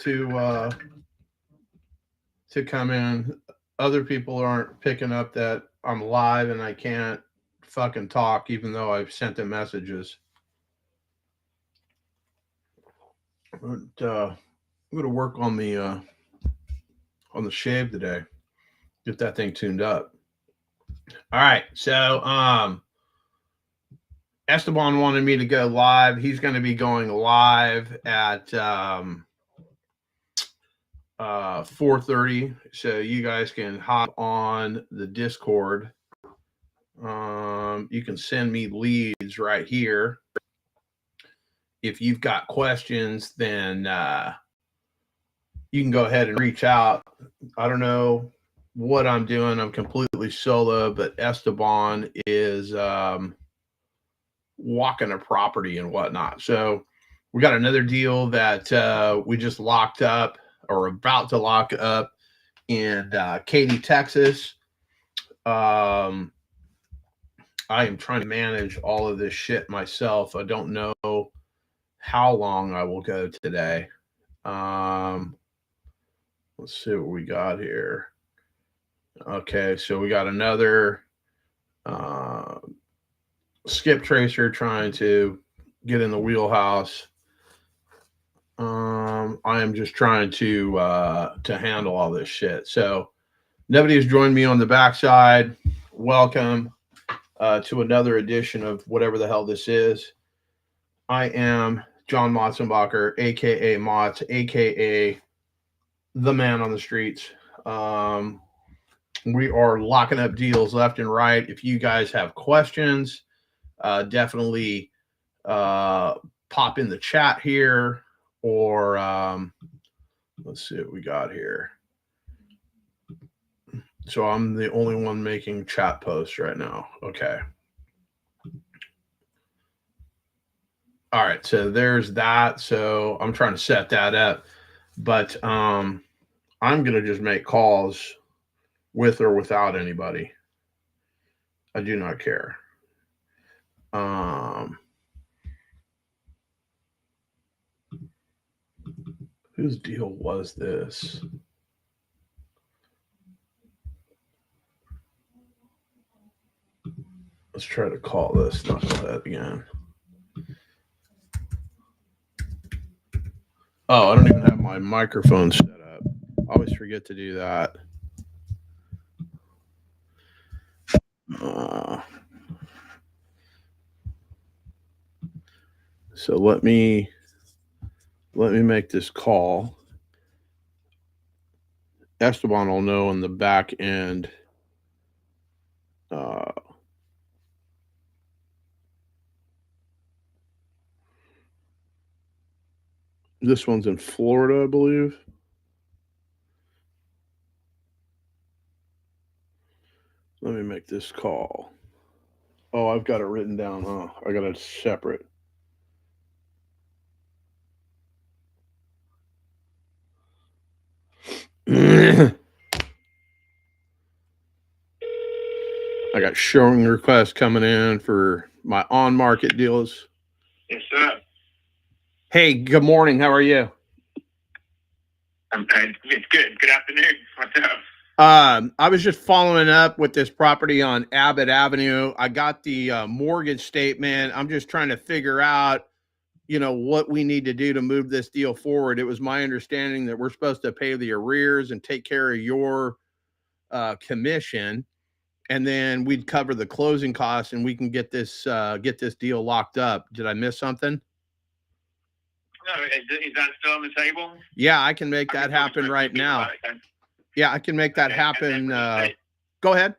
to come in. Other people aren't picking up that I'm live and I can't fucking talk, even though I've sent them messages. But I'm gonna work on the shave today. Get that thing tuned up. All right, so Esteban wanted me to go live. He's going to be going live at 4:30, so you guys can hop on the Discord. You can send me leads right here. If you've got questions, then you can go ahead and reach out. I don't know what I'm doing. I'm completely solo, but Esteban is walking a property and whatnot. So we got another deal that we just locked up or about to lock up in Katy, Texas. I am trying to manage all of this shit myself. I don't know how long I will go today. Um, let's see what we got here. Okay, so we got another uh, skip tracer trying to get in the wheelhouse. I am just trying to handle all this shit. So nobody has joined me on the backside. Welcome to another edition of whatever the hell this is. I am John Motzenbacher, aka Motz, aka the man on the streets. Um, we are locking up deals left and right. If you guys have questions, definitely pop in the chat here, or let's see what we got here. So I'm the only one making chat posts right now. Okay. All right. So there's that. So I'm trying to set that up, but I'm gonna just make calls with or without anybody. I do not care. Um, whose deal was this? Let's try to call this knucklehead again. Oh, I don't even have my microphone set up. I always forget to do that. Uh, so let me make this call. Esteban will know on the back end. Uh, this one's in Florida, I believe. Let me make this call. Oh, I've got it written down. Oh, I got it separate. I got showing requests coming in for my on market deals. Yes, sir. Hey, good morning. How are you? It's good. Good afternoon. What's up? I was just following up with this property on Abbott Avenue. I got the mortgage statement. I'm just trying to figure out, what we need to do to move this deal forward. It was my understanding that we're supposed to pay the arrears and take care of your commission, and then we'd cover the closing costs, and we can get this deal locked up. Did I miss something? No, is that still on the table? Yeah, I can make that happen right now. Yeah, I can make that happen. Go ahead.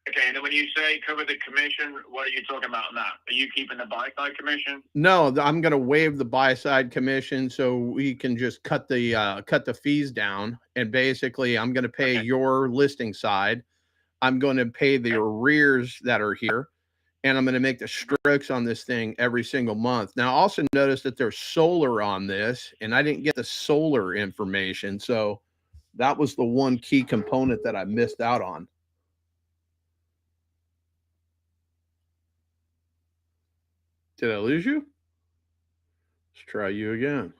Okay, and then when you say cover the commission, what are you talking about now? Are you keeping the buy side commission? No, I'm going to waive the buy side commission so we can just cut the fees down, and basically I'm going to pay your listing side. I'm going to pay the arrears that are here, and I'm going to make the strokes on this thing every single month. Now, I also noticed that there's solar on this, and I didn't get the solar information, so that was the one key component that I missed out on. Did I lose you? Let's try you again.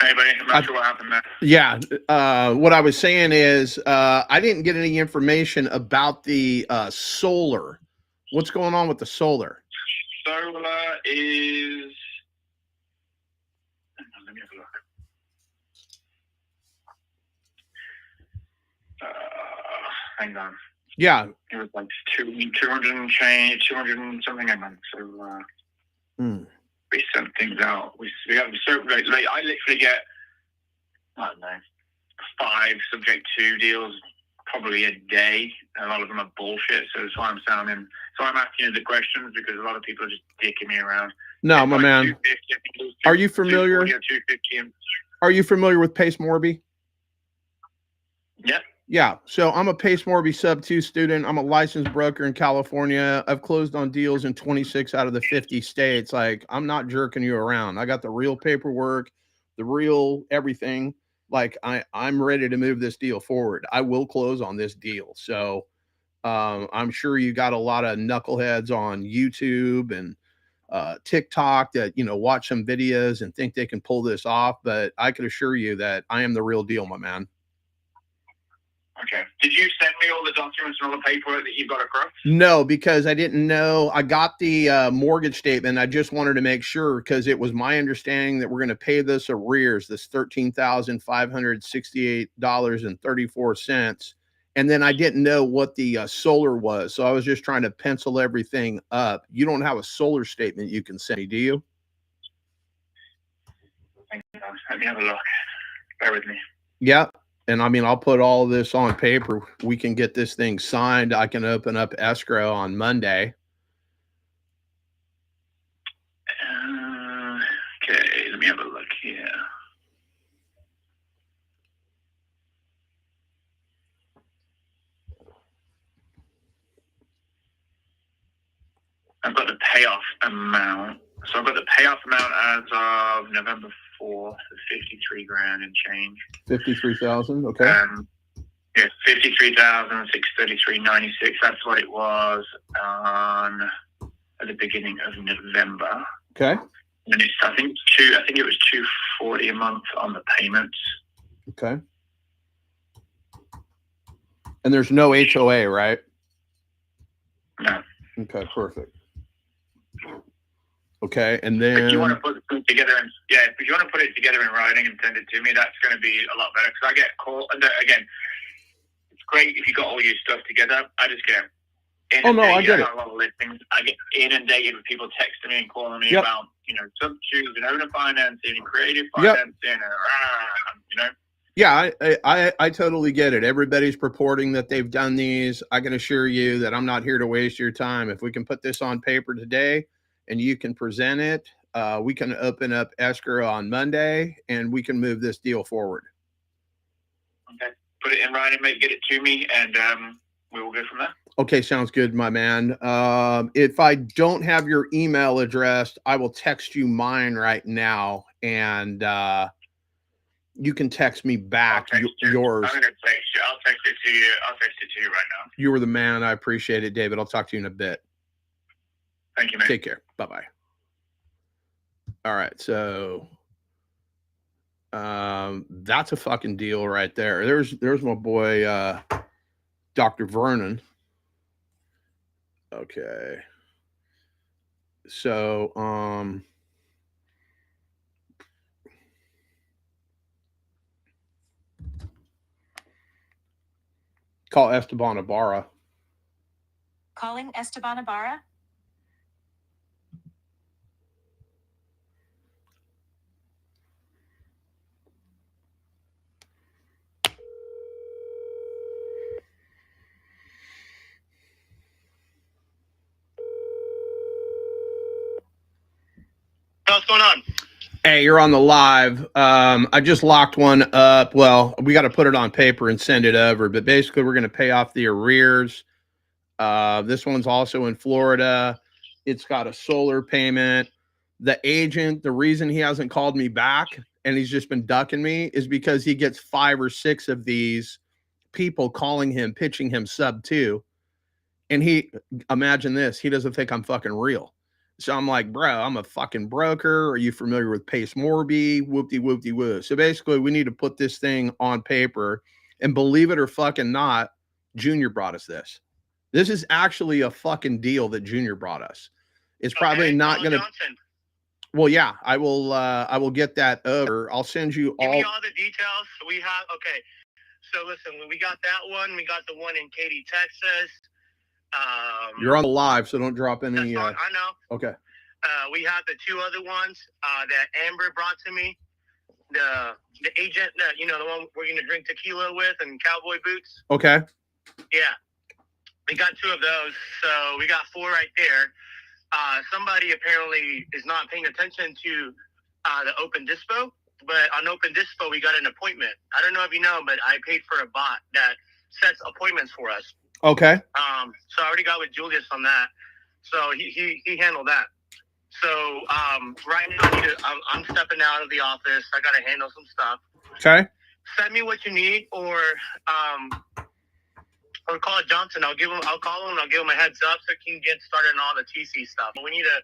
Hey, buddy, I'm not sure what happened there. Yeah. What I was saying is I didn't get any information about the solar. What's going on with the solar? Solar is... Let me have a look. Hang on. Yeah. It was like 200 and change, 200 and something. Hang on. So we sent things out. We have so like I literally get, I don't know, 5 subject to deals probably a day. A lot of them are bullshit. So that's why I'm sounding. So I'm asking you the questions because a lot of people are just dicking me around. No, my man. Are you familiar? Are you familiar with Pace Morby? Yeah. Yeah. So I'm a Pace Morby sub 2 student. I'm a licensed broker in California. I've closed on deals in 26 out of the 50 states. Like, I'm not jerking you around. I got the real paperwork, the real everything. Like, I'm ready to move this deal forward. I will close on this deal. So I'm sure you got a lot of knuckleheads on YouTube and TikTok that, you know, watch some videos and think they can pull this off. But I can assure you that I am the real deal, my man. Okay. Did you send me all the documents and all the paperwork that you got across? No, because I didn't know. I got the mortgage statement. I just wanted to make sure because it was my understanding that we're going to pay this arrears, this $13,568.34. And then I didn't know what the solar was. So I was just trying to pencil everything up. You don't have a solar statement you can send me, do you? Let me have a look. Bear with me. Yeah. And I mean, I'll put all of this on paper. We can get this thing signed. I can open up escrow on Monday. Okay, let me have a look here. I've got the payoff amount. So I've got the payoff amount as of November 4th, 53 grand and change. 53,000. Okay. Yeah, 53,633.96. That's what it was at the beginning of November. Okay. And it's I think it was $240 a month on the payments. Okay. And there's no HOA, right? No. Okay, perfect. Okay, and then if you want to put it together, if you want to put it together in writing and send it to me, that's going to be a lot better because I get called. And again, it's great if you got all your stuff together. I just get inundated. Oh no, I get it. A lot of listings. I get inundated with people texting me and calling me about substitutes and owner financing and creative financing and Yeah, I totally get it. Everybody's purporting that they've done these. I can assure you that I'm not here to waste your time. If we can put this on paper today and you can present it, we can open up escrow on Monday and we can move this deal forward. Okay. Put it in writing, mate, get it to me, and we will go from there. Okay, sounds good, my man. If I don't have your email address, I will text you mine right now, and you can text me back yours. I'm gonna text you. I'll text it to you. I'll text it to you right now. You were the man. I appreciate it, David. I'll talk to you in a bit. Thank you, man. Take care. Bye-bye. All right, so that's a fucking deal right there. There's my boy Dr. Vernon. Okay. So call Esteban Ibarra. Calling Esteban Ibarra. What's going on? Hey, you're on the live. I just locked one up. Well, we got to put it on paper and send it over, but basically we're going to pay off the arrears. This one's also in Florida. It's got a solar payment. The agent, the reason he hasn't called me back and he's just been ducking me is because he gets 5 or 6 of these people calling him, pitching him sub 2. And imagine this, he doesn't think I'm fucking real. So I'm like, bro, I'm a fucking broker. Are you familiar with Pace Morby? Whoop-de-whoop-de-woo. So basically, we need to put this thing on paper. And believe it or fucking not, Junior brought us this. This is actually a fucking deal that Junior brought us. It's probably not going to. Well, yeah, I will get that over. I'll send you all. Give me all the details. We have, okay. So listen, we got that one. We got the one in Katy, Texas. You're on the live, so don't drop any. I know. Okay. We have the two other ones that Amber brought to me. The agent that, the one we're going to drink tequila with and cowboy boots. Okay. Yeah. We got two of those. So we got four right there. Somebody apparently is not paying attention to the Open Dispo, but on Open Dispo, we got an appointment. I don't know if you know, but I paid for a bot that sets appointments for us. Okay. So I already got with Julius on that. So he handled that. So right now I'm stepping out of the office. I got to handle some stuff. Okay. Send me what you need, or call Johnson. I'll call him and I'll give him a heads up so he can get started on all the TC stuff. But we need to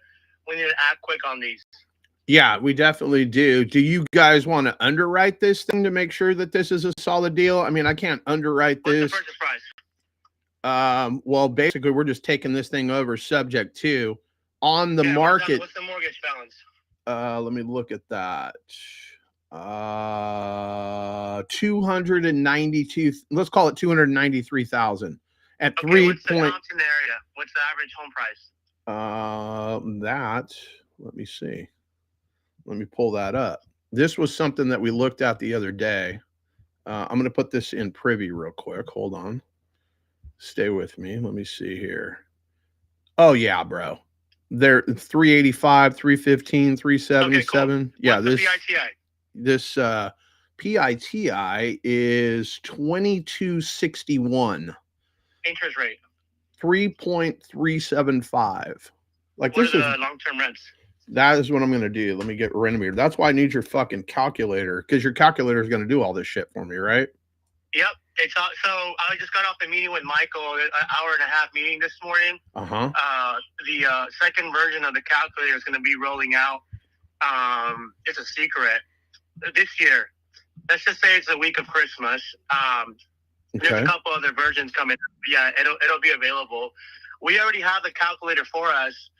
act quick on these. Yeah, we definitely do. Do you guys want to underwrite this thing to make sure that this is a solid deal? I mean, I can't underwrite this. What's the purchase price? Well, basically, we're just taking this thing over subject to on the market. What's the mortgage balance? Let me look at that. 292. Let's call it 293,000 at Okay, 3 what's the point. Compton area? What's the average home price? Let me see. Let me pull that up. This was something that we looked at the other day. I'm going to put this in privy real quick. Hold on. Stay with me. Let me see here. Oh, yeah, bro. They're 385, 315, 377. Okay, cool. Yeah, what's the PITI? This PITI is 2261. Interest rate? 3.375. Like, what this are is the long-term rents? That is what I'm going to do. Let me get Renometer. That's why I need your fucking calculator, because your calculator is going to do all this shit for me, right? Yep. So I just got off the meeting with Michael, an hour and a half meeting this morning. Uh-huh. The second version of the calculator is going to be rolling out. It's a secret this year. Let's just say it's the week of Christmas. There's a couple other versions coming. Yeah, it'll be available. We already have the calculator for us.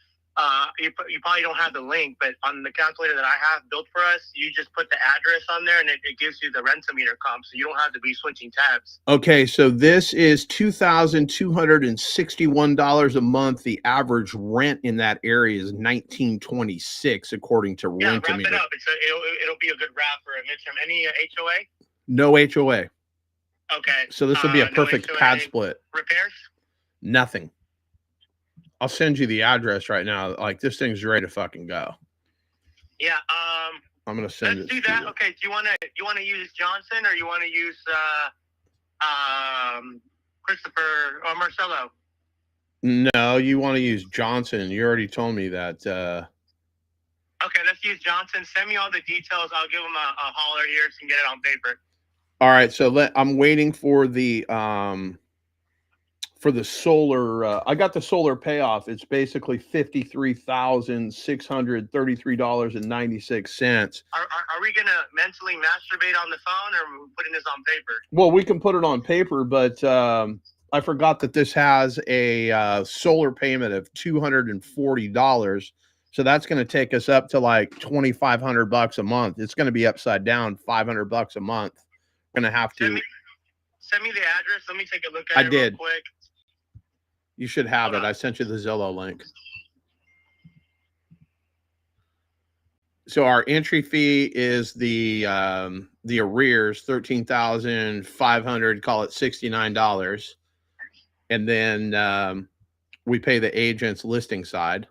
You probably don't have the link, but on the calculator that I have built for us, you just put the address on there and it gives you the rent-a-meter comp, so you don't have to be switching tabs. Okay, so this is $2,261 a month. The average rent in that area is $1,926, according to Rent-A-Meter. Wrap it up. It'll be a good wrap for a midterm. Any HOA? No HOA. Okay. So this will be a perfect no pad split. Repairs? Nothing. I'll send you the address right now. Like, this thing's ready to fucking go. Yeah. I'm gonna send let's it. do that. Okay. Do you want to use Johnson, or you want to use Christopher or Marcelo? No, you want to use Johnson. You already told me that. Okay, let's use Johnson. Send me all the details. I'll give him a holler here so you can get it on paper. All right. So I'm waiting for the solar. I got the solar payoff. It's basically $53,633.96. Are we gonna mentally masturbate on the phone, or are we putting this on paper? Well, we can put it on paper, but I forgot that this has a solar payment of $240. So that's going to take us up to like $2,500 a month. It's going to be upside down, $500 a month. We're going to have to send me the address. Let me take a look at it real quick. You should have it. I sent you the Zillow link. So our entry fee is the arrears, $13,500, call it $69. And then we pay the agent's listing side.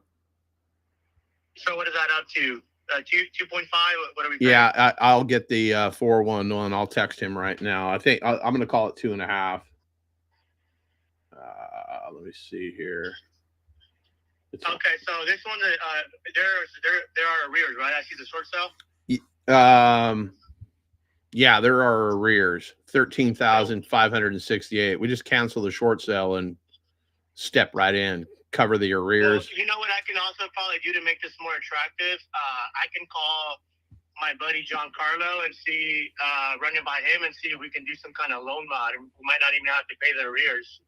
So what is that up to? 2.5? What are we paying? Yeah, I'll get the 411. I'll text him right now. I think I'm going to call it 2.5. Let me see here. Okay, so this one, there are arrears, right? I see the short sale. Yeah, there are arrears. 13,568. We just cancel the short sale and step right in. cover the arrears. Well, you know what I can also probably do to make this more attractive? I can call my buddy John Carlo and see, run it by him and see if we can do some kind of loan mod. We might not even have to pay the arrears.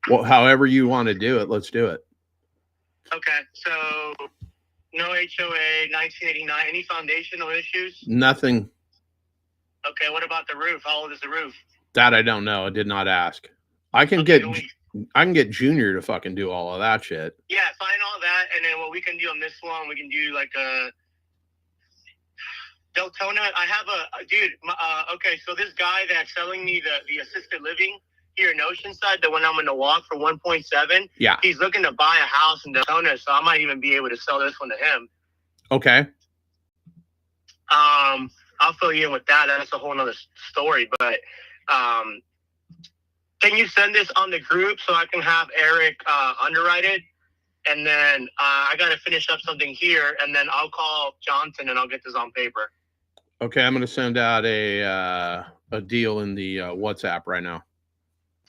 Well, however you want to do it, let's do it. Okay, so no HOA, 1989. Any foundational issues? Nothing. Okay, what about the roof? How old is the roof? That I don't know. I did not ask. I can get Junior to fucking do all of that shit. Yeah, find all that, and then what we can do on this one, we can do like a Deltona. I have a dude. Okay, so this guy that's selling me the assisted living here in Oceanside, the one I'm gonna walk for 1.7. Yeah, he's looking to buy a house in Deltona, so I might even be able to sell this one to him. Okay. I'll fill you in with that. That's a whole nother story. But can you send this on the group so I can have Eric underwrite it? And then I got to finish up something here, and then I'll call Johnson and I'll get this on paper. Okay, I'm going to send out a deal in the WhatsApp right now.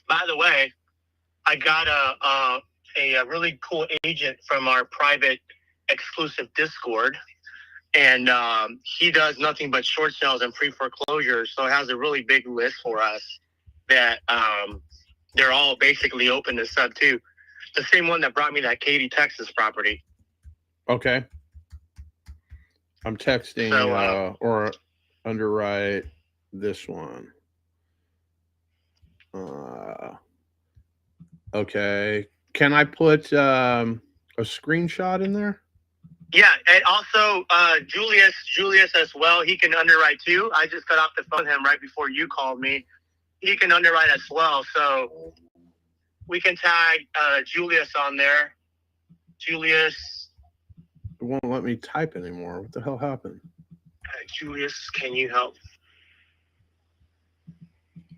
By the way, I got a really cool agent from our private exclusive Discord. And he does nothing but short sales and pre-foreclosures. So it has a really big list for us that they're all basically open to sub too. The same one that brought me that Katy, Texas property. Okay. I'm texting or underwrite this one. Okay. Can I put a screenshot in there? Yeah, and also Julius as well. He can underwrite too. I just got off the phone with him right before you called me. He can underwrite as well. So we can tag Julius on there. Julius. It won't let me type anymore. What the hell happened? Julius, can you help?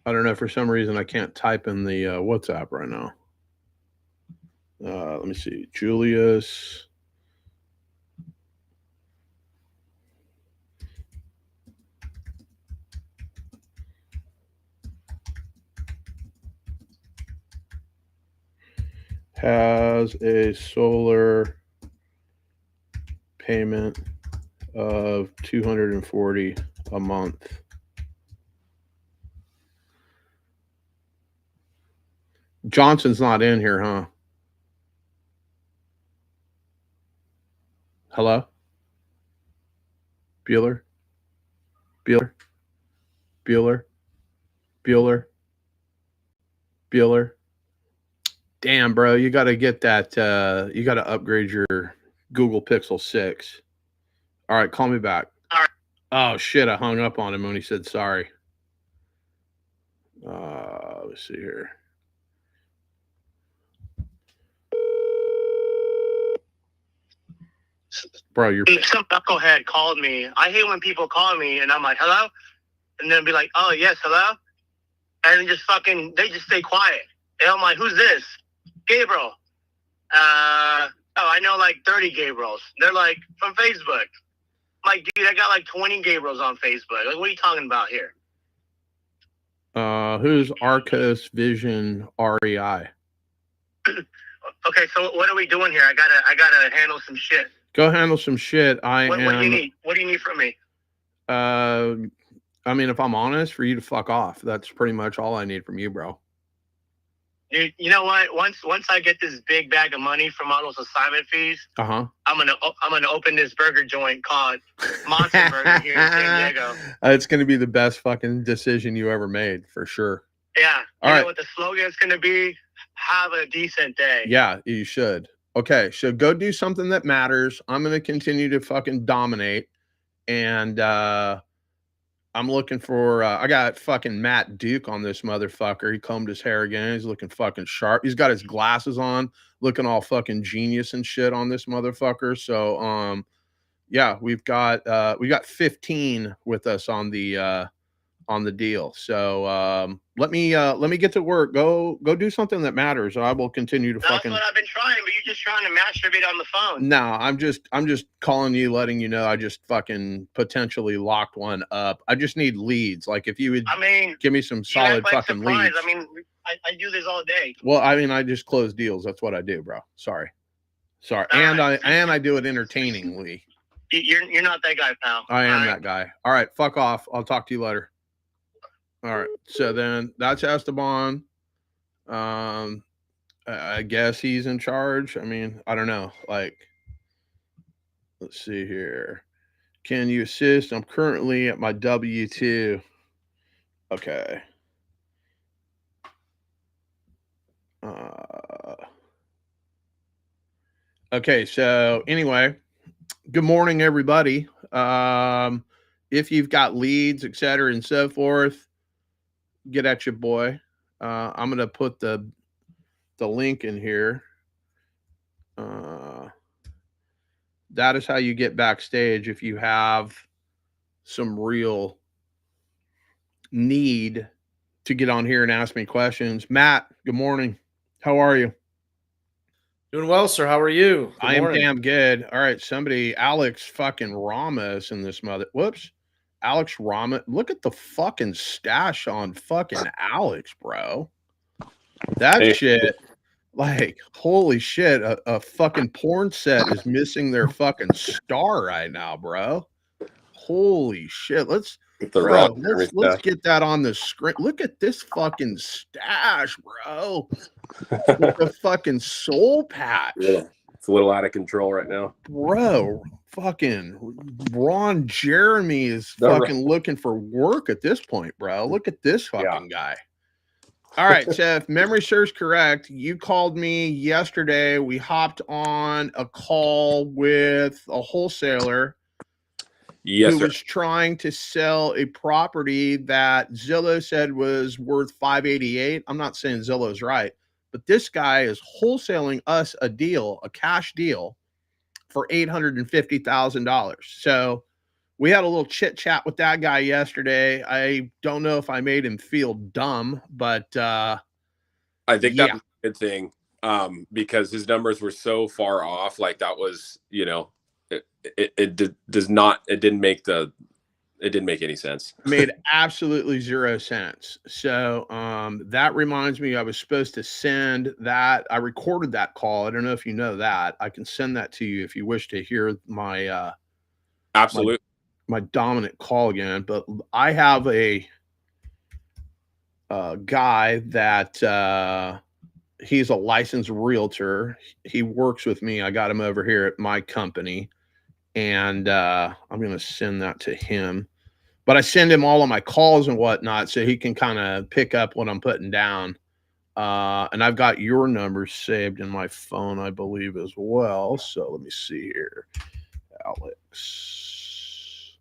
I don't know. For some reason, I can't type in the WhatsApp right now. Let me see. Julius. Has a solar payment of $240 a month. Johnson's not in here, huh? Hello? Bueller? Bueller? Bueller? Bueller? Bueller? Damn, bro, you got to get that. You got to upgrade your Google Pixel 6. All right, call me back. All right. Oh, shit, I hung up on him when he said sorry. Let's see here. Bro, you're... Some knucklehead called me. I hate when people call me and I'm like, hello? And then be like, oh, yes, hello? And then they just stay quiet. And I'm like, who's this? Gabriel. I know like 30 Gabriels. They're like, from Facebook. I'm like, dude, I got like 20 Gabriels on Facebook. Like, what are you talking about here? Who's Arcos Vision REI? Okay, so what are we doing here? I gotta handle some shit. Go handle some shit. What do you need? What do you need from me? I mean, if I'm honest, for you to fuck off. That's pretty much all I need from you, bro. Dude, you know what? Once I get this big bag of money from all those assignment fees, I'm gonna open this burger joint called Monster Burger here in San Diego. It's gonna be the best fucking decision you ever made, for sure. Yeah. All you right. know what the slogan is gonna be? Have a decent day. Yeah, you should. Okay, so go do something that matters. I'm gonna continue to fucking dominate, and I'm looking for, I got fucking Matt Duke on this motherfucker. He combed his hair again. He's looking fucking sharp. He's got his glasses on, looking all fucking genius and shit on this motherfucker. So, yeah, we got 15 with us on the deal. So, let me get to work. Go do something that matters. I will continue to fucking. That's what I've been trying, but you're just trying to masturbate on the phone. No, I'm just calling you, letting you know I just fucking potentially locked one up. I just need leads. Like if you would, give me some solid fucking leads. I mean, I do this all day. Well, I mean, I just close deals. That's what I do, bro. Sorry. And I do it entertainingly. You're not that guy, pal. I am that guy. All right, fuck off. I'll talk to you later. All right. So then that's Esteban. I guess he's in charge. I mean, I don't know. Like, let's see here. Can you assist? I'm currently at my W-2. Okay. Okay, so anyway, good morning, everybody. If you've got leads, et cetera, and so forth, get at your boy. I'm going to put the link in here. That is how you get backstage if you have some real need to get on here and ask me questions. Matt, good morning. How are you? Doing well, sir. How are you? I am damn good. All right, somebody, Alex fucking Ramos in this mother. Whoops. Alex Ramos. Look at the fucking stash on fucking Alex, bro. That shit, like, holy shit. A fucking porn set is missing their fucking star right now, bro. Holy shit. Let's get that on the screen. Look at this fucking stash, bro. With the fucking soul patch. Yeah, it's a little out of control right now. Bro, fucking Ron Jeremy is fucking looking for work at this point, bro. Look at this fucking guy. All right, so if memory serves correct, you called me yesterday. We hopped on a call with a wholesaler who was trying to sell a property that Zillow said was worth $588. I'm not saying Zillow's right, but this guy is wholesaling us a deal, a cash deal, for $850,000. So we had a little chit chat with that guy yesterday. I don't know if I made him feel dumb, but I think that was a good thing, because his numbers were so far off. Like, that was, you know, it didn't make any sense. Made absolutely 0 sense. So that reminds me, I was supposed to send that. I recorded that call. I don't know if you know that. I can send that to you if you wish to hear my my dominant call again. But I have a guy that he's a licensed realtor. He works with me. I got him over here at my company. And I'm going to send that to him. But I send him all of my calls and whatnot so he can kind of pick up what I'm putting down. And I've got your number saved in my phone, I believe, as well. So let me see here. Alex.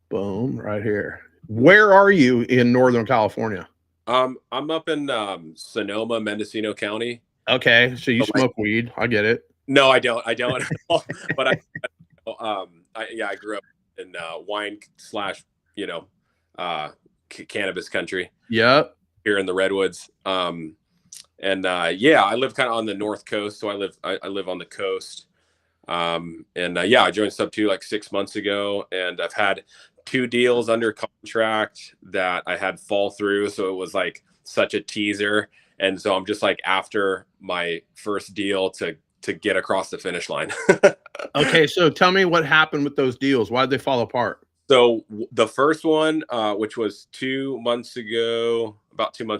Boom, right here. Where are you in Northern California? I'm up in Sonoma, Mendocino County. Okay, so you smoke weed. I get it. No, I don't. But I grew up in wine / cannabis country. Yep. Here in the Redwoods. I live kind of on the North Coast. So I live on the coast. I joined Sub 2 like 6 months ago, and I've had 2 deals under contract that I had fall through. So it was like such a teaser. And so I'm just like after my first deal to get across the finish line. Okay, so tell me what happened with those deals. Why did they fall apart? So the first one, which was about 2 months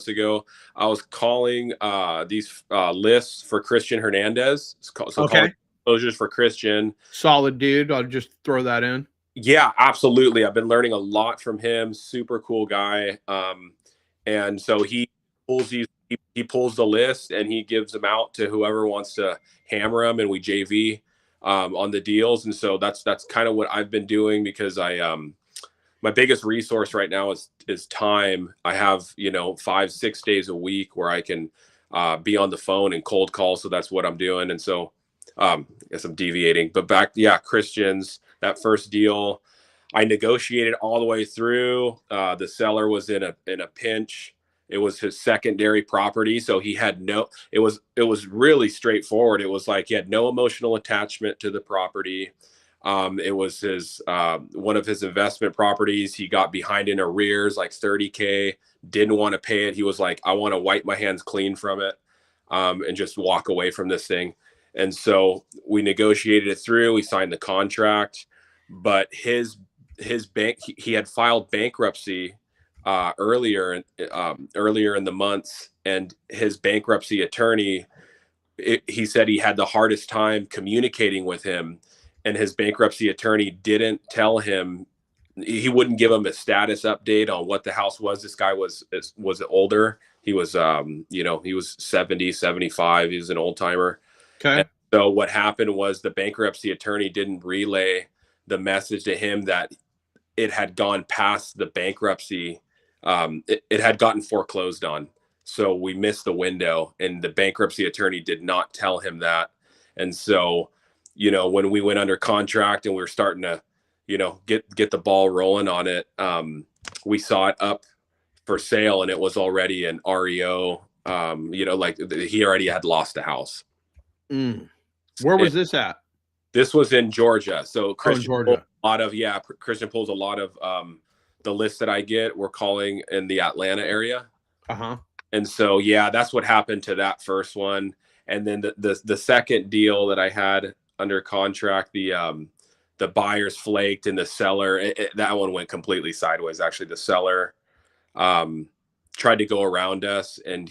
ago, I was calling these lists for Christian Hernandez. Calling closures for Christian. Solid dude. I'll just throw that in. Yeah, absolutely. I've been learning a lot from him. Super cool guy. And so he pulls the list and he gives them out to whoever wants to hammer them, and we JV on the deals. And so that's kind of what I've been doing, because my biggest resource right now is time. I have 5-6 days a week where I can be on the phone and cold call. So that's what I'm doing. And so I guess I'm deviating, but Christians, that first deal, I negotiated all the way through. The seller was in a pinch. It was his secondary property, so he had it was really straightforward. It was like he had no emotional attachment to the property. It was his one of his investment properties. He got behind in arrears, like 30K, didn't want to pay it. He was like, I want to wipe my hands clean from it, and just walk away from this thing. And so we negotiated it through. We signed the contract, but his bank, he had filed bankruptcy earlier in the months, and his bankruptcy attorney, he said he had the hardest time communicating with him, and his bankruptcy attorney didn't tell him. He wouldn't give him a status update on what the house was. This guy was older. He was he was 70, 75. He was an old timer. Okay. And so what happened was the bankruptcy attorney didn't relay the message to him that it had gone past the bankruptcy. It had gotten foreclosed on. So we missed the window, and the bankruptcy attorney did not tell him that. And so, when we went under contract and we were starting to, get the ball rolling on it, we saw it up for sale, and it was already an REO. He already had lost the house. Where was this at? This was in Georgia. So Christian Georgia. Christian pulls a lot of the lists that I get. We're calling in the Atlanta area. And so that's what happened to that first one. And then the second deal that I had under contract, the buyers flaked, and the seller, that one went completely sideways. Actually, the seller tried to go around us, and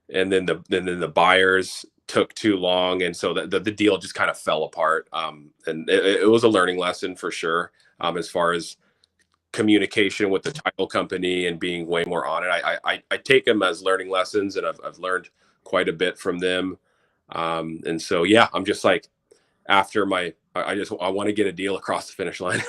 then the buyers took too long, and so the deal just kind of fell apart. And it was a learning lesson for sure, as far as communication with the title company and being way more on it. I take them as learning lessons, and I've learned quite a bit from them. And so I'm just like, after I want to get a deal across the finish line.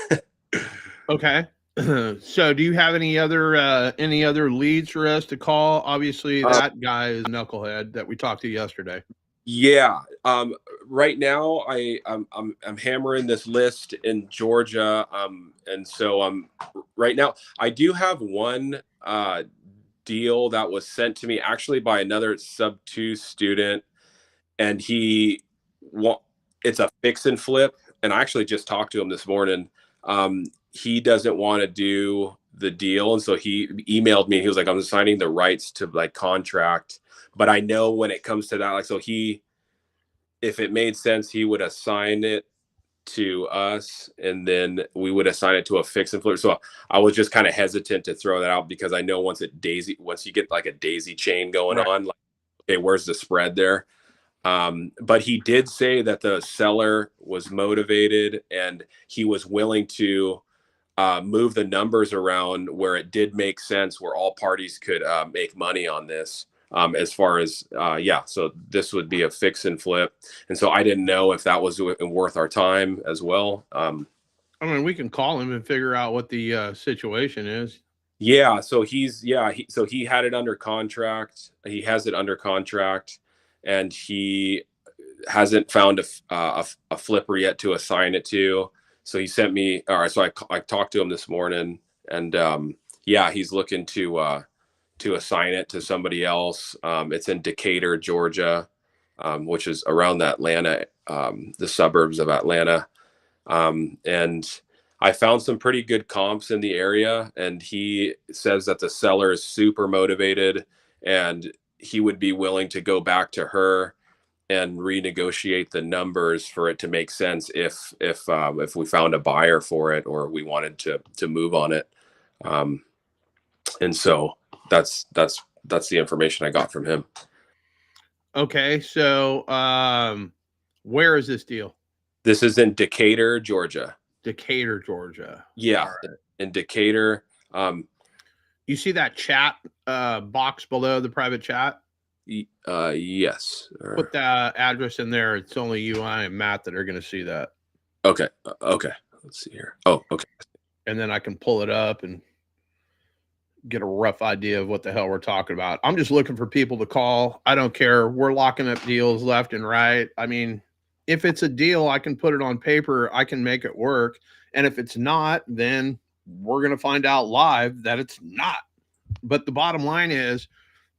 Okay. So do you have any other leads for us to call? Obviously that guy is a knucklehead that we talked to yesterday. Yeah. Right now I'm hammering this list in Georgia. And so right now I do have one deal that was sent to me actually by another sub 2 student, and it's a fix and flip. And I actually just talked to him this morning. He doesn't want to do the deal, and so he emailed me. He was like, I'm signing the rights to like contract, but I know when it comes to that, like, so if it made sense, he would assign it to us, and then we would assign it to a fix and flip. So I was just kind of hesitant to throw that out, because I know once you get like a daisy chain going on, like, okay, where's the spread there? But he did say that the seller was motivated, and he was willing to move the numbers around where it did make sense, where all parties could make money on this. As far as so this would be a fix and flip, and so I didn't know if that was worth our time as well. I mean, we can call him and figure out what the situation is. Yeah, so he had it under contract. He has it under contract, and he hasn't found a flipper yet to assign it to. So he sent me. All right, so I talked to him this morning, and he's looking to assign it to somebody else. It's in Decatur, Georgia, which is around Atlanta, the suburbs of Atlanta. And I found some pretty good comps in the area, and he says that the seller is super motivated, and he would be willing to go back to her and renegotiate the numbers for it to make sense if we found a buyer for it, or we wanted to move on it. And so that's the information I got from him. Okay, so where is this deal? This is in Decatur, Georgia. Decatur, Georgia. Yeah, right. In Decatur. You see that chat box below the private chat? Yes. Put the address in there. It's only you, I, and Matt that are going to see that. Okay. Okay. Let's see here. Oh, okay. And then I can pull it up and get a rough idea of what the hell we're talking about. I'm just looking for people to call. I don't care. We're locking up deals left and right. I mean, if it's a deal, I can put it on paper. I can make it work. And if it's not, then we're going to find out live that it's not. But the bottom line is,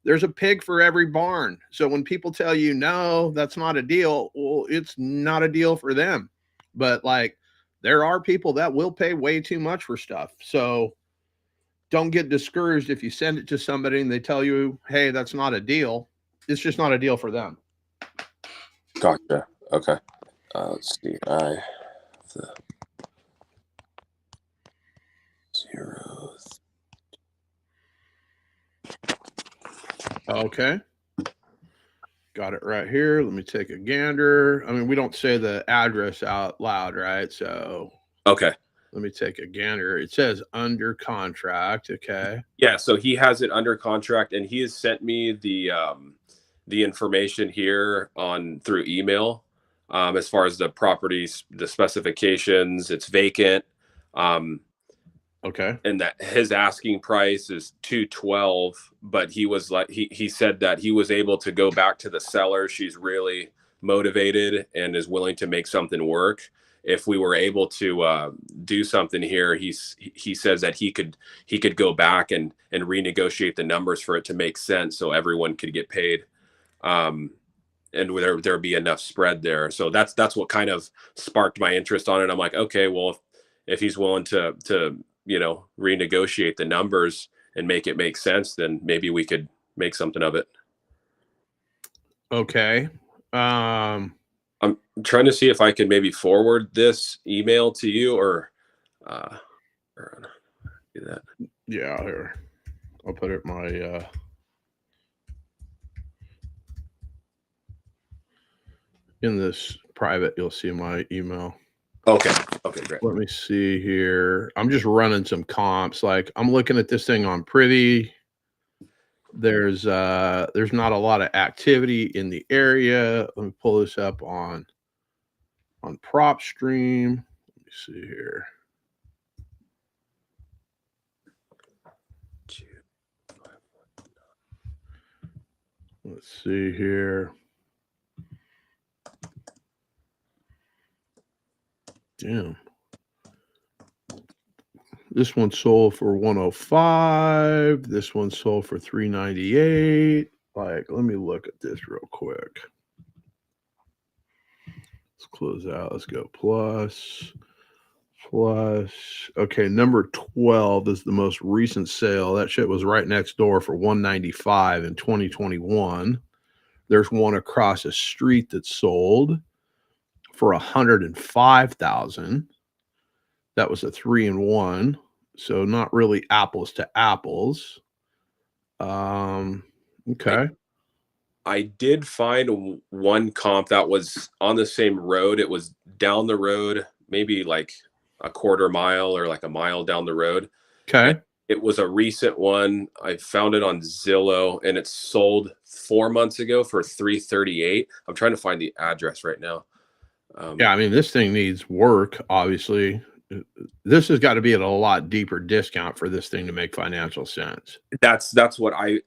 there's a pig for every barn. So when people tell you, no, that's not a deal, well, it's not a deal for them. but like there are people that will pay way too much for stuff. So don't get discouraged if you send it to somebody and they tell you, hey, that's not a deal. It's just not a deal for them. Gotcha. Okay. Let's see. I the 0. Okay. Got it right here. Let me take a gander. I mean, we don't say the address out loud, right? So Okay. let me take a gander. It says under contract. Okay. Yeah. So he has it under contract, and he has sent me the information here on through email. As far as the properties, the specifications, it's vacant. Okay. And that his asking price is 212, but he was like he said that he was able to go back to the seller. She's really motivated and is willing to make something work. If we were able to do something here, he says that he could go back and renegotiate the numbers for it to make sense, so everyone could get paid, and there'd be enough spread there. So that's what kind of sparked my interest on it. I'm like, okay, well, if he's willing to renegotiate the numbers and make it make sense, then maybe we could make something of it. Okay. I'm trying to see if I can maybe forward this email to you or do that. Yeah, here. I'll put it in my in this private, you'll see my email. Okay, great. Let me see here. I'm just running some comps. Like I'm looking at this thing on Privy. There's not a lot of activity in the area. Let me pull this up on PropStream. Let me see here. Let's see here. Damn. This one sold for 105. This one sold for 398. Like, let me look at this real quick. Let's close out. Let's go plus. Okay, number 12 is the most recent sale. That shit was right next door for 195 in 2021. There's one across the street that sold for 105,000. That was a 3-in-1. So not really apples to apples. Okay. I did find one comp that was on the same road. It was down the road, maybe like a quarter mile or like a mile down the road. Okay. And it was a recent one. I found it on Zillow, and it sold 4 months ago for 338. I'm trying to find the address right now. Yeah, I mean, this thing needs work, obviously. This has got to be at a lot deeper discount for this thing to make financial sense. That's what I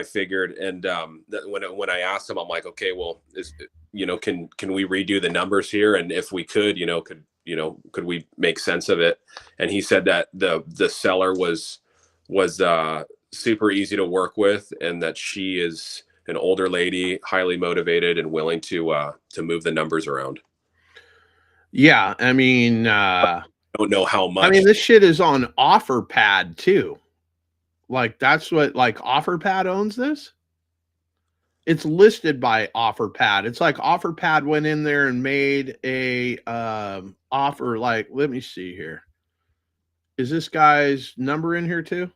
figured. And when I asked him, I'm like, okay, well, can we redo the numbers here? And if we could, could we make sense of it? And he said that the seller was super easy to work with, and that she is an older lady, highly motivated and willing to move the numbers around. Yeah, I mean, don't know how much. I mean, this shit is on OfferPad too. Like that's what OfferPad owns this. It's listed by OfferPad. It's like OfferPad went in there and made a offer. Like, let me see here. Is this guy's number in here too?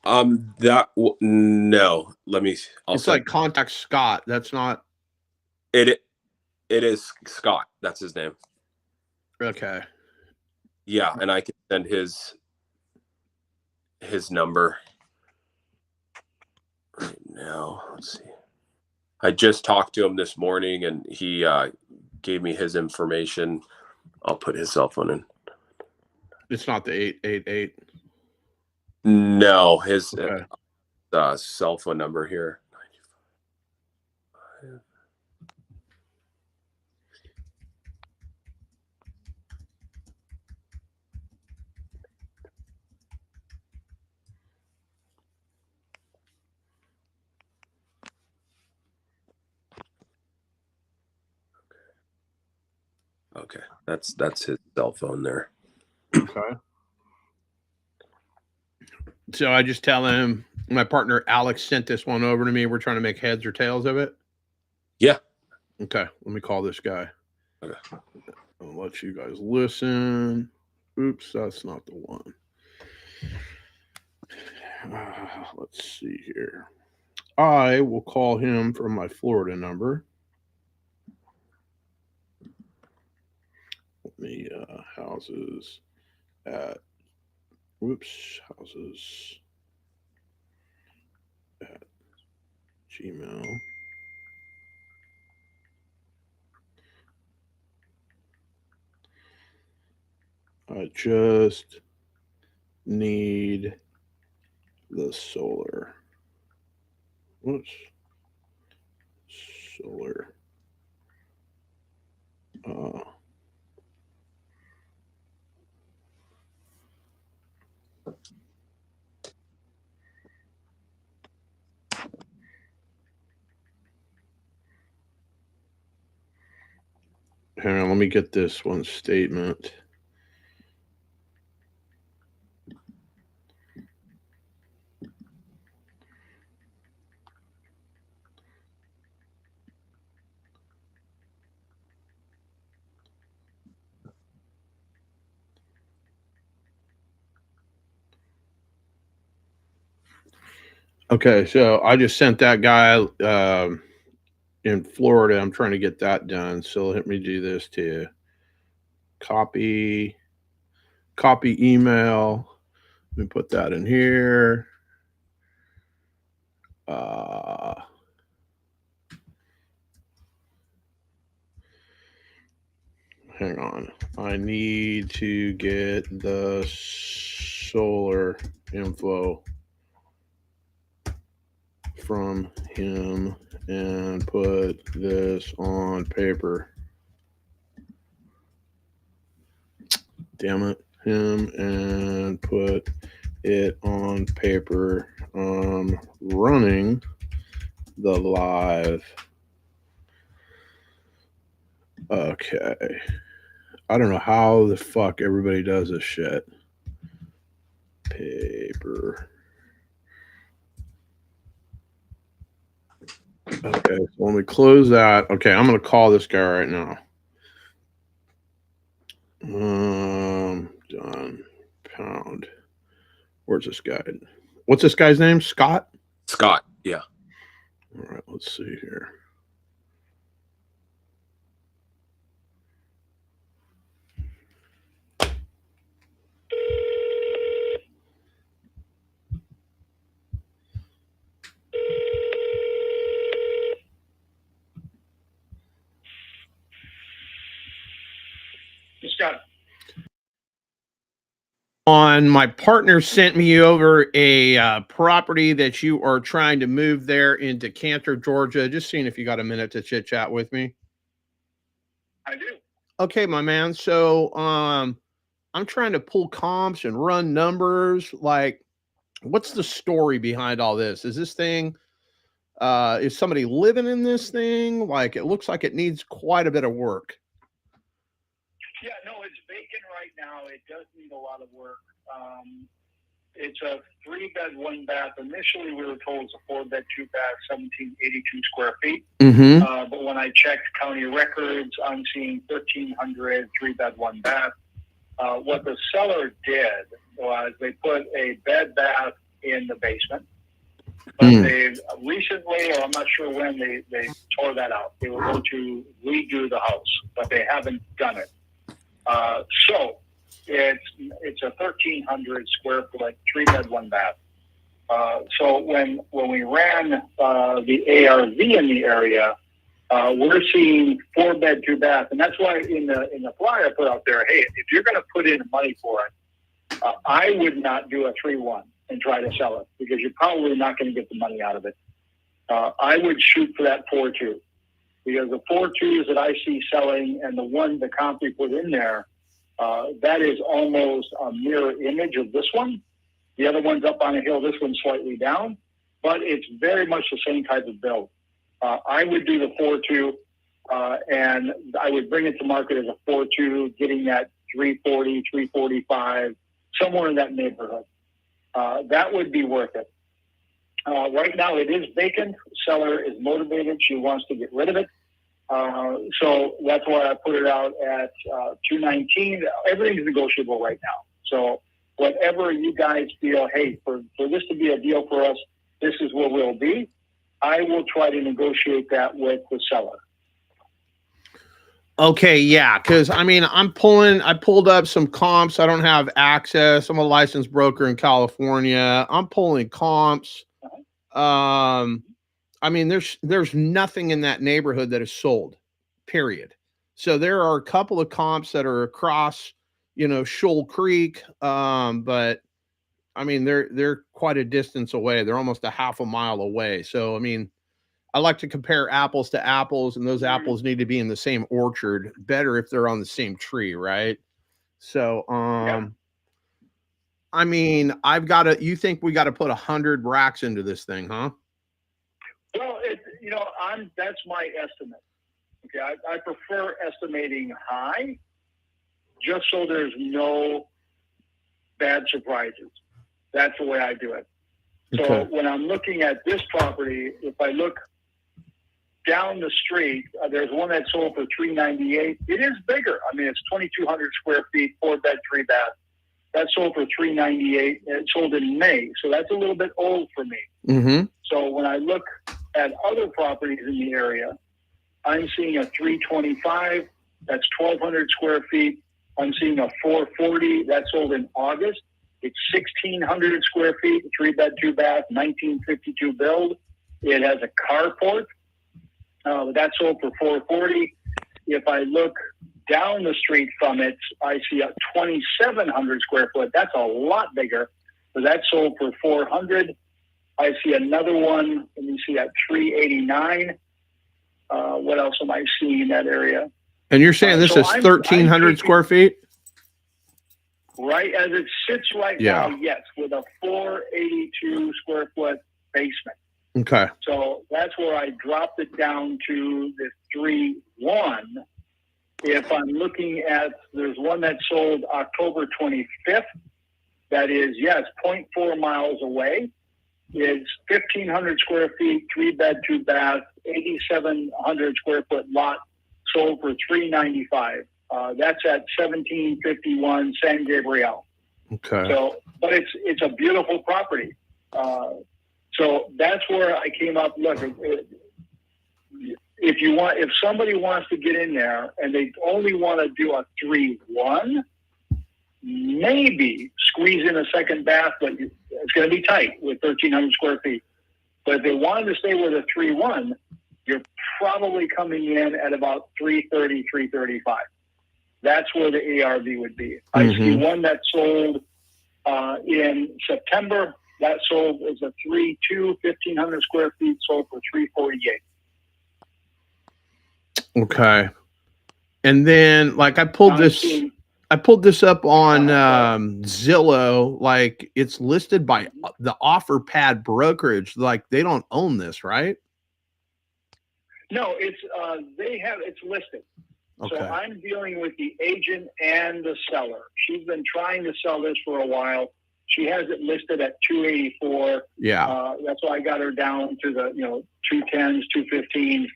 No. Let me. It's like contact Scott. That's not. It is Scott. That's his name. Okay. Yeah, and I can send his number right now. Let's see. I just talked to him this morning, and he gave me his information. I'll put his cell phone in. It's not the 888. No, his okay. Cell phone number here. Okay. Okay, that's his cell phone there. Okay. So I just tell him my partner Alex sent this one over to me. We're trying to make heads or tails of it. Yeah. Okay. Let me call this guy. Okay. I'll let you guys listen. Oops, that's not the one. Let's see here. I will call him from my Florida number. Let me houses at houses at Gmail. I just need the solar. Whoops. Solar. Hang on, let me get this one statement. Okay, so I just sent that guy in Florida. I'm trying to get that done. So let me do this to you. Copy email. Let me put that in here. Hang on. I need to get the solar info from him and put this on paper. Damn it. Him and put it on paper. Running the live. Okay. I don't know how the fuck everybody does this shit. Paper. Okay, so when we close that, okay, I'm gonna call this guy right now. Done. Pound. Where's this guy? What's this guy's name? Scott? Scott, yeah. All right, let's see here. Scott. My partner sent me over a property that you are trying to move there into Cantor, Georgia. Just seeing if you got a minute to chit chat with me. I do. Okay, my man. So I'm trying to pull comps and run numbers. Like, what's the story behind all this? Is this thing is somebody living in this thing? Like, it looks like it needs quite a bit of work. Yeah, no, it's vacant right now. It does need a lot of work. It's a 3-bed, 1-bath. Initially, we were told it's a 4-bed, 2-bath, 1,782 square feet. Mm-hmm. But when I checked county records, I'm seeing 1,300, 3-bed, 1-bath. What the seller did was they put a bed bath in the basement. But they recently, or I'm not sure when, they tore that out. They were going to redo the house, but they haven't done it. So it's a 1,300 square foot, 3-bed, 1-bath. So when we ran the ARV in the area, we're seeing 4-bed, 2-bath, and that's why in the flyer I put out there, hey, if you're going to put in money for it, I would not do a 3-1 and try to sell it because you're probably not going to get the money out of it. I would shoot for that 4-2 because the 4-2s that I see selling and the comp we put in there, that is almost a mirror image of this one. The other one's up on a hill, this one's slightly down, but it's very much the same type of build. I would do the 4-2. and I would bring it to market as a 4.2, getting that 340, 345, somewhere in that neighborhood. That would be worth it. Right now it is vacant. Seller is motivated. She wants to get rid of it. So that's why I put it out at 219. Everything's negotiable right now. So whatever you guys feel, hey, for this to be a deal for us, this is where we'll be. I will try to negotiate that with the seller. Okay, yeah, because I mean, I pulled up some comps. I don't have access. I'm a licensed broker in California. I'm pulling comps. I mean, there's nothing in that neighborhood that is sold, period. So there are a couple of comps that are across, Shoal Creek. But I mean, they're quite a distance away. They're almost a half a mile away. So, I mean, I like to compare apples to apples, and those apples need to be in the same orchard. Better if they're on the same tree, right? So, I mean, you think we got to put 100 racks into this thing, huh? Well, that's my estimate. Okay, I prefer estimating high, just so there's no bad surprises. That's the way I do it. So Okay. when I'm looking at this property, if I look down the street, there's one that sold for $398. It is bigger. I mean, it's 2,200 square feet, 4-bed, 3-bath. That sold for $398. It sold in May, so that's a little bit old for me. Mm-hmm. So when I look at other properties in the area, I'm seeing a 325. That's 1,200 square feet. I'm seeing a 440 that sold in August. It's 1,600 square feet, 3-bed, 2-bath, 1952 build. It has a carport. That sold for 440. If I look down the street from it, I see a 2,700 square foot. That's a lot bigger. So that sold for 400. I see another one. Let me see, at 389. What else am I seeing in that area? And you're saying this So is I'm 1,300 square feet? Right as it sits right Yeah. now, yes, with a 482 square foot basement. Okay. So that's where I dropped it down to the 3.1. If I'm looking at, there's one that sold October 25th. That is, yes, 0.4 miles away. It's 1,500 square feet, 3-bed, 2-bath, 8,700 square foot lot, sold for $395. That's at 1751 San Gabriel. Okay. So, but it's a beautiful property. So that's where I came up. Look, if somebody wants to get in there and they only want to do a 3.1, maybe squeeze in a second bath, but it's going to be tight with 1,300 square feet. But if they wanted to stay with a 3.1, you're probably coming in at about 330, 335. That's where the ARV would be. I see one that sold in September. That sold as a 3.2, 1,500 square feet, sold for $348. Okay. And then, like, I pulled this up on Zillow. Like, it's listed by the Offer Pad brokerage. Like, they don't own this, right? No, it's listed. Okay. So I'm dealing with the agent and the seller. She's been trying to sell this for a while. She has it listed at 284. Yeah. That's why I got her down to the 210s, 215s,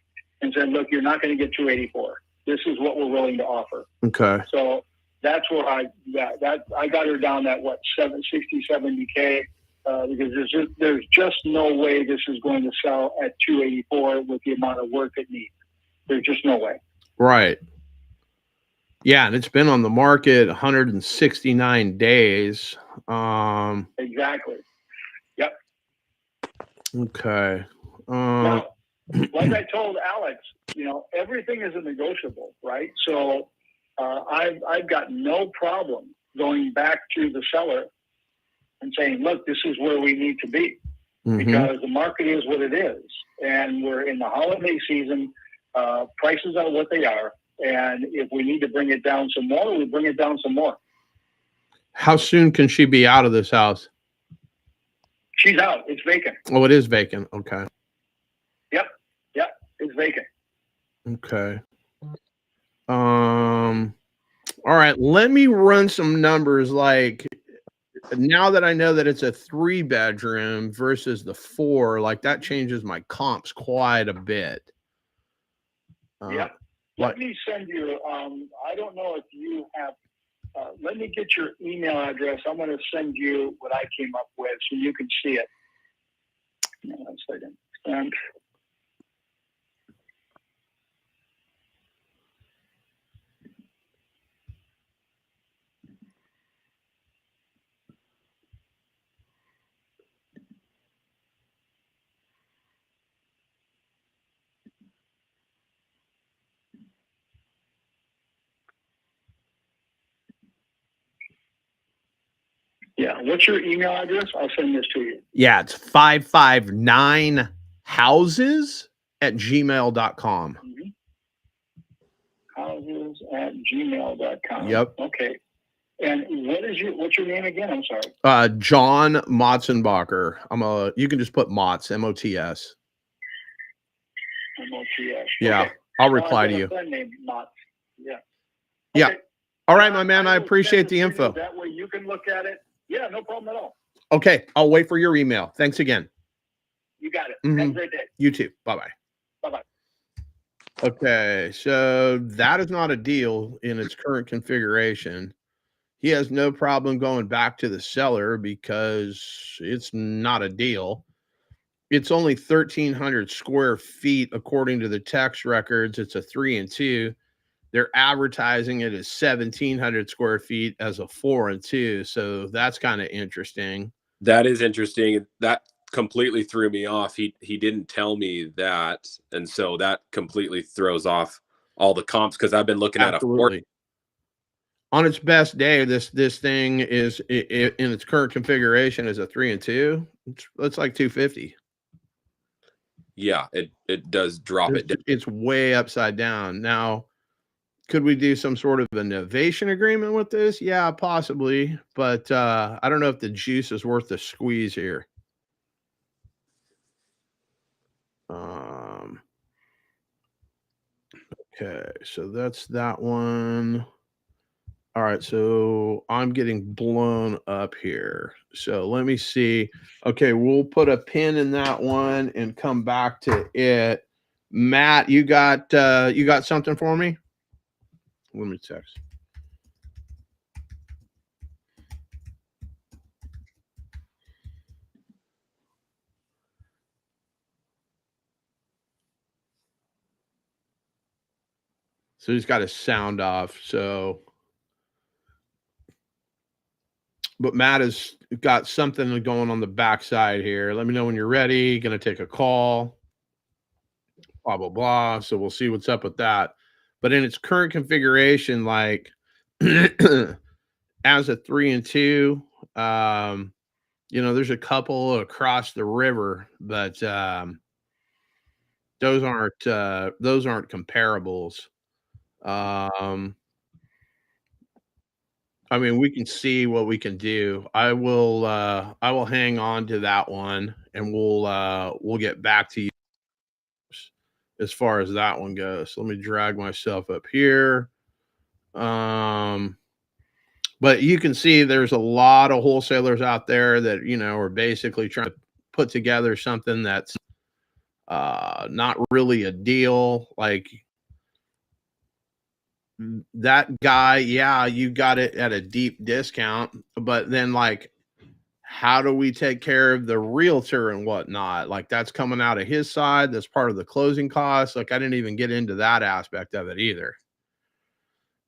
and said, look, you're not going to get 284. This is what we're willing to offer. Okay. So that's where I got her down at 70K, because there's just no way this is going to sell at 284 with the amount of work it needs. There's just no way. Right. Yeah, and it's been on the market 169 days. Exactly. Yep. Okay. Now, like I told Alex, everything is a negotiable, right? So I've got no problem going back to the seller and saying, look, this is where we need to be, because the market is what it is. And we're in the holiday season. Prices are what they are. And if we need to bring it down some more, we bring it down some more. How soon can she be out of this house? She's out. It's vacant. Oh, it is vacant. Okay. Yep. It's vacant. Okay. All right, let me run some numbers. Like, now that I know that it's a 3-bedroom versus the 4, like that changes my comps quite a bit. Yeah. Let me send you, I don't know if you have, let me get your email address. I'm going to send you what I came up with so you can see it. Hang on a second. Yeah. What's your email address? I'll send this to you. Yeah, it's 559houses@gmail.com. Mm-hmm. Houses@gmail.com. Yep. Okay. And what's your name again? I'm sorry. John Motzenbacher. You can just put Motz, M-O-T-S. M-O-T-S. Yeah, Okay. I'll reply to you. Friend named Motz. Yeah. Okay. Yeah. All right, my man. I appreciate the info. That way you can look at it. Yeah, no problem at all. Okay, I'll wait for your email. Thanks again. You got it. Mm-hmm. Have a great day. You too. Bye-bye. Bye-bye. Okay, so that is not a deal in its current configuration. He has no problem going back to the seller because it's not a deal. It's only 1,300 square feet according to the text records. It's a 3 and 2. They're advertising it as 1,700 square feet as a 4 and 2. So that's kind of interesting. That is interesting. That completely threw me off. He didn't tell me that, and so that completely throws off all the comps because I've been looking Absolutely. at On its best day, this thing is in its current configuration is a 3 and 2. It's like 250. Yeah, it does drop it down. It's way upside down. Now, could we do some sort of a novation agreement with this? Yeah, possibly, but I don't know if the juice is worth the squeeze here. Okay, so that's that one. All right, so I'm getting blown up here. So let me see. Okay, we'll put a pin in that one and come back to it. Matt, you got something for me? Let me text. So he's got his sound off. So, but Matt has got something going on the backside here. Let me know when you're ready. Going to take a call. Blah blah blah. So we'll see what's up with that. But in its current configuration, like as a 3 and 2, there's a couple across the river, but those aren't comparables. I mean, we can see what we can do. I will hang on to that one, and we'll get back to you as far as that one goes. So let me drag myself up here. But you can see there's a lot of wholesalers out there that, are basically trying to put together something that's not really a deal. Like that guy, yeah, you got it at a deep discount, but then like, how do we take care of the realtor and whatnot? Like that's coming out of his side. That's part of the closing costs. Like I didn't even get into that aspect of it either.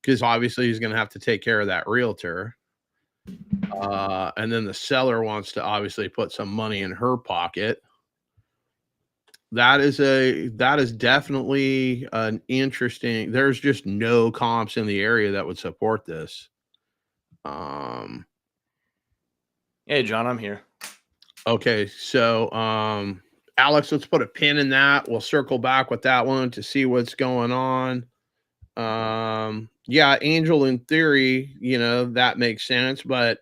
Because obviously he's going to have to take care of that realtor. And then the seller wants to obviously put some money in her pocket. That is definitely an interesting. There's just no comps in the area that would support this. Hey, John, I'm here. Okay, so Alex, let's put a pin in that. We'll circle back with that one to see what's going on. Yeah, Angel, in theory, that makes sense, but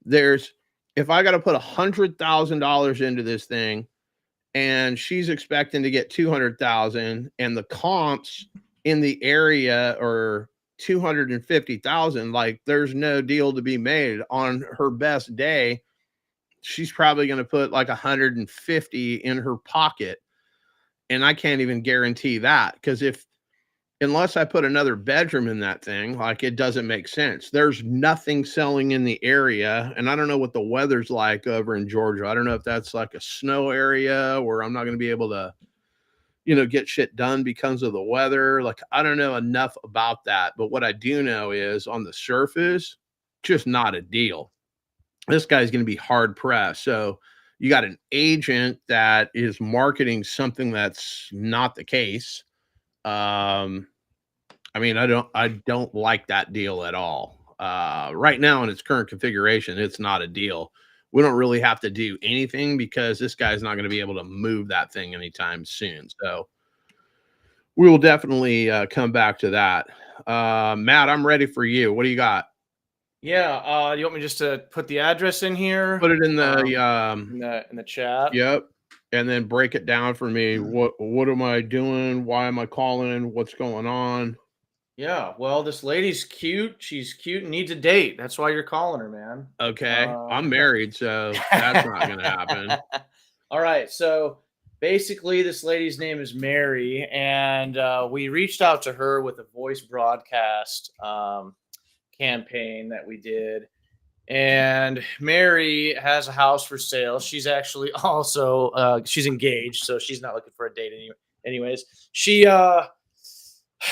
if I got to put $100,000 into this thing and she's expecting to get 200,000, and the comps in the area are 250,000. Like, there's no deal to be made. On her best day, she's probably going to put like 150 in her pocket, and I can't even guarantee that, because unless I put another bedroom in that thing, like, it doesn't make sense. There's nothing selling in the area, and I don't know what the weather's like over in Georgia. I don't know if that's like a snow area where I'm not going to be able to, get shit done because of the weather. Like, I don't know enough about that, but what I do know is on the surface, just not a deal. This guy's going to be hard pressed. So you got an agent that is marketing something that's not the case. I mean, I don't like that deal at all. Right now in its current configuration, it's not a deal. We don't really have to do anything because this guy's not going to be able to move that thing anytime soon. So we will definitely come back to that. Matt, I'm ready for you. What do you got? Yeah. You want me just to put the address in here? Put it in the in the chat. Yep. And then break it down for me. What am I doing? Why am I calling? What's going on? Yeah. Well, this lady's cute. She's cute and needs a date. That's why you're calling her, man. Okay. I'm married, so that's not going to happen. All right. So basically, this lady's name is Mary, and we reached out to her with a voice broadcast campaign that we did. And Mary has a house for sale. She's actually also she's engaged, so she's not looking for a date anyways.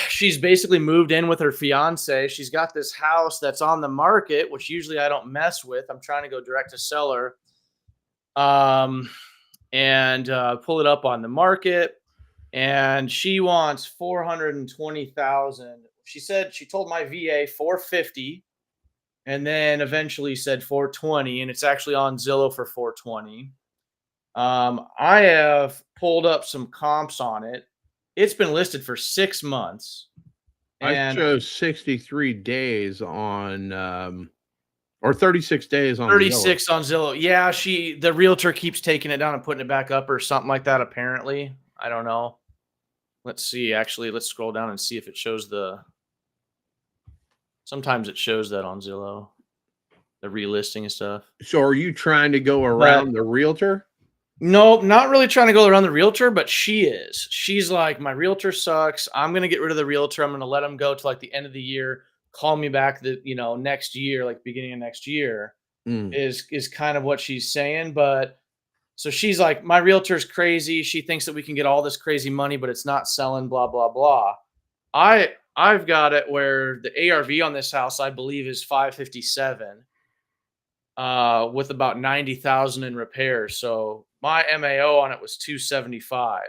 She's basically moved in with her fiance. She's got this house that's on the market, which usually I don't mess with. I'm trying to go direct to seller, and pull it up on the market. And she wants 420,000. She told my VA 450. And then eventually said 420, and it's actually on Zillow for 420. I have pulled up some comps on it. It's been listed for 6 months. I chose 63 days on, or 36 days on 36 on Zillow. Yeah, the realtor keeps taking it down and putting it back up or something like that, apparently. I don't know. Let's see. Actually, let's scroll down and see if it shows sometimes it shows that on Zillow, the relisting and stuff. So are you trying to go around the realtor? No, not really trying to go around the realtor, but she is. She's like, my realtor sucks. I'm going to get rid of the realtor. I'm going to let him go to like the end of the year. Call me back next year, like beginning of next year is kind of what she's saying. But so she's like, my realtor's crazy. She thinks that we can get all this crazy money, but it's not selling, blah, blah, blah. I've got it where the ARV on this house, I believe, is 557 with about 90,000 in repairs. So my MAO on it was 275.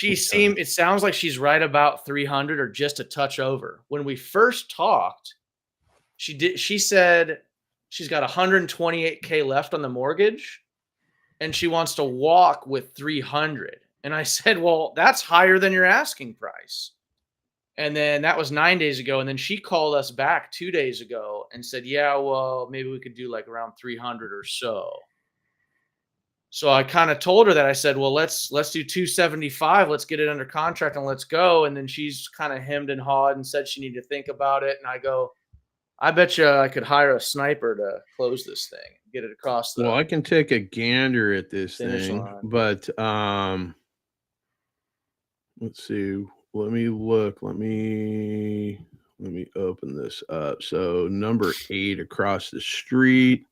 It sounds like she's right about 300 or just a touch over. When we first talked, she said she's got 128K left on the mortgage and she wants to walk with 300. And I said, well, that's higher than your asking price. And then that was 9 days ago. And then she called us back 2 days ago and said, yeah, well, maybe we could do like around 300 or so. So I kind of told her that. I said, well, let's do 275. Let's get it under contract and let's go. And then she's kind of hemmed and hawed and said she needed to think about it. And I go, I bet you I could hire a sniper to close this thing, get it across the. Well, I can take a gander at this thing, line. But let's see. Let me look. Let me open this up. So number 8 across the street.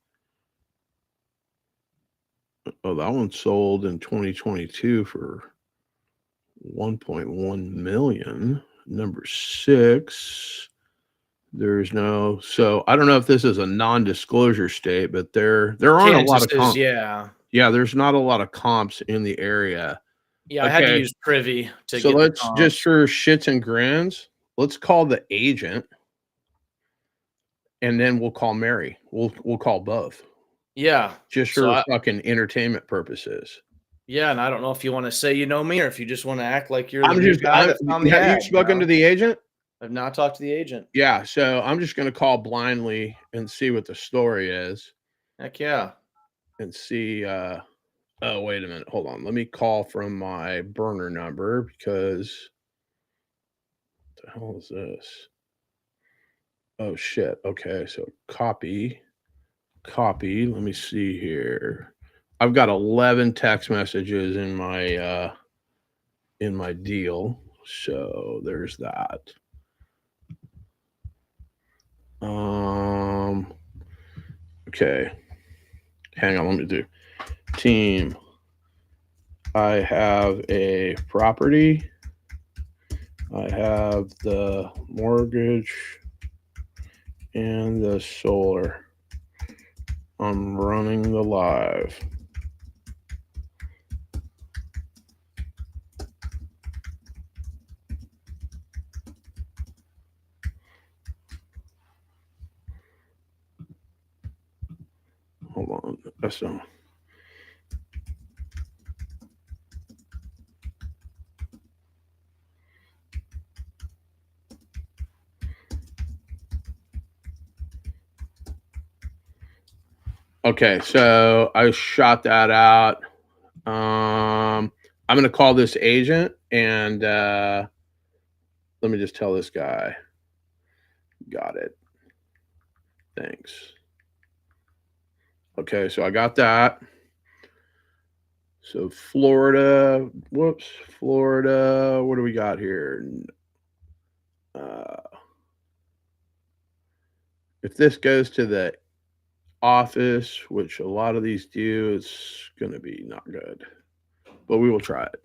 Oh, that one sold in 2022 for 1.1 million. Number 6. There's no. So I don't know if this is a non-disclosure state, but there aren't a lot of comps. Yeah. There's not a lot of comps in the area. Yeah, I had to use Privy to. So let's just for shits and grins, let's call the agent, and then we'll call Mary. We'll call both. Yeah, just for fucking entertainment purposes. Yeah, and I don't know if you want to say you know me or if you just want to act like you're. Have you spoken to the agent? I've not talked to the agent. Yeah, so I'm just going to call blindly and see what the story is. Heck yeah. And see Oh, wait a minute. Hold on. Let me call from my burner number because what the hell is this? Oh shit. Okay, so copy. Let me see here. I've got 11 text messages in my deal. So there's that. Okay. Hang on, let me do. Team, I have a property. I have the mortgage and the solar. I'm running the live. Hold on. That's okay, so I shot that out. I'm gonna call this agent and let me just tell this guy. Got it. Thanks. Okay, so I got that. So Florida, Florida, what do we got here? If this goes to the office, which a lot of these do, it's going to be not good, but we will try it.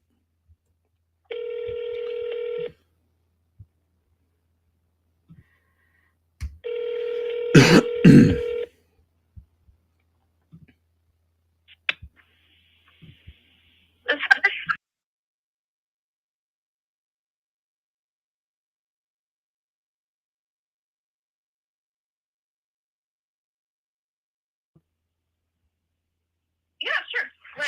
Yeah, sure. What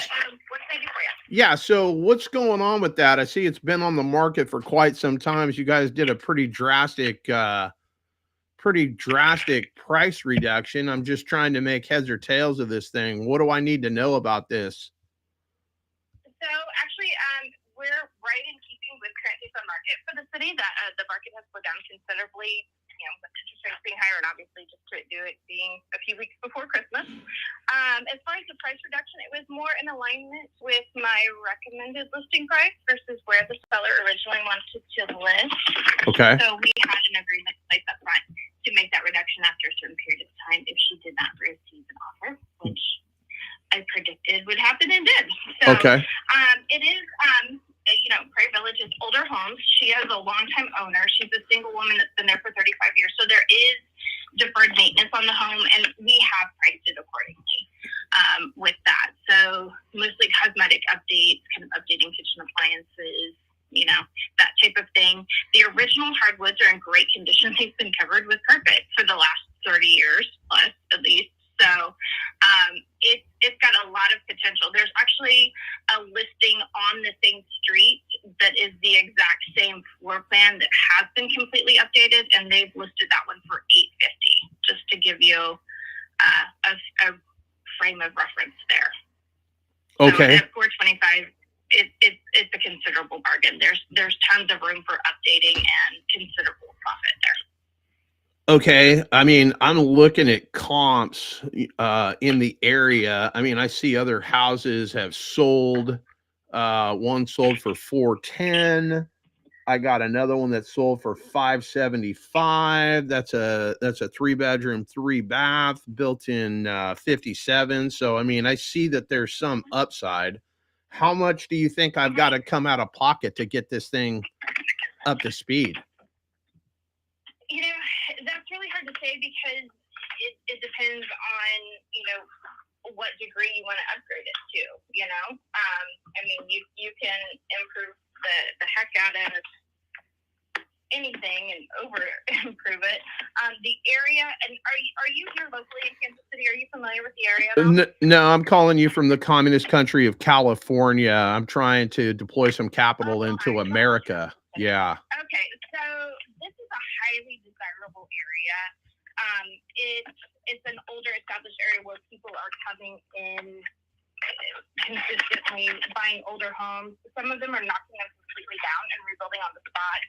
can I do for you? Yeah, so what's going on with that? I see it's been on the market for quite some time. You guys did a pretty drastic price reduction. I'm just trying to make heads or tails of this thing. What do I need to know about this? So actually, we're right in keeping with current days on market for the city. That the market has slowed down considerably. With interest rates being higher, and obviously just to do it being a few weeks before Christmas. As far as the price reduction, it was more in alignment with my recommended listing price versus where the seller originally wanted to list. Okay. So we had an agreement in place up front to make that reduction after a certain period of time if she did not receive an offer, which I predicted would happen and did. So okay. It is, Prairie Village is older homes. She is a longtime owner. She's a single woman that's been there for 35 years. So there is deferred maintenance on the home, and we have priced it accordingly with that. So mostly cosmetic updates, kind of updating kitchen appliances, that type of thing. The original hardwoods are in great condition. They've been covered with carpet for the last 30 years plus, at least. So it's got a lot of potential. There's actually a listing on the same street that is the exact same floor plan that has been completely updated, and they've listed that one for $850, just to give you a frame of reference there. Okay. So at $425, it's a considerable bargain. There's tons of room for updating and considerable profit there. Okay. I mean, I'm looking at comps in the area. I mean, I see other houses have sold. One sold for $410. I got another one that sold for $575. That's a 3-bedroom, 3-bath, built in 57. So I mean, I see that there's some upside. How much do you think I've got to come out of pocket to get this thing up to speed? That's really hard to say because it depends on, what degree you want to upgrade it to, I mean, you can improve the heck out of anything and over improve it. The area, and are you here locally in Kansas City? Are you familiar with the area at all? No, I'm calling you from the communist country of California. I'm trying to deploy some capital into America. Yeah. Okay, so this is a highly desirable area. It's an older established area where people are coming in consistently buying older homes. Some of them are knocking them completely down and rebuilding on the spot.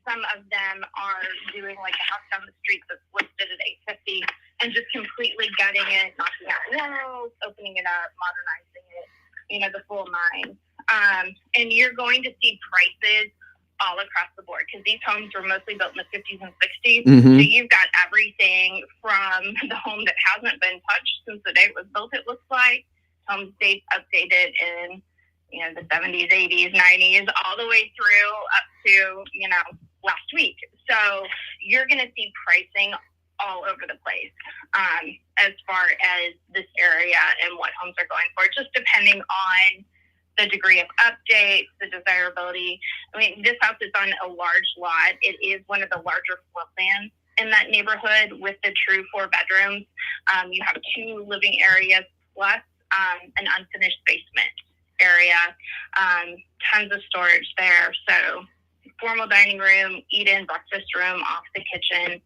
Some of them are doing like a house down the street that's listed at $850 and just completely gutting it, knocking out walls, opening it up, modernizing it, the full nine. And you're going to see prices all across the board because these homes were mostly built in the 50s and 60s. Mm-hmm. So you've got everything from the home that hasn't been touched since the day it was built, it looks like, homes updated in the 70s, 80s, 90s, all the way through up to last week. So you're going to see pricing all over the place as far as this area and what homes are going for, just depending on the degree of updates, the desirability. I mean, this house is on a large lot. It is one of the larger floor plans in that neighborhood with the true 4 bedrooms. You have 2 living areas plus an unfinished basement area, tons of storage there. So formal dining room, eat-in breakfast room off the kitchen.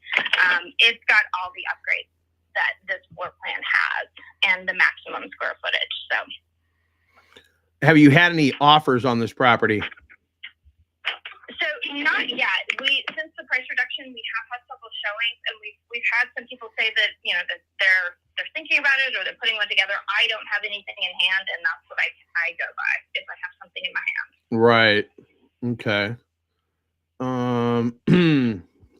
It's got all the upgrades that this floor plan has and the maximum square footage. So. Have you had any offers on this property? So not yet. Since the price reduction, we have had several showings, and we've had some people say that that they're thinking about it or they're putting one together. I don't have anything in hand, and that's what I go by if I have something in my hand. Right. Okay.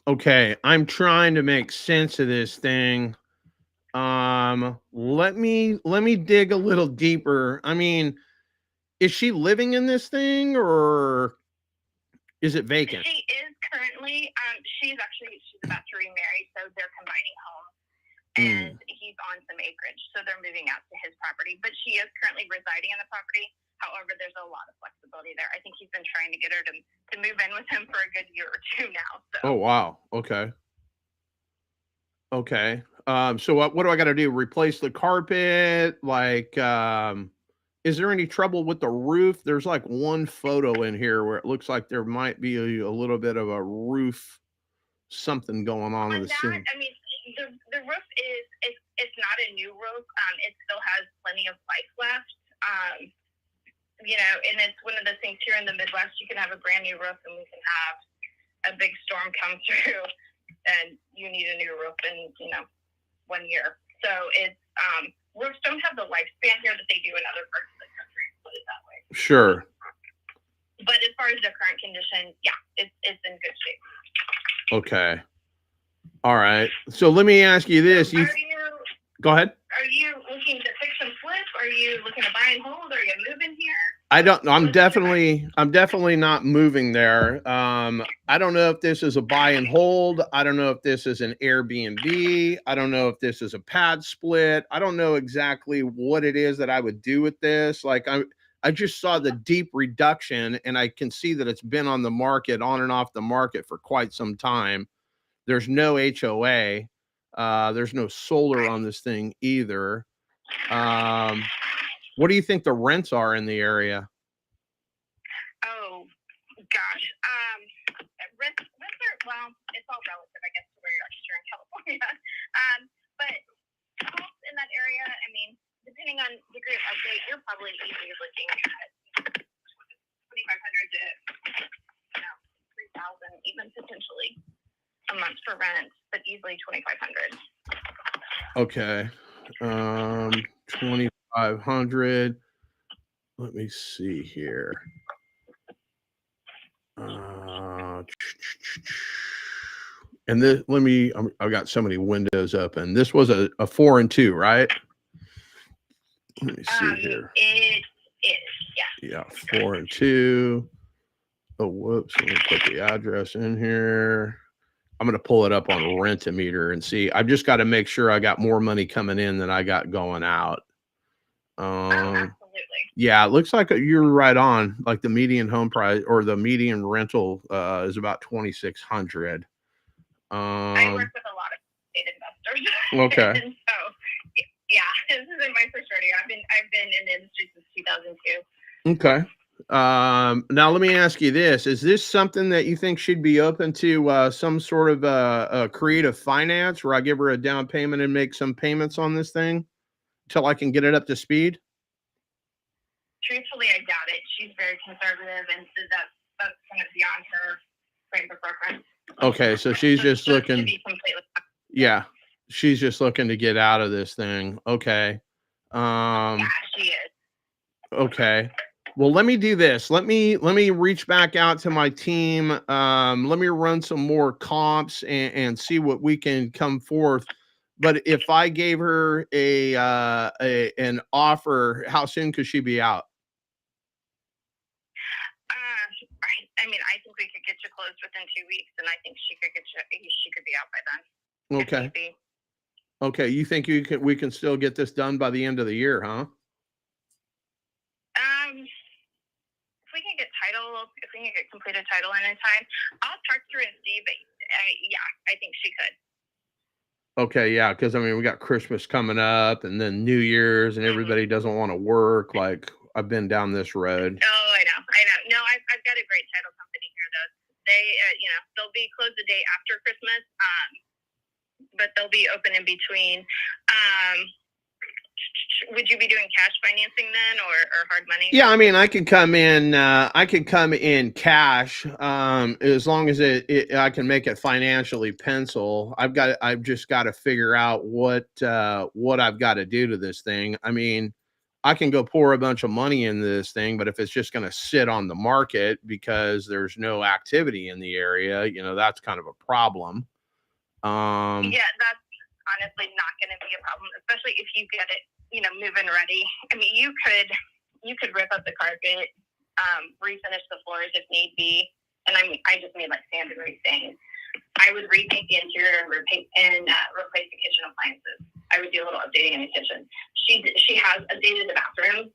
Okay. I'm trying to make sense of this thing. Let me dig a little deeper. I mean, is she living in this thing or is it vacant? She is currently, she's about to remarry, so they're combining home. And he's on some acreage, so they're moving out to his property. But she is currently residing in the property. However, there's a lot of flexibility there. I think he's been trying to get her to move in with him for a good year or 2 now. So. Oh, wow. Okay. Okay. So what do I got to do? Replace the carpet? Like, is there any trouble with the roof? There's like one photo in here where it looks like there might be a little bit of a roof, something going on with the ceiling. I mean, the roof it's not a new roof. It still has plenty of life left. And it's one of the things here in the Midwest, you can have a brand new roof and we can have a big storm come through and you need a new roof in, 1 year. So it's, roofs don't have the lifespan here that they do in other parts of the country, put it that way. Sure. But as far as the current condition, yeah, it's in good shape. Okay. All right. So let me ask you this. Go ahead. Are you looking to fix and flip? Are you looking to buy and hold? Are you moving here? I don't know. I'm definitely not moving there. I don't know if this is a buy and hold. I don't know if this is an Airbnb. I don't know if this is a pad split. I don't know exactly what it is that I would do with this. Like I just saw the deep reduction and I can see that it's been on the market, on and off the market for quite some time. There's no HOA. There's no solar on this thing either. What do you think the rents are in the area? Oh, gosh. Rents are, well, it's all relative, I guess, to where you're actually in California. But homes in that area, I mean, depending on degree of update, you're probably easily looking at $2,500 to, 3,000 even potentially a month for rent, but easily 2,500. Okay. 2,500. Let me see here. And this, I've got so many windows open. This was a 4 and 2, right? Let me see here. It is, yeah. Yeah, 4 and 2. Oh, whoops. Let me put the address in here. I'm going to pull it up on Rent-A-Meter and see. I've just got to make sure I got more money coming in than I got going out. Absolutely. Yeah, it looks like you're right on. Like the median home price or the median rental is about $2,600. I work with a lot of state investors. Okay. And so, yeah, this isn't my first rodeo. I've been in the industry since 2002. Okay. Now let me ask you this. Is this something that you think should be open to some sort of a creative finance where I give her a down payment and make some payments on this thing until I can get it up to speed? truthfully, I doubt it. She's very conservative, and so that's kind of beyond her frame of reference. Okay, so she's just to looking. be completely. Yeah, she's just looking to get out of this thing. Okay. Yeah, she is. Okay. Well, let me do this. Let me reach back out to my team. Let me run some more comps and see what we can come forth. But if I gave her an offer, how soon could she be out? I mean, I think we could get you closed within 2 weeks, and I think she could be out by then. Okay. Okay. You think we can still get this done by the end of the year, huh? If we can get completed title in time, I'll talk to her and see. But yeah, I think she could. Okay, yeah, because I mean, we got Christmas coming up, and then New Year's, and everybody doesn't want to work. Like, I've been down this road. Oh, I know. No, I've got a great title company here, though. They, they'll be closed the day after Christmas, but they'll be open in between. Would you be doing cash financing then, or hard money? Yeah, I mean, I could come in. I could come in cash, as long as I can make it financially pencil. I've just got to figure out what I've got to do to this thing. I mean, I can go pour a bunch of money into this thing, but if it's just going to sit on the market because there's no activity in the area, that's kind of a problem. Yeah, that's honestly not going to be a problem, especially if you get it, moving ready. I mean, you could rip up the carpet, refinish the floors if need be, and I just made like sand and restain. I would repaint the interior and replace the kitchen appliances. I would do a little updating in the kitchen. She has updated the bathroom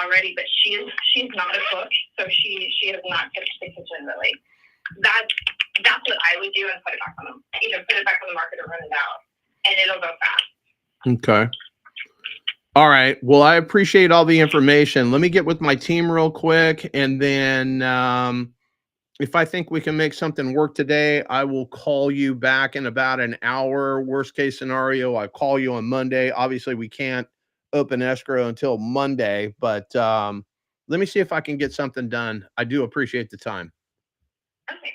already, but she's not a cook, so she has not touched the kitchen really. That's what I would do, and put it back on the market or run it out, and it'll go fast. Okay. All right. Well, I appreciate all the information. Let me get with my team real quick, and then if I think we can make something work today, I will call you back in about an hour. Worst case scenario, I call you on Monday. Obviously, we can't open escrow until Monday, but let me see if I can get something done. I do appreciate the time. Okay.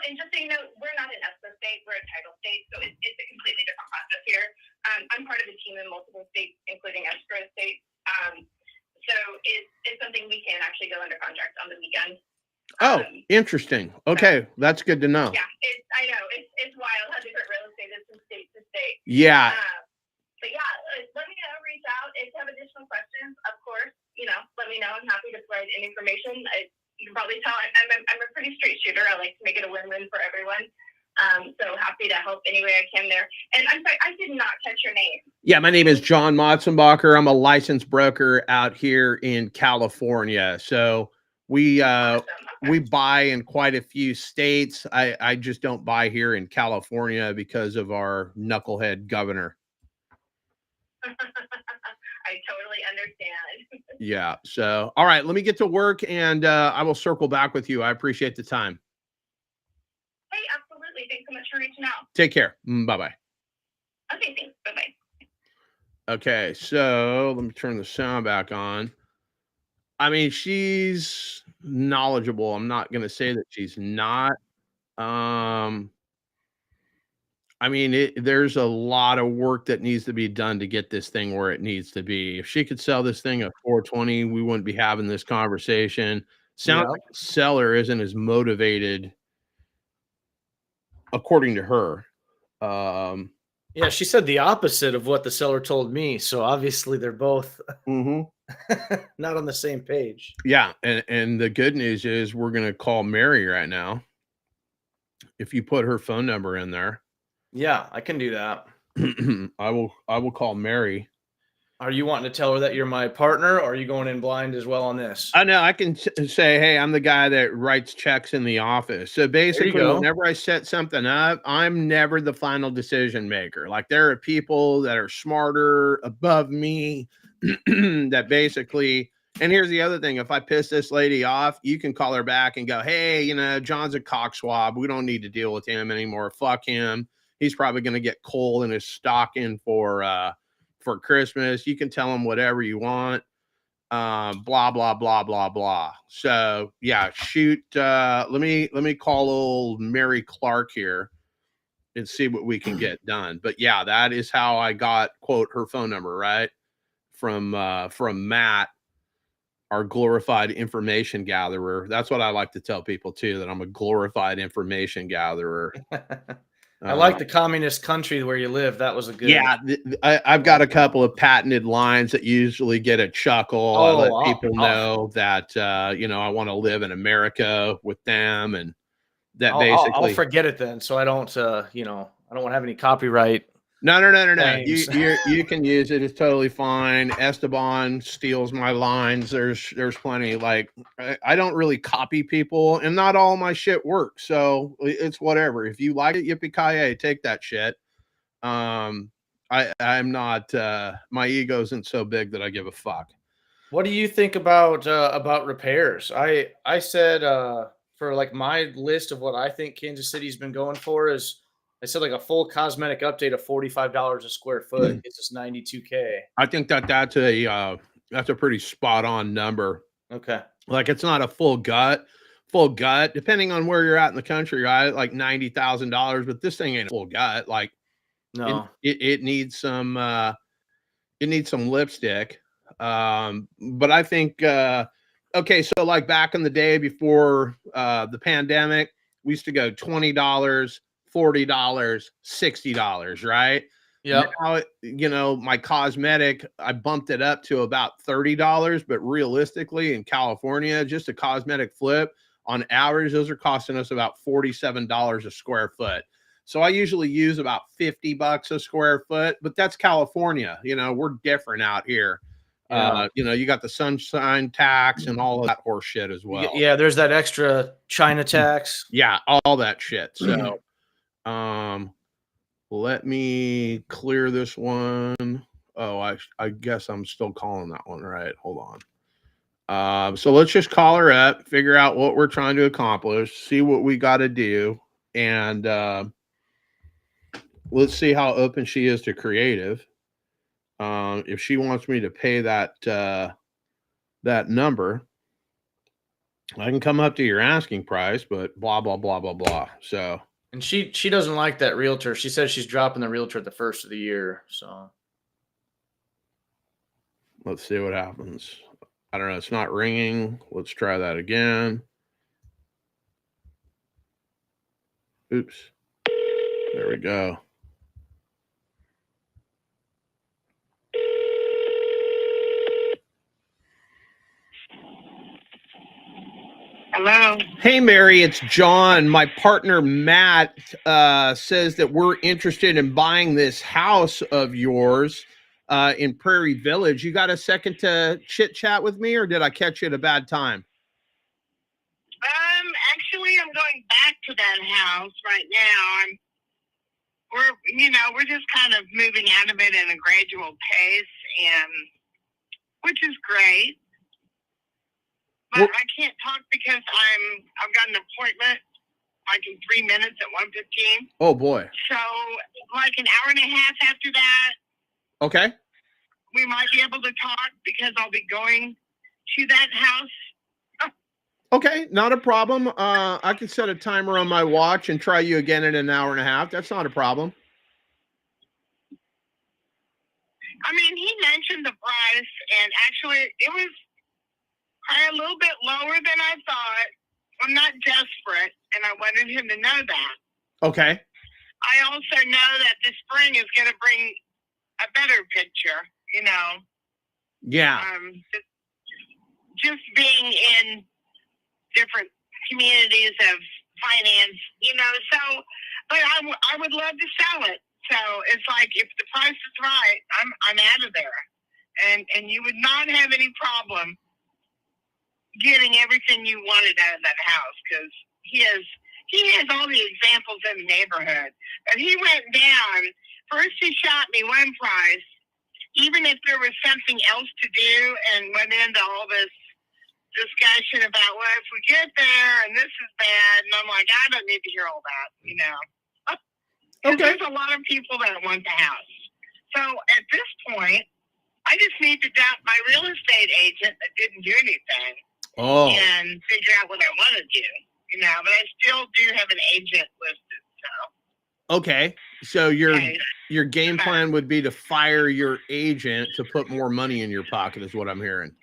And just so you know, we're not an escrow state, we're a title state, so it's a completely different process here. I'm part of a team in multiple states, including escrow states. So it's something we can actually go under contract on the weekend. Oh, interesting. Okay, that's good to know. Yeah, I know it's wild how different real estate is from state to state. Yeah. But yeah, let me know. Reach out if you have additional questions. Of course, let me know. I'm happy to provide any information. You can probably tell I'm a pretty straight shooter. I like to make it a win-win for everyone. So happy to help any way I can there. And I'm sorry, I did not catch your name. Yeah, my name is John Motzenbacher. I'm a licensed broker out here in California. So we buy in quite a few states. I just don't buy here in California because of our knucklehead governor. I totally understand. Yeah. So, all right, let me get to work, and I will circle back with you. I appreciate the time. Hey, absolutely. Thanks so much for reaching out. Take care. Bye-bye. Okay, thanks. Bye-bye. Okay, so let me turn the sound back on. I mean, she's knowledgeable. I'm not going to say that she's not. I mean, there's a lot of work that needs to be done to get this thing where it needs to be. If she could sell this thing at 420, we wouldn't be having this conversation. Sounds like the seller isn't as motivated, according to her. Yeah, she said the opposite of what the seller told me. So obviously they're both not on the same page. Yeah, and the good news is we're going to call Mary right now. If you put her phone number in there. Yeah, I can do that. I will call Mary. Are you wanting to tell her that you're my partner, or are you going in blind as well on this? I know I can say, hey, I'm the guy that writes checks in the office. So basically, whenever I set something up, I'm never the final decision maker. Like, there are people that are smarter above me that basically, and here's the other thing. If I piss this lady off, you can call her back and go, hey, John's a cockswab. We don't need to deal with him anymore. Fuck him. He's probably going to get coal in his stocking for Christmas. You can tell him whatever you want. blah blah blah blah blah. So yeah, shoot. Let me call old Mary Clark here and see what we can get done. But yeah, that is how I got quote her phone number, right? From Matt, our glorified information gatherer. That's what I like to tell people too, that I'm a glorified information gatherer. I like the communist country where you live. That was a good. Yeah, I've got a couple of patented lines that usually get a chuckle. I let people know that I want to live in America with them, and that I'll forget it then, so I don't I don't want to have any copyright. No. You can use it. It's totally fine. Esteban steals my lines. There's plenty. Like I don't really copy people, and not all my shit works. So it's whatever. If you like it, yippee-ki-yay, take that shit. I'm not. My ego isn't so big that I give a fuck. What do you think about repairs? I said for like my list of what I think Kansas City's been going for is. I said like a full cosmetic update of $45 a square foot gets us $92K. I think that's a pretty spot on number. Okay. Like it's not a full gut, depending on where you're at in the country, right? Like $90,000, but this thing ain't a full gut. Like no, it needs some lipstick. But I think okay, so like back in the day before the pandemic, we used to go $20. $40, $60, right? Yeah. Now, my cosmetic, I bumped it up to about $30, but realistically in California, just a cosmetic flip, on average, those are costing us about $47 a square foot. So I usually use about $50 a square foot, but that's California. We're different out here. Yeah. You got the sunshine tax and all of that horse shit as well. Yeah, there's that extra China tax. Yeah, all that shit. So let me clear this one. Oh, I guess I'm still calling that one, right? Hold on. So let's just call her up, figure out what we're trying to accomplish, see what we got to do, and let's see how open she is to creative. If she wants me to pay that number, I can come up to your asking price, but blah blah blah blah blah. So. And she doesn't like that realtor. She says she's dropping the realtor at the first of the year. So let's see what happens. I don't know. It's not ringing. Let's try that again. Oops. There we go. Hello. Hey, Mary, it's John. My partner, Matt, says that we're interested in buying this house of yours in Prairie Village. You got a second to chit chat with me, or did I catch you at a bad time? Actually, I'm going back to that house right now. We're just kind of moving out of it in a gradual pace, and which is great. But I can't talk because I've got an appointment like in 3 minutes at 1:15. Oh boy. So like an hour and a half after that. Okay. We might be able to talk because I'll be going to that house. Okay, not a problem. I can set a timer on my watch and try you again in an hour and a half. That's not a problem. I mean, he mentioned the price, and actually it was probably a little bit lower than I thought. I'm not desperate, and I wanted him to know that. Okay. I also know that the spring is going to bring a better picture, Yeah. Just being in different communities of finance, so, but I would love to sell it. So it's like, if the price is right, I'm out of there. And you would not have any problem getting everything you wanted out of that house, because he has all the examples in the neighborhood. But he went down. First he shot me one price, even if there was something else to do, and went into all this discussion about, well, if we get there and this is bad, and I'm like, I don't need to hear all that, Okay. There's a lot of people that want the house. So at this point, I just need to doubt my real estate agent that didn't do anything Oh, and figure out what I want to do. You know, but I still do have an agent listed. So okay. So okay. your game plan would be to fire your agent to put more money in your pocket, is what I'm hearing.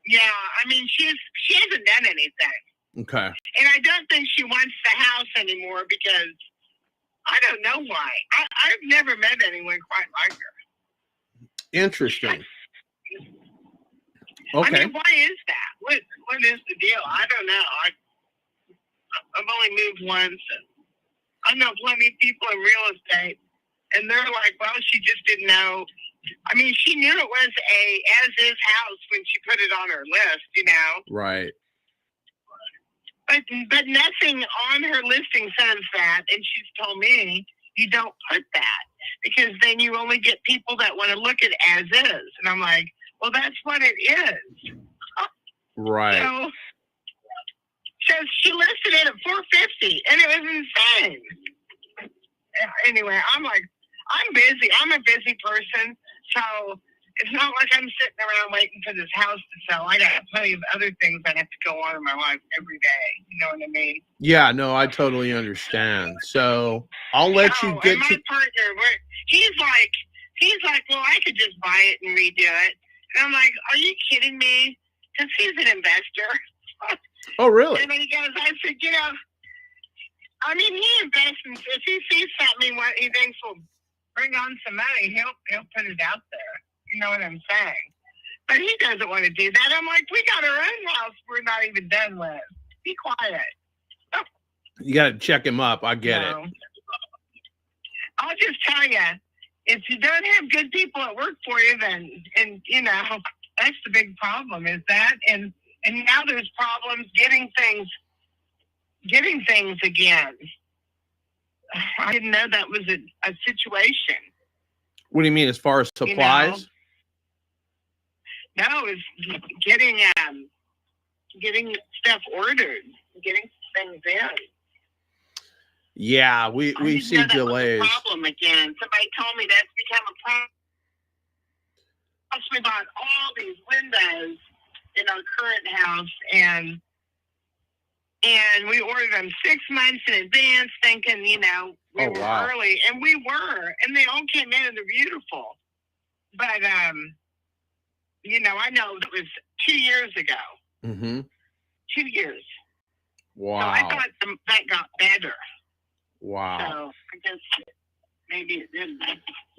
Yeah, I mean, she hasn't done anything, Okay. and I don't think she wants the house anymore because I don't know why. I've never met anyone quite like her. Interesting. I Okay. mean, why is that? What is the deal? I don't know. I've only moved once, and I know plenty of people in real estate, and they're like, well, she just didn't know. I mean, she knew it was a as-is house when she put it on her list, you know. Right. But nothing on her listing says that, and she's told me you don't put that because then you only get people that want to look at as is, and I'm like, well, that's what it is. Right. So she listed it at $450, and it was insane. Anyway, I'm like, I'm busy. I'm a busy person, so it's not like I'm sitting around waiting for this house to sell. I got plenty of other things that have to go on in my life every day. You know what I mean? Yeah, no, I totally understand. So I'll let you get and my partner, he's like, well, I could just buy it and redo it. And I'm like, are you kidding me? Because he's an investor. Oh, really? And then he goes, I said, you know, I mean, he invests in, if he sees something what he thinks will bring on some money, he'll put it out there. You know what I'm saying? But he doesn't want to do that. I'm like, we got our own house we're not even done with. Be quiet. You got to check him up. I get it. I'll just tell you, if you don't have good people that work for you, then, and you know, that's the big problem is that. And now there's problems getting things again. I didn't know that was a situation. What do you mean as far as supplies? You know? No, it's getting stuff ordered, getting things in. Yeah, we see that delays. Was a problem again. Somebody told me that's become a problem. We bought all these windows in our current house, and we ordered them 6 months in advance, thinking, you know, we were early, and we were, and they all came in and they're beautiful. But you know, I know it was 2 years ago. Mm-hmm. 2 years. Wow. So I thought that got better. Wow. So I guess maybe it didn't.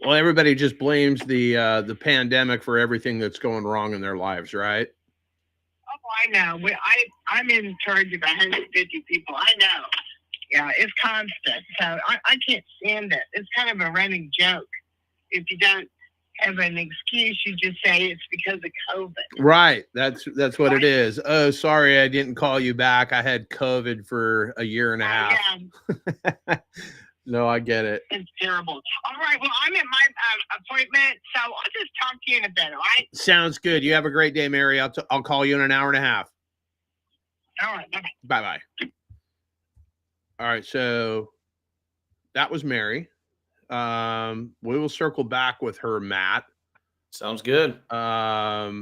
Well, everybody just blames the pandemic for everything that's going wrong in their lives, right? Oh, I know. I'm in charge of 150 people. I know. Yeah, it's constant. So I can't stand it. It's kind of a running joke. If you don't have an excuse, you just say it's because of COVID. Right. That's what it is. Oh, sorry, I didn't call you back. I had COVID for a year and a half. Yeah. No, I get it. It's terrible. All right. Well, I'm at my appointment, so I'll just talk to you in a bit. All right. Sounds good. You have a great day, Mary. I'll call you in an hour and a half. All right. Bye-bye. Bye-bye. All right. So that was Mary. We will circle back with her, Matt. Sounds good. I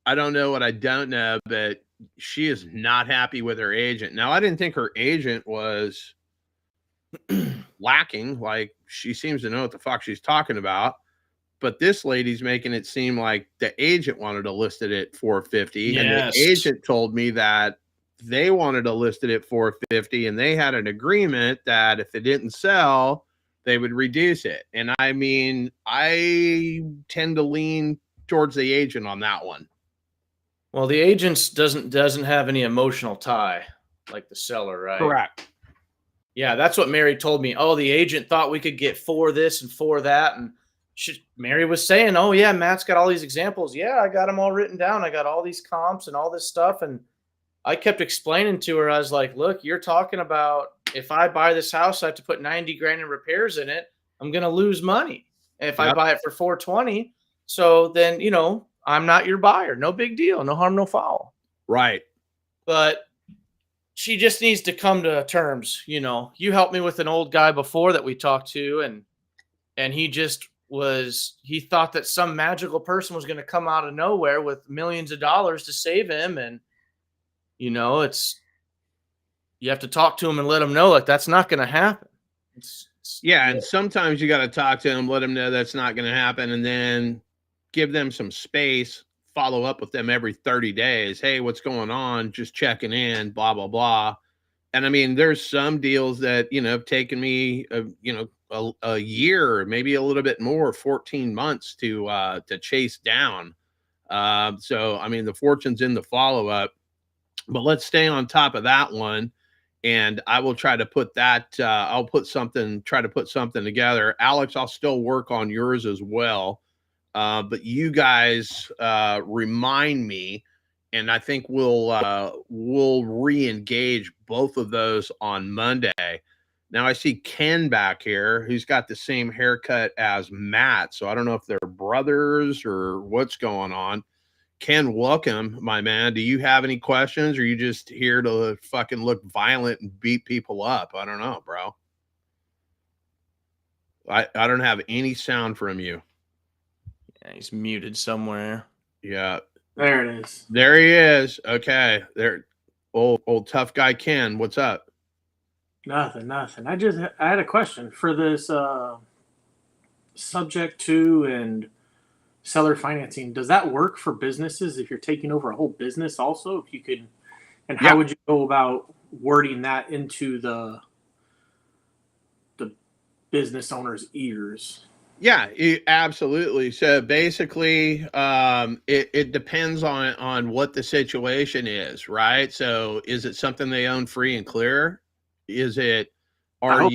don't know what I don't know, but she is not happy with her agent. Now, I didn't think her agent was lacking. Like, she seems to know what the fuck she's talking about. But this lady's making it seem like the agent wanted to list it at $450. Yes. And the agent told me that they wanted to list it at $450, and they had an agreement that if it didn't sell, they would reduce it. And I mean, I tend to lean towards the agent on that one. Well, the agent doesn't have any emotional tie like the seller, right? Correct. Yeah, that's what Mary told me. Oh, the agent thought we could get for this and for that. And Mary was saying, oh, yeah, Matt's got all these examples. Yeah, I got them all written down. I got all these comps and all this stuff. And I kept explaining to her, I was like, look, you're talking about if I buy this house, I have to put 90 grand in repairs in it. I'm going to lose money if I buy it for 420. So then, you know, I'm not your buyer. No big deal. No harm, no foul. Right. But she just needs to come to terms. You know, you helped me with an old guy before that we talked to, and he just was he thought that some magical person was going to come out of nowhere with millions of dollars to save him. And, you know, you have to talk to him and let him know, like, that's not going to happen. Yeah. And sometimes you got to talk to them, let them know that's not going to happen, and then give them some space, follow up with them every 30 days. Hey, what's going on? Just checking in, blah, blah, blah. And I mean, there's some deals that, you know, have taken me, a year, maybe a little bit more, 14 months to chase down. So, I mean, the fortune's in the follow up, but let's stay on top of that one. And I will try to put that, try to put something together. Alex, I'll still work on yours as well. But you guys remind me, and I think we'll re-engage both of those on Monday. Now I see Ken back here, who's got the same haircut as Matt, so I don't know if they're brothers or what's going on. Ken, welcome, my man. Do you have any questions, or are you just here to fucking look violent and beat people up? I don't know, bro. I don't have any sound from you. Yeah, he's muted somewhere. Yeah. There it is. There he is. Okay. There. Old tough guy Ken. What's up? Nothing. I had a question for this subject to and seller financing. Does that work for businesses if you're taking over a whole business also? If you could, and how would you go about wording that into the business owner's ears? Yeah, absolutely. So basically, it depends on what the situation is, right? So is it something they own free and clear? Is it, I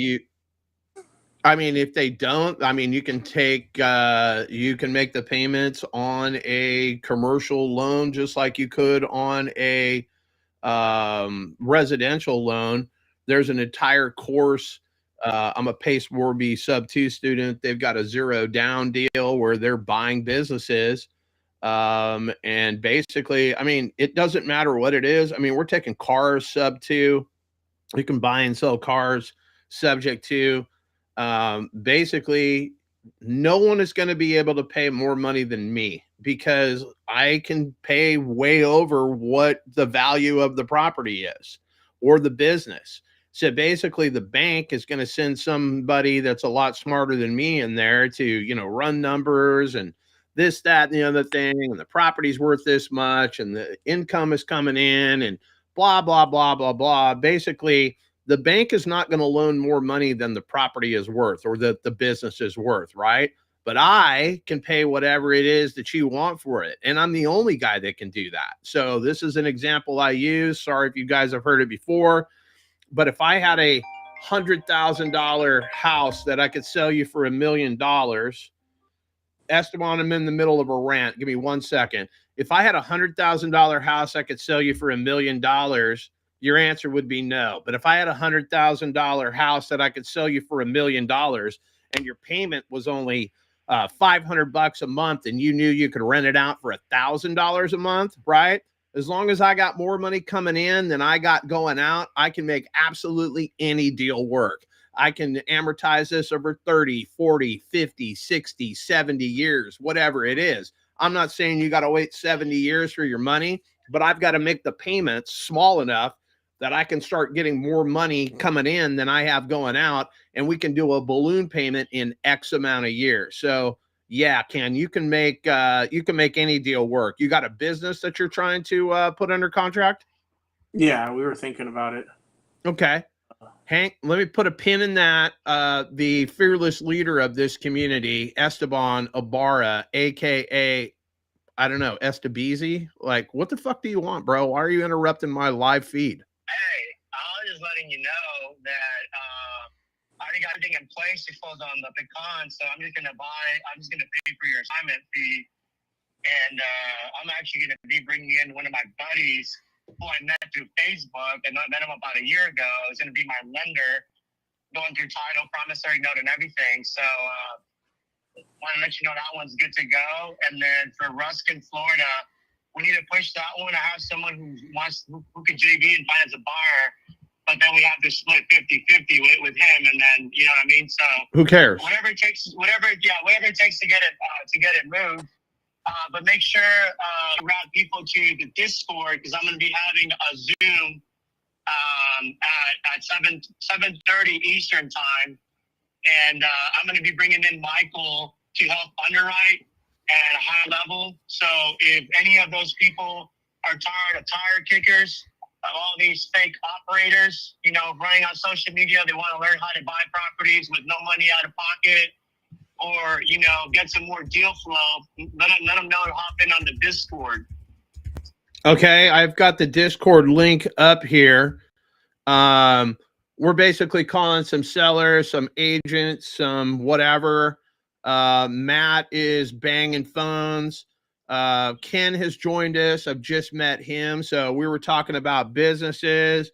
mean, if they don't, I mean, you can make the payments on a commercial loan just like you could on a residential loan. There's an entire course. I'm a Pace Warby sub 2 student. They've got a 0 down deal where they're buying businesses. And basically, I mean, it doesn't matter what it is. I mean, we're taking cars sub 2. You can buy and sell cars subject to. Basically, no one is going to be able to pay more money than me because I can pay way over what the value of the property is or the business. So basically the bank is going to send somebody that's a lot smarter than me in there to, you know, run numbers and this, that, and the other thing. And the property's worth this much and the income is coming in and blah, blah, blah, blah, blah. Basically, the bank is not going to loan more money than the property is worth or that the business is worth, right? But I can pay whatever it is that you want for it. And I'm the only guy that can do that. So this is an example I use. Sorry if you guys have heard it before. But if I had a $100,000 house that I could sell you for $1 million, Esteban, I'm in the middle of a rant. Give me 1 second. If I had a $100,000 house I could sell you for $1 million, your answer would be no. But if I had a $100,000 house that I could sell you for $1 million and your payment was only $500 a month and you knew you could rent it out for $1,000 a month, right? As long as I got more money coming in than I got going out, I can make absolutely any deal work. I can amortize this over 30, 40, 50, 60, 70 years, whatever it is. I'm not saying you got to wait 70 years for your money, but I've got to make the payments small enough that I can start getting more money coming in than I have going out. And we can do a balloon payment in X amount of years. So yeah, Ken, you can make any deal work. You got a business that you're trying to put under contract? Yeah, we were thinking about it. Okay. Hank, let me put a pin in that. The fearless leader of this community, Esteban Ibarra, aka I don't know, Estebizi. Like, what the fuck do you want, bro? Why are you interrupting my live feed? Hey, I was just letting you know that I already got everything in place to close on the pecan, so I'm just gonna pay for your assignment fee, and I'm actually gonna be bringing in one of my buddies who I met through Facebook, and I met him about a year ago. He's gonna be my lender, going through title, promissory note, and everything. So want to let you know that one's good to go. And then for Ruskin, Florida, we need to push that one. I have someone who can JV and finance a buyer. but then we have to split 50-50 with him, and then you know what I mean. So who cares? Whatever it takes to get it moved. But make sure route people to the Discord because I'm going to be having a Zoom at 7:30 Eastern time, and I'm going to be bringing in Michael to help underwrite at a high level. So if any of those people are tired of tire kickers, all these fake operators, you know, running on social media, they want to learn how to buy properties with no money out of pocket, or, you know, get some more deal flow, let them know to hop in on the Discord. Okay, I've got the Discord link up here. We're basically calling some sellers, some agents, some whatever. Matt is banging phones. Ken has joined us. I've just met him. So we were talking about businesses.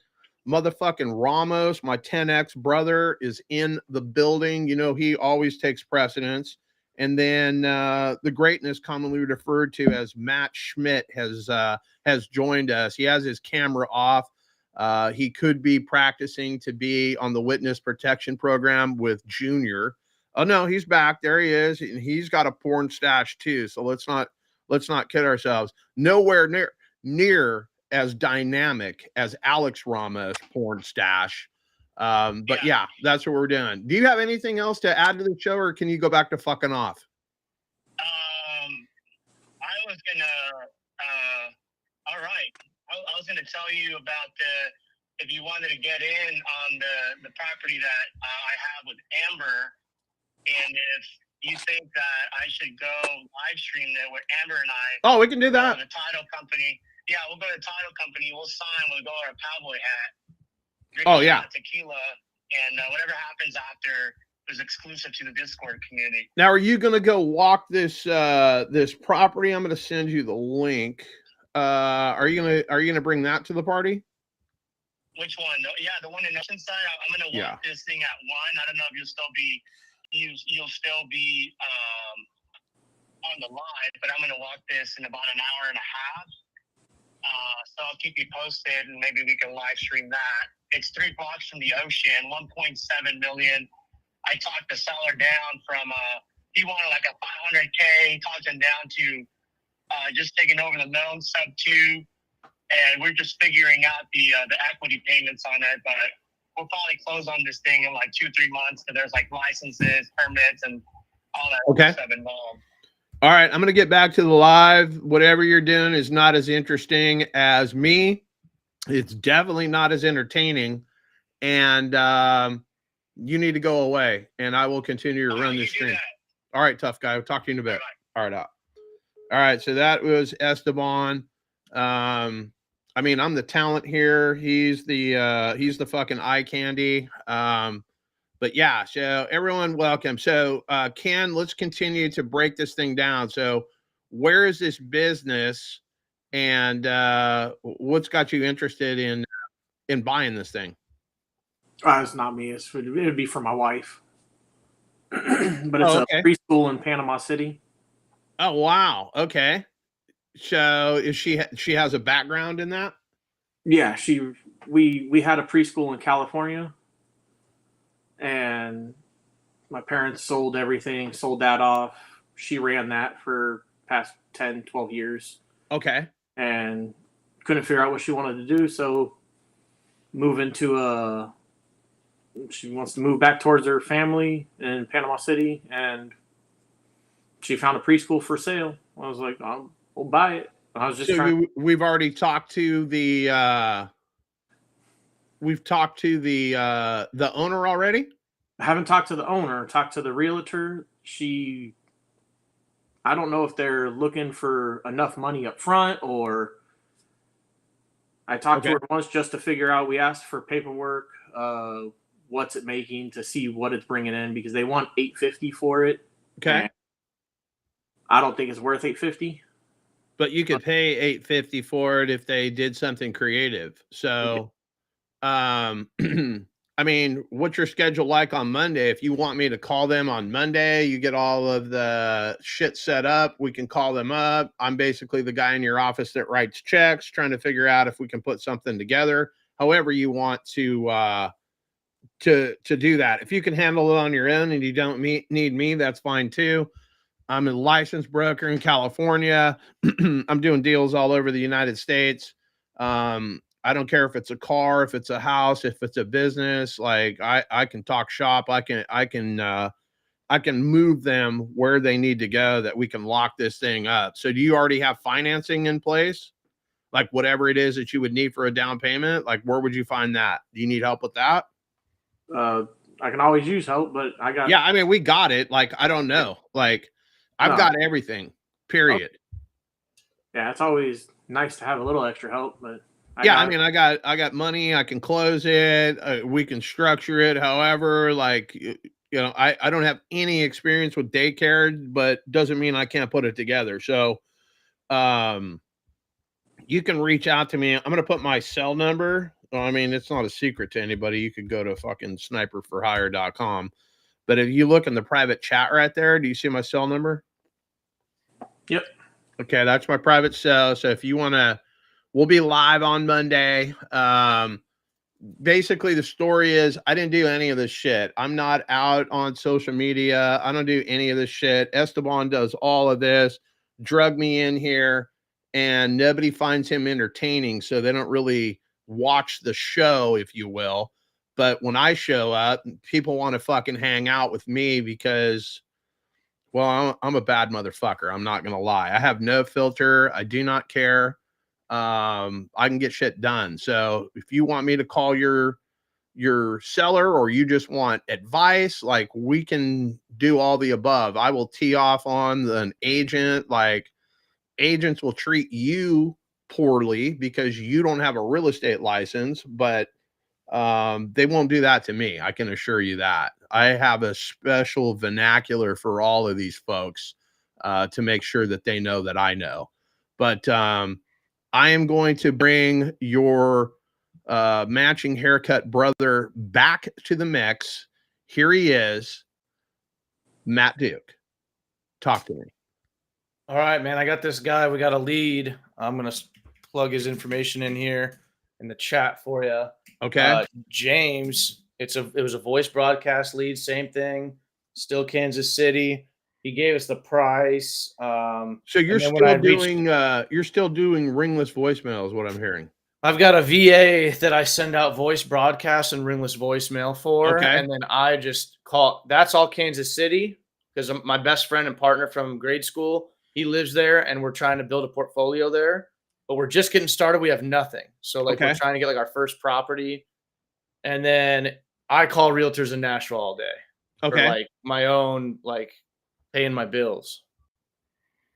Motherfucking Ramos, my 10X brother, is in the building. You know, he always takes precedence. And then the greatness commonly referred to as Matt Schmidt has joined us. He has his camera off. He could be practicing to be on the witness protection program with Junior. Oh no, he's back. There he is. And he's got a porn stash too. So let's not kid ourselves. Nowhere near as dynamic as Alex Ramos porn stash. But yeah, that's what we're doing. Do you have anything else to add to the show, or can you go back to fucking off? I was gonna all right. I was gonna tell you about if you wanted to get in on the property that I have with Amber, and if you think that I should go live stream there with Amber and I. Oh, we can do that. The title company. Yeah, we'll go to the title company. We'll sign. We'll go our cowboy hat. Oh yeah. Tequila, and whatever happens after is exclusive to the Discord community. Now, are you going to go walk this this property? I'm going to send you the link. Are you gonna bring that to the party? Which one? Yeah, the one in Oceanside. I'm gonna walk this thing at 1. I don't know if you'll still be on the live, but I'm gonna walk this in about an hour and a half. So I'll keep you posted, and maybe we can live stream that. It's 3 blocks from the ocean, 1.7 million. I talked the seller down from he wanted like a 500K, talked him down to just taking over the loan sub 2, and we're just figuring out the equity payments on it. But we'll probably close on this thing in like 2-3 months. So there's like licenses, permits, and all that stuff involved. All right, I'm going to get back to the live. Whatever you're doing is not as interesting as me. It's definitely not as entertaining. And you need to go away, and I will continue to run this stream. All right, tough guy. I'll talk to you in a bit. All right, out. All right, so that was Esteban. I mean, I'm the talent here. He's the fucking eye candy. But yeah, so everyone, welcome. So Ken, let's continue to break this thing down. So where is this business, and what's got you interested in buying this thing? It's not me. It'd be for my wife. But it's a preschool in Panama City. Oh wow. Okay. So is she has a background in that? Yeah, we had a preschool in California, and my parents sold everything, sold that off. She ran that for past 10, 12 years. Okay. And couldn't figure out what she wanted to do, so she wants to move back towards her family in Panama City, and she found a preschool for sale. I was like, we'll buy it. I was just trying. We've already talked to the the owner already. I haven't talked to the owner. Talked to the realtor. I don't know if they're looking for enough money up front, or I talked to her once just to figure out. We asked for paperwork. What's it making, to see what it's bringing in, because they want $850 for it. Okay. I don't think it's worth $850. But you could pay $850 for it if they did something creative. So, I mean, what's your schedule like on Monday? If you want me to call them on Monday, you get all of the shit set up. We can call them up. I'm basically the guy in your office that writes checks, trying to figure out if we can put something together. however you want to do that. If you can handle it on your own and you don't need me, that's fine too. I'm a licensed broker in California. I'm doing deals all over the United States. I don't care if it's a car, if it's a house, if it's a business. Like I can talk shop. I can move them where they need to go, that we can lock this thing up. So do you already have financing in place? Like whatever it is that you would need for a down payment, like where would you find that? Do you need help with that? I can always use help, but I got. Yeah, I mean, we got it. Like, I don't know. Like, I've got everything, period. Yeah, it's always nice to have a little extra help, but I got money. I can close it. We can structure it. However, like, I don't have any experience with daycare, but doesn't mean I can't put it together. So, you can reach out to me. I'm going to put my cell number. I mean, it's not a secret to anybody. You could go to fucking sniperforhire.com. But if you look in the private chat right there, do you see my cell number? Yep. Okay, that's my private cell. So if you want to, we'll be live on Monday. Basically, the story is I didn't do any of this shit. I'm not out on social media. I don't do any of this shit. Esteban does all of this, drug me in here, and nobody finds him entertaining. So they don't really watch the show, if you will. But when I show up, people want to fucking hang out with me because, well, I'm a bad motherfucker. I'm not going to lie. I have no filter. I do not care. I can get shit done. So if you want me to call your seller, or you just want advice, like, we can do all the above. I will tee off on an agent. Like, agents will treat you poorly because you don't have a real estate license, but they won't do that to me. I can assure you that. I have a special vernacular for all of these folks to make sure that they know that I know. But I am going to bring your matching haircut brother back to the mix. Here he is, Matt Duke. Talk to me. All right, man. I got this guy. We got a lead. I'm going to plug his information in here in the chat for you. Okay. James, it was a voice broadcast lead, same thing. Still Kansas City. He gave us the price. So you're still doing ringless voicemail is what I'm hearing. I've got a VA that I send out voice broadcasts and ringless voicemail for. Okay. And then I just call. That's all Kansas City, because my best friend and partner from grade school, he lives there, and we're trying to build a portfolio there. But we're just getting started. We have nothing. So we're trying to get like our first property. And then I call realtors in Nashville all day. Okay. For like my own, like, paying my bills.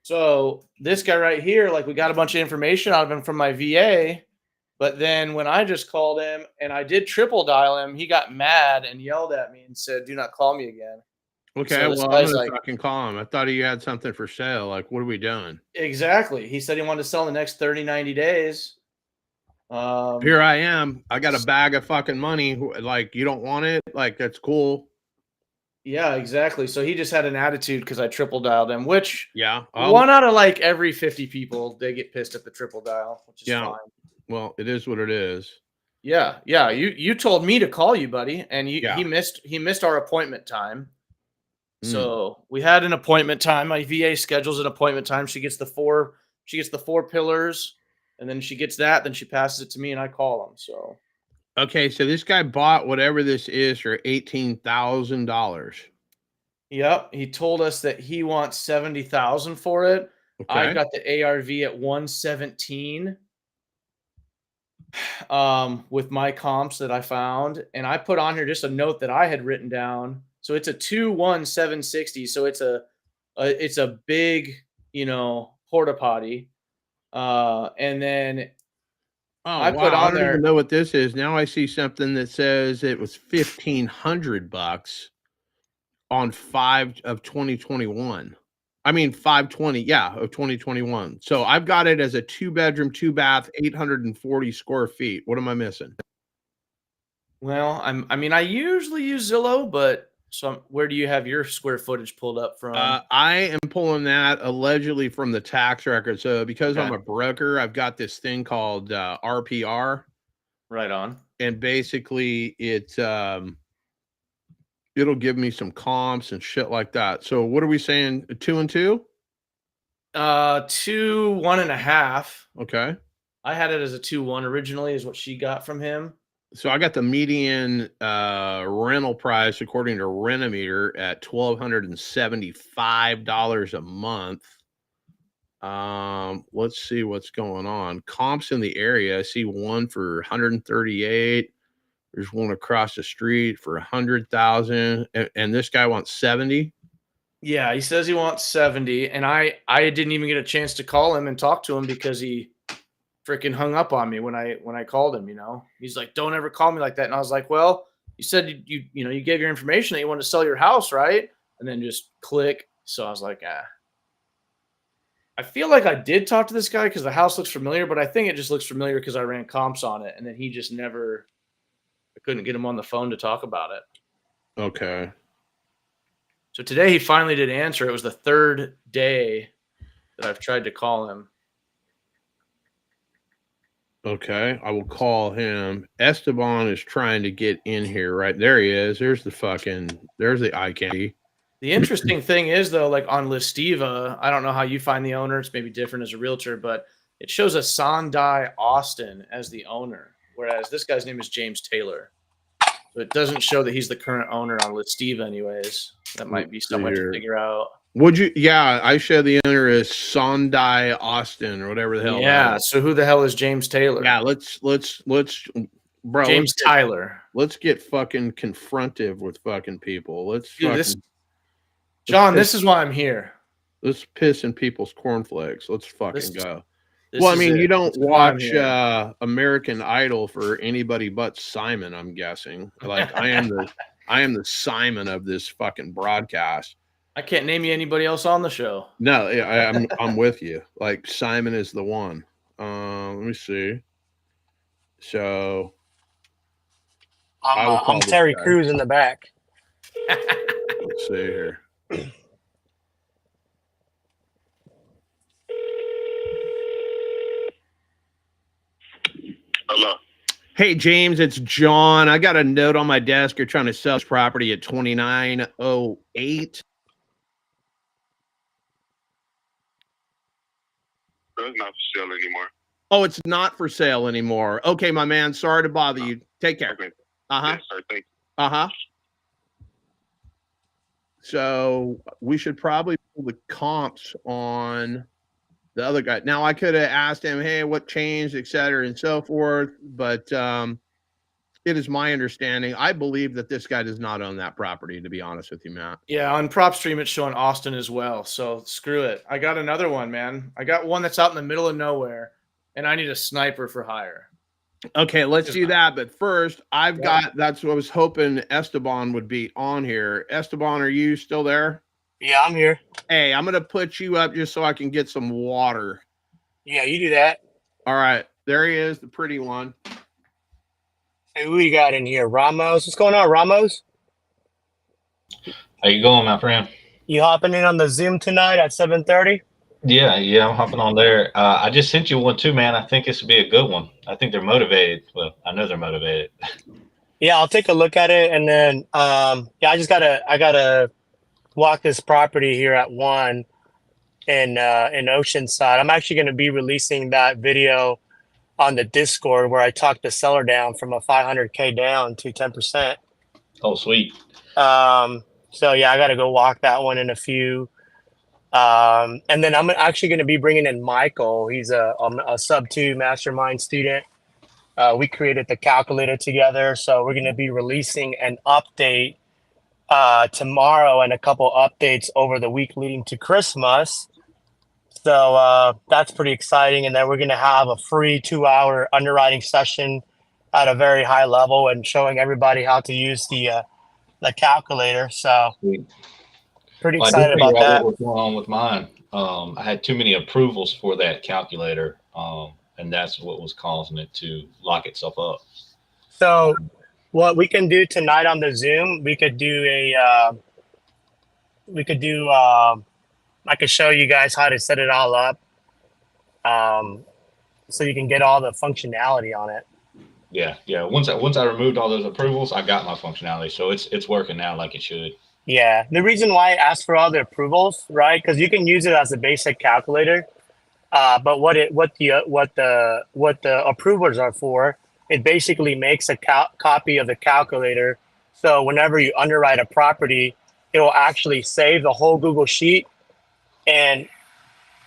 So this guy right here, like, we got a bunch of information out of him from my VA. But then when I just called him and I did triple dial him, he got mad and yelled at me and said, "Do not call me again." Okay, So well, I'm gonna fucking call him. I thought he had something for sale. Like, what are we doing? Exactly. He said he wanted to sell in the next 30, 90 days. Here I am. I got a bag of fucking money. Like, you don't want it? Like, that's cool. Yeah, exactly. So he just had an attitude because I triple dialed him, which one out of like every 50 people, they get pissed at the triple dial, which is fine. Well, it is what it is. Yeah. You told me to call you, buddy, and he missed our appointment time. So we had an appointment time. My VA schedules an appointment time. She gets the four pillars, and then she gets that. Then she passes it to me, and I call them. So. Okay, so this guy bought whatever this is for $18,000. Yep, he told us that he wants $70,000 for it. Okay. I've got the ARV at 117. With my comps that I found, and I put on here just a note that I had written down. So it's a 21760. So it's a big, porta potty. And then I put on there. I don't even know what this is. Now I see something that says it was $1,500 on 5 of 2021. I mean 5/20, of 2021. So I've got it as a 2-bedroom, 2-bath, 840 square feet. What am I missing? Well, I usually use Zillow, but where do you have your square footage pulled up from? I am pulling that allegedly from the tax record. So because I'm a broker, I've got this thing called RPR, Right on. And basically it'll give me some comps and shit like that. So what are we saying? 2 and 2? 2, 1.5. Okay. I had it as a 2-1 originally, is what she got from him. So I got the median rental price according to Renometer at $1,275 a month. Let's see what's going on. Comps in the area. I see one for 138. There's one across the street for 100,000, and this guy wants 70. Yeah, he says he wants 70, and I didn't even get a chance to call him and talk to him because he freaking hung up on me when I called him. He's like, "Don't ever call me like that," and I was like, "Well, you said you gave your information that you wanted to sell your house, right?" And then just click. So I was like, I feel like I did talk to this guy because the house looks familiar, but I think it just looks familiar because I ran comps on it, and then he just never. I couldn't get him on the phone to talk about it. Okay. So today he finally did answer. It was the third day that I've tried to call him. Okay, I will call him. Esteban is trying to get in here, right? There he is. There's the eye candy. The interesting thing is, though, like on Listiva, I don't know how you find the owner. It's maybe different as a realtor, but it shows a Sondai Austin as the owner, whereas this guy's name is James Taylor. So it doesn't show that he's the current owner on Listiva anyways. That might be somewhere to figure out. Would you? Yeah, I show the owner is Sondai Austin or whatever the hell. Yeah. So who the hell is James Taylor? Yeah, let's bro. James Tyler. Let's get fucking confrontive with fucking people. John, this is why I'm here. Let's piss in people's cornflakes. Let's fucking go. This Well, I is mean, it. you don't This is why I'm watch here. American Idol for anybody but Simon, I'm guessing. Like I am the Simon of this fucking broadcast. I can't name you anybody else on the show. No, I'm with you. Like Simon is the one. Let me see. So I'm Terry Crews in the back. let's see here. Hello. Hey, James, it's John. I got a note on my desk. You're trying to sell this property at 2908. It's not for sale anymore. Oh, it's not for sale anymore. Okay, my man. Sorry to bother you. Take care. Okay. Uh-huh. Yes, sir. Thank you. Uh-huh. So we should probably pull the comps on the other guy. Now, I could have asked him, hey, what changed, et cetera, and so forth. But it is my understanding. I believe that this guy does not own that property, to be honest with you, Matt. Yeah, on PropStream, it's showing Austin as well. So screw it. I got another one, man. I got one that's out in the middle of nowhere, and I need a sniper for hire. Okay, let's do that. But first, that's what I was hoping Esteban would be on here. Esteban, are you still there? Yeah, I'm here. Hey, I'm going to put you up just so I can get some water. Yeah, you do that. All right. There he is, the pretty one. Hey, who you got in here? Ramos? What's going on, Ramos? How you going, my friend? You hopping in on the Zoom tonight at 7:30? Yeah, I'm hopping on there. I just sent you one too, man. I think this would be a good one. I think they're motivated. Well, I know they're motivated. Yeah, I'll take a look at it, and then I gotta walk this property here at 1 in Oceanside. I'm actually going to be releasing that video on the Discord where I talked the seller down from a 500K down to 10%. Oh, sweet. So yeah, I got to go walk that one in a few. And then I'm actually going to be bringing in Michael. He's a sub 2 mastermind student. We created the calculator together. So we're going to be releasing an update tomorrow and a couple updates over the week leading to Christmas. So that's pretty exciting. And then we're going to have a free 2-hour underwriting session at a very high level and showing everybody how to use the calculator. So pretty excited about that. What was going on with mine? I had too many approvals for that calculator, and that's what was causing it to lock itself up. So what we can do tonight on the Zoom, I could show you guys how to set it all up, so you can get all the functionality on it. Yeah. Once I removed all those approvals, I got my functionality, so it's working now like it should. Yeah, the reason why I asked for all the approvals, right? Because you can use it as a basic calculator, but what the approvers are for, it basically makes a copy of the calculator. So whenever you underwrite a property, it will actually save the whole Google sheet, and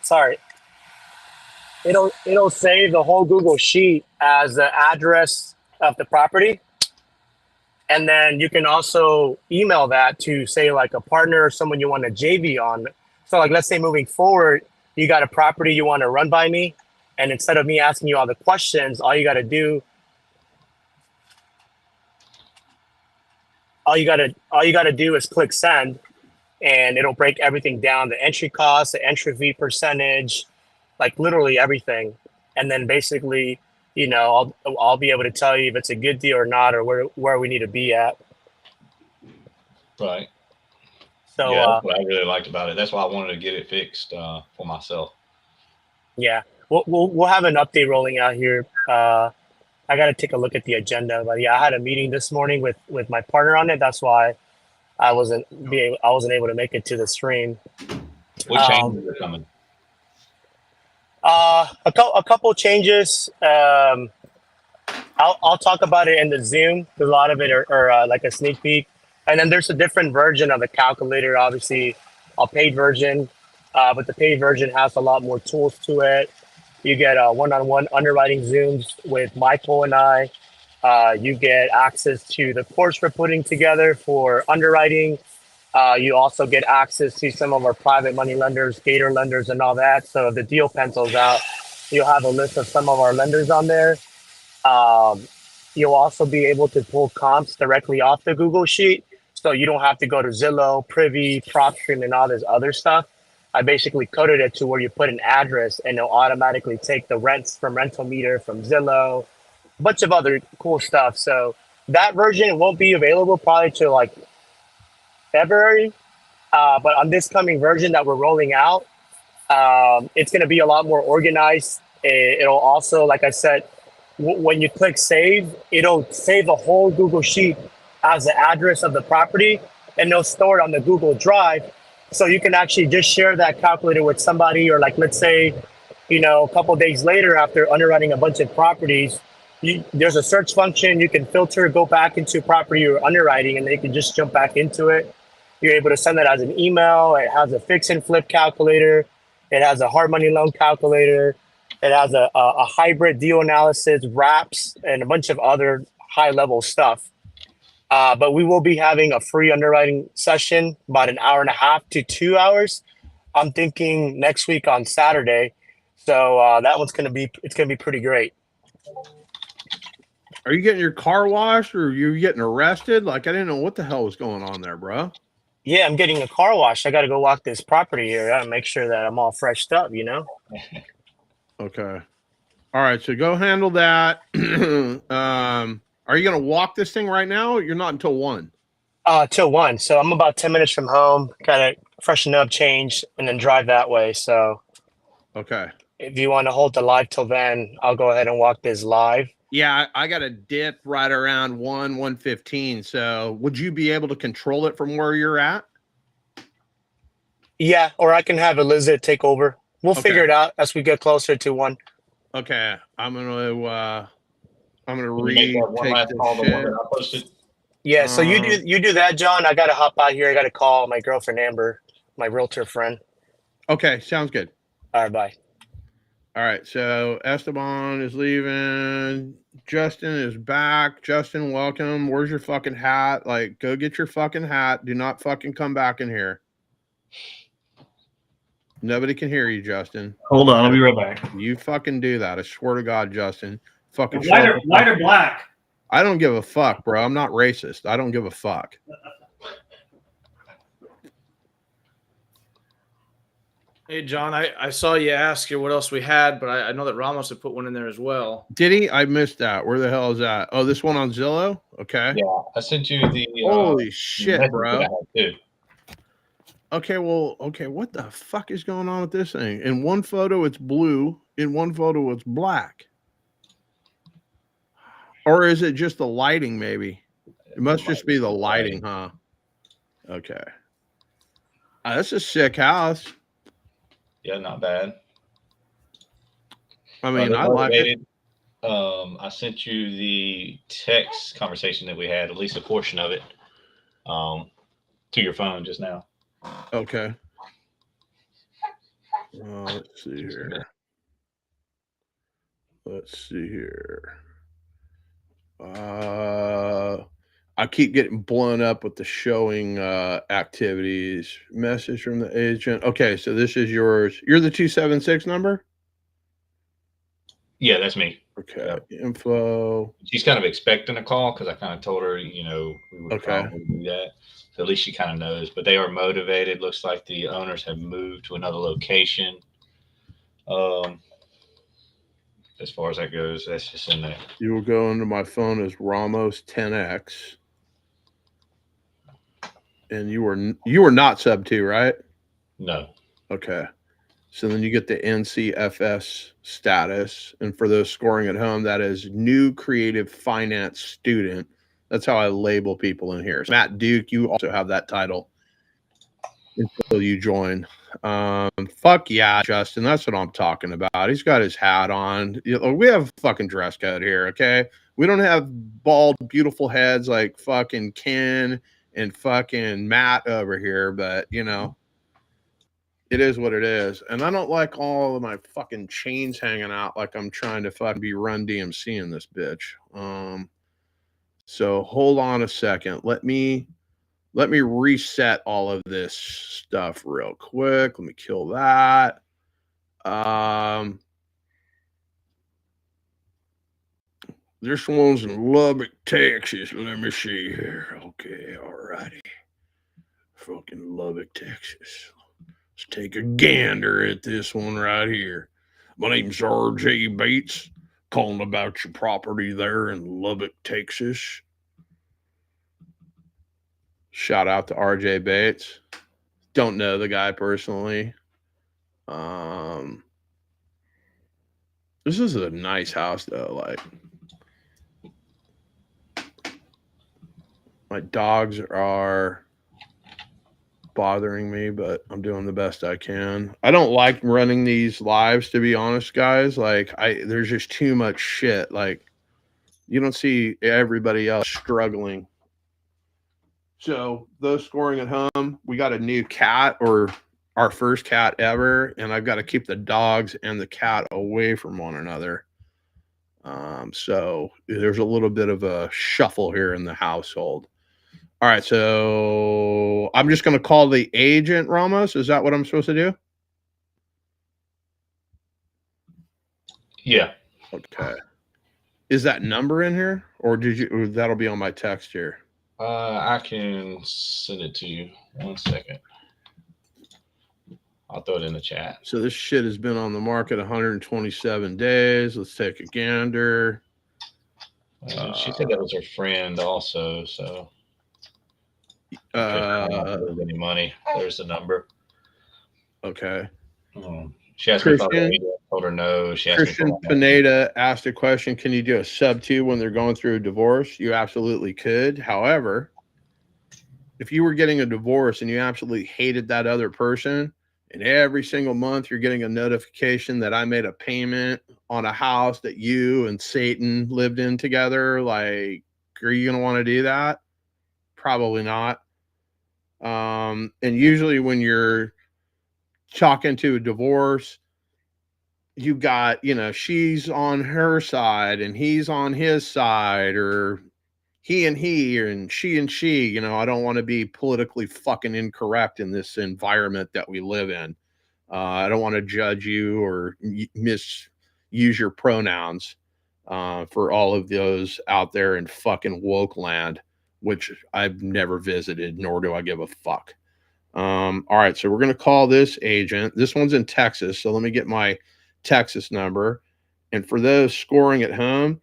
sorry, it'll save the whole Google sheet as the address of the property. And then you can also email that to, say, like a partner or someone you want a JV on. So like, let's say moving forward, you got a property you want to run by me. And instead of me asking you all the questions, all you got to do is click send, and it'll break everything down, the entry cost, the entry fee percentage, like literally everything. And then basically, I'll be able to tell you if it's a good deal or not, or where we need to be at. Right. So yeah, that's what I really liked about it. That's why I wanted to get it fixed for myself. Yeah, we'll have an update rolling out here. I got to take a look at the agenda, but yeah, I had a meeting this morning with my partner on it. That's why I wasn't able to make it to the stream. What changes are coming? A couple changes. I'll talk about it in the Zoom. A lot of it are like a sneak peek, and then there's a different version of the calculator. Obviously, a paid version, but the paid version has a lot more tools to it. You get one-on-one underwriting Zooms with Michael and I. You get access to the course we're putting together for underwriting. You also get access to some of our private money lenders, Gator lenders, and all that. So if the deal pencils out, you'll have a list of some of our lenders on there. You'll also be able to pull comps directly off the Google Sheet. So you don't have to go to Zillow, Privy, PropStream, and all this other stuff. I basically coded it to where you put an address and it'll automatically take the rents from Rental Meter, from Zillow, a bunch of other cool stuff. So that version won't be available probably till like February. But on this coming version that we're rolling out, it's going to be a lot more organized. It'll also, like I said, when you click save, it'll save the whole Google Sheet as the address of the property, and they'll store it on the Google Drive. So you can actually just share that calculator with somebody, or like, let's say, a couple of days later after underwriting a bunch of properties, there's a search function. You can filter, go back into property you're underwriting, and they can just jump back into it. You're able to send that as an email. It has a fix and flip calculator. It has a hard money loan calculator. It has a hybrid deal analysis, wraps, and a bunch of other high level stuff. But we will be having a free underwriting session, about an hour and a half to 2 hours. I'm thinking next week on Saturday. So that one's gonna be pretty great. Are you getting your car washed, or are you getting arrested? Like, I didn't know what the hell was going on there, bro. Yeah, I'm getting a car wash. I got to go walk this property here. I gotta make sure that I'm all freshed up, Okay. All right. So go handle that. Are you going to walk this thing right now? You're not until 1. Till 1. So I'm about 10 minutes from home. Gotta freshen up, change, and then drive that way. So okay. If you want to hold the live till then, I'll go ahead and walk this live. Yeah, I got a dip right around 1:15. So would you be able to control it from where you're at? Yeah, or I can have Elizabeth take over. We'll figure it out as we get closer to 1. Okay, I'm gonna retake this shit. Yeah, so you do that, John. I gotta hop out here. I gotta call my girlfriend Amber, my realtor friend. Okay, sounds good. All right, bye. All right, so Esteban is leaving. Justin is back. Justin, welcome. Where's your fucking hat? Like, go get your fucking hat. Do not fucking come back in here. Nobody can hear you, Justin. Hold on, I'll be right back. You fucking do that. I swear to God, Justin. Fucking white or black? I don't give a fuck, bro. I'm not racist. I don't give a fuck. Hey, John, I saw you ask you what else we had, but I know that Ramos had put one in there as well. Did he? I missed that. Where the hell is that? Oh, this one on Zillow? Okay. Yeah, I sent you the holy shit, bro. Too. Okay, well, what the fuck is going on with this thing? In one photo, it's blue. In one photo, it's black. Or is it just the lighting? Maybe it must just be the lighting, huh? Okay. That's a sick house. Yeah, not bad. I mean, I like it. I sent you the text conversation that we had, at least a portion of it, to your phone just now. Okay. Let's see here. I keep getting blown up with the showing activities. Message from the agent. Okay, so this is yours. You're the 276 number? Yeah, that's me. Okay. Yeah. Info. She's kind of expecting a call because I kind of told her, we would probably do that. So at least she kind of knows. But they are motivated. Looks like the owners have moved to another location. As far as that goes, that's just in there. You will go into my phone as Ramos 10X. And you were not sub 2, right? No. Okay. So then you get the NCFS status. And for those scoring at home, that is new creative finance student. That's how I label people in here. Matt Duke, you also have that title until you join. Fuck yeah, Justin. That's what I'm talking about. He's got his hat on. We have a fucking dress code here, okay? We don't have bald, beautiful heads like fucking Ken and fucking Matt over here, but it is what it is. And I don't like all of my fucking chains hanging out like I'm trying to fucking be Run DMC in this bitch. So hold on a second. Let me reset all of this stuff real quick. Let me kill that. This one's in Lubbock, Texas. Let me see here. Okay, alrighty. Fucking Lubbock, Texas. Let's take a gander at this one right here. My name's RJ Bates, calling about your property there in Lubbock, Texas. Shout out to RJ Bates. Don't know the guy personally. This is a nice house though. Like, my dogs are bothering me, but I'm doing the best I can. I don't like running these lives, to be honest, guys. Like, there's just too much shit. Like, you don't see everybody else struggling. So those scoring at home, we got a new cat, or our first cat ever, and I've got to keep the dogs and the cat away from one another. So there's a little bit of a shuffle here in the household. All right, so I'm just going to call the agent, Ramos. Is that what I'm supposed to do? Yeah. Okay. Is that number in here, or that'll be on my text here? I can send it to you. 1 second. I'll throw it in the chat. So this shit has been on the market 127 days. Let's take a gander. She said that was her friend also, so any money. There's the number. Okay. She asked me if I told her no. She asked Christian Pineda asked a question: can you do a sub 2 when they're going through a divorce? You absolutely could. However, if you were getting a divorce and you absolutely hated that other person, and every single month you're getting a notification that I made a payment on a house that you and Satan lived in together, like, are you going to want to do that? Probably not. And usually when you're talking to a divorce, you got, she's on her side and he's on his side, or he and she and she. I don't want to be politically fucking incorrect in this environment that we live in. I don't want to judge you or misuse your pronouns for all of those out there in fucking woke land, which I've never visited, nor do I give a fuck. All right, so we're going to call this agent. This one's in Texas, so let me get my Texas number. And for those scoring at home,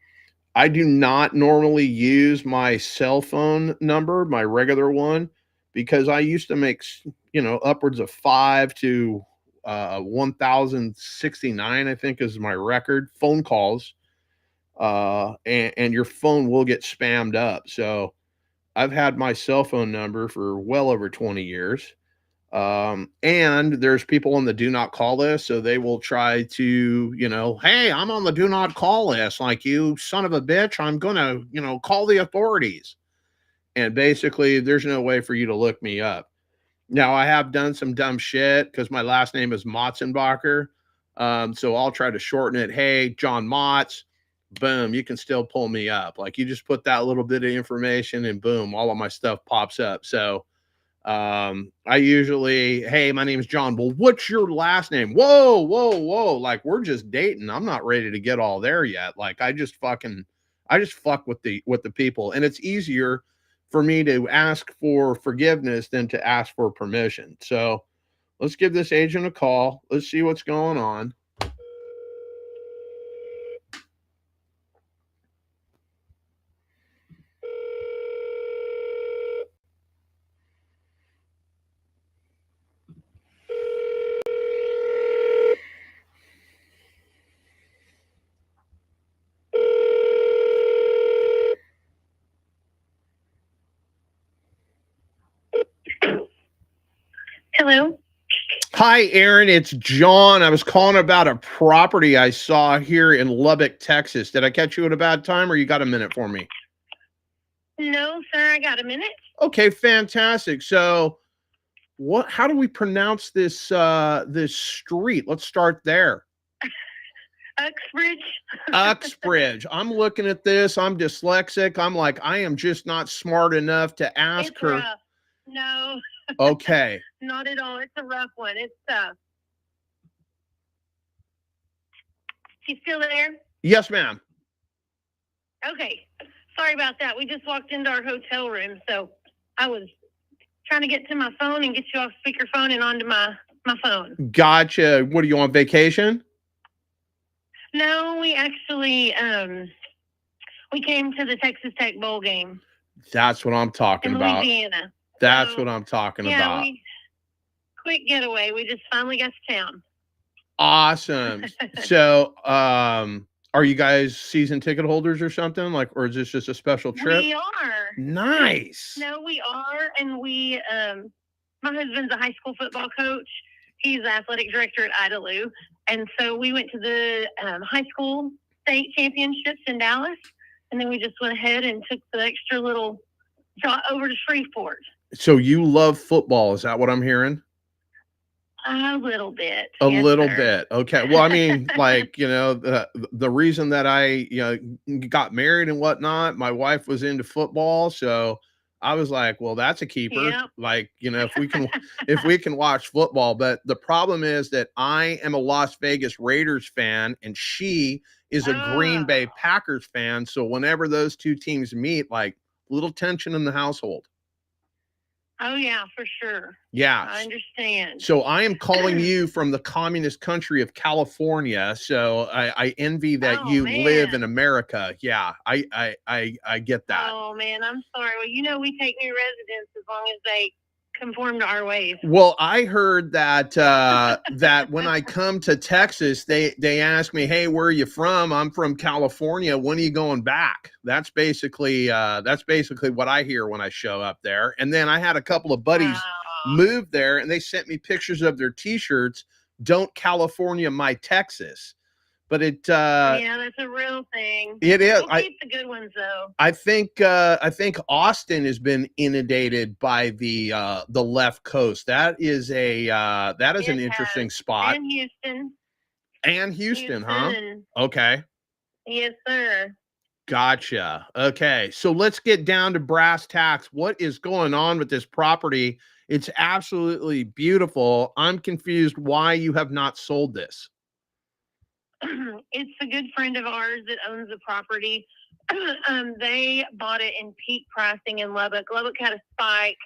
I do not normally use my cell phone number, my regular one, because I used to make, upwards of 5 to 1,069, I think is my record, phone calls. and your phone will get spammed up. So I've had my cell phone number for well over 20 years. And there's people on the do not call list. So they will try to, hey, I'm on the do not call list. Like, you son of a bitch, I'm going to, call the authorities. And basically, there's no way for you to look me up. Now, I have done some dumb shit because my last name is Motzenbacher. So I'll try to shorten it. Hey, John Motz. Boom, you can still pull me up. Like, you just put that little bit of information and boom, all of my stuff pops up. So I usually, hey, my name is John. Well, what's your last name? Whoa, whoa, whoa. Like, we're just dating. I'm not ready to get all there yet. Like, I just fuck with the people. And it's easier for me to ask for forgiveness than to ask for permission. So let's give this agent a call. Let's see what's going on. Hello. Hi, Aaron. It's John. I was calling about a property I saw here in Lubbock, Texas. Did I catch you at a bad time, or you got a minute for me? No, sir, I got a minute. Okay, fantastic. So how do we pronounce this this street? Let's start there. Uxbridge. Uxbridge. I'm looking at this. I'm dyslexic. I'm like, I am just not smart enough to ask It's her. rough. No. Okay. Not at all. It's a rough one. It's tough. She's still there? Yes, ma'am. Okay. Sorry about that. We just walked into our hotel room, so I was trying to get to my phone and get you off speakerphone and onto my phone. Gotcha. What, are you on vacation? No, we actually we came to the Texas Tech bowl game That's what I'm talking in about. Louisiana. That's what I'm talking Yeah, about. quick getaway. We just finally got to town. Awesome. So, are you guys season ticket holders or something? Like, or is this just a special trip? We are. Nice. No, we are, and we my husband's a high school football coach. He's the athletic director at Idalou, and so we went to the high school state championships in Dallas, and then we just went ahead and took the extra little jaunt over to Shreveport. So you love football, is that what I'm hearing? A little bit. A yes, little sir. bit. Okay. Well, I mean, like, the reason that I, got married and whatnot, my wife was into football. So I was like, well, that's a keeper. Yep. Like, if we can watch football. But the problem is that I am a Las Vegas Raiders fan and she is a Green Bay Packers fan. So whenever those two teams meet, like, little tension in the household. Oh, yeah, for sure. Yeah. I understand. So I am calling you from the communist country of California. So I envy that you live in America. Yeah, I get that. Oh, man, I'm sorry. Well, we take new residents as long as they conform to our ways. Well, I heard that that when I come to Texas, they ask me, "Hey, where are you from?" I'm from California. When are you going back? That's basically what I hear when I show up there. And then I had a couple of buddies move there, and they sent me pictures of their T-shirts. Don't California my Texas. But yeah, that's a real thing. It is. We'll keep the good ones though. I think Austin has been inundated by the left coast. That is an interesting spot. And Houston, huh? Okay. Yes, sir. Gotcha. Okay, so let's get down to brass tacks. What is going on with this property? It's absolutely beautiful. I'm confused why you have not sold this. It's a good friend of ours that owns the property. They bought it in peak pricing in Lubbock. Lubbock had a spike,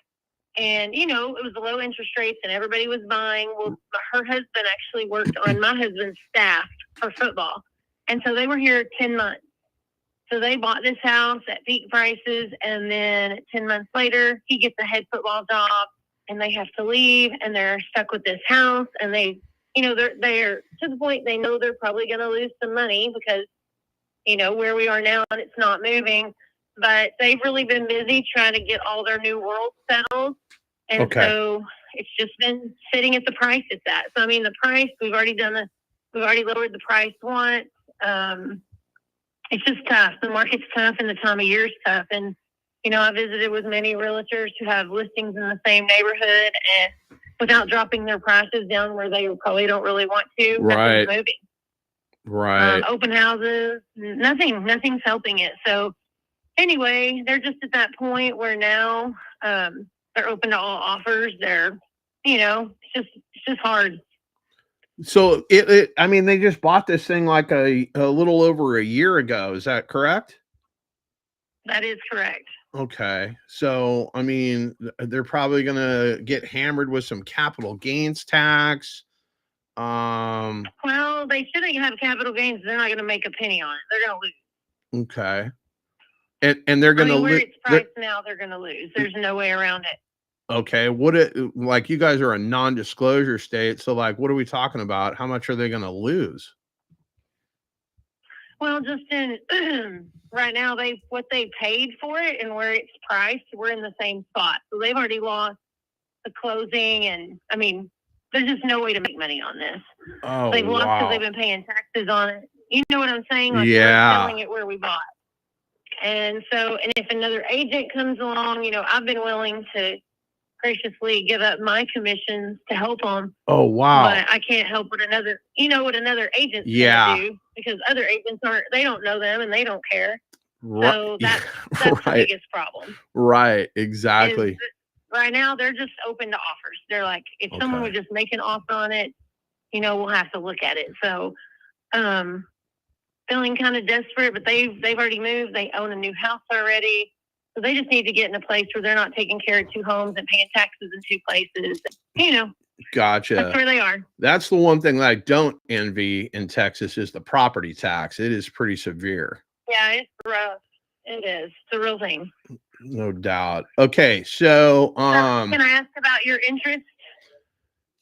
and it was low interest rates, and everybody was buying. Well, her husband actually worked on my husband's staff for football, and so they were here 10 months. So they bought this house at peak prices, and then 10 months later, he gets a head football job, and they have to leave, and they're stuck with this house, and they're to the point they know they're probably going to lose some money because, where we are now, and it's not moving. But they've really been busy trying to get all their new worlds settled. And so it's just been sitting at the price it's at. So, I mean, the price, we've already lowered the price once. It's just tough. The market's tough and the time of year is tough. And, I visited with many realtors who have listings in the same neighborhood, and without dropping their prices down where they probably don't really want to, Right. nothing's moving. Right. Open houses, nothing's helping it. So anyway, they're just at that point where now they're open to all offers. They're, it's just hard. So I mean, they just bought this thing like a little over a year ago. Is that correct? That is correct. Okay. So, I mean, they're probably going to get hammered with some capital gains tax. Well, they shouldn't have capital gains. They're not going to make a penny on it. They're going to lose. Okay. And they're going to where it's priced now, they're going to lose. There's no way around it. Okay. Like, you guys are a non-disclosure state. So, like, what are we talking about? How much are they going to lose? Well, just in right now, what they paid for it and where it's priced, we're in the same spot. So they've already lost the closing, and I mean, there's just no way to make money on this. Oh, they've lost because wow. they've been paying taxes on it. You know what I'm saying? Like, Yeah. we're selling it where we bought. And so, and if another agent comes along, I've been willing to graciously give up my commissions to help them. Oh, wow. But I can't help what another agent's Yeah. gonna do, because other agents they don't know them and they don't care. Right. So that's Right. the biggest problem. Right. Exactly. Is right now they're just open to offers. They're like, if someone would just make an offer on it, we'll have to look at it. So, feeling kind of desperate, but they've already moved. They own a new house already. So they just need to get in a place where they're not taking care of two homes and paying taxes in two places. Gotcha. That's where they are. That's the one thing that I don't envy in Texas is the property tax. It is pretty severe. Yeah, it's rough. It is. It's a real thing. No doubt. Okay, so can I ask about your interest?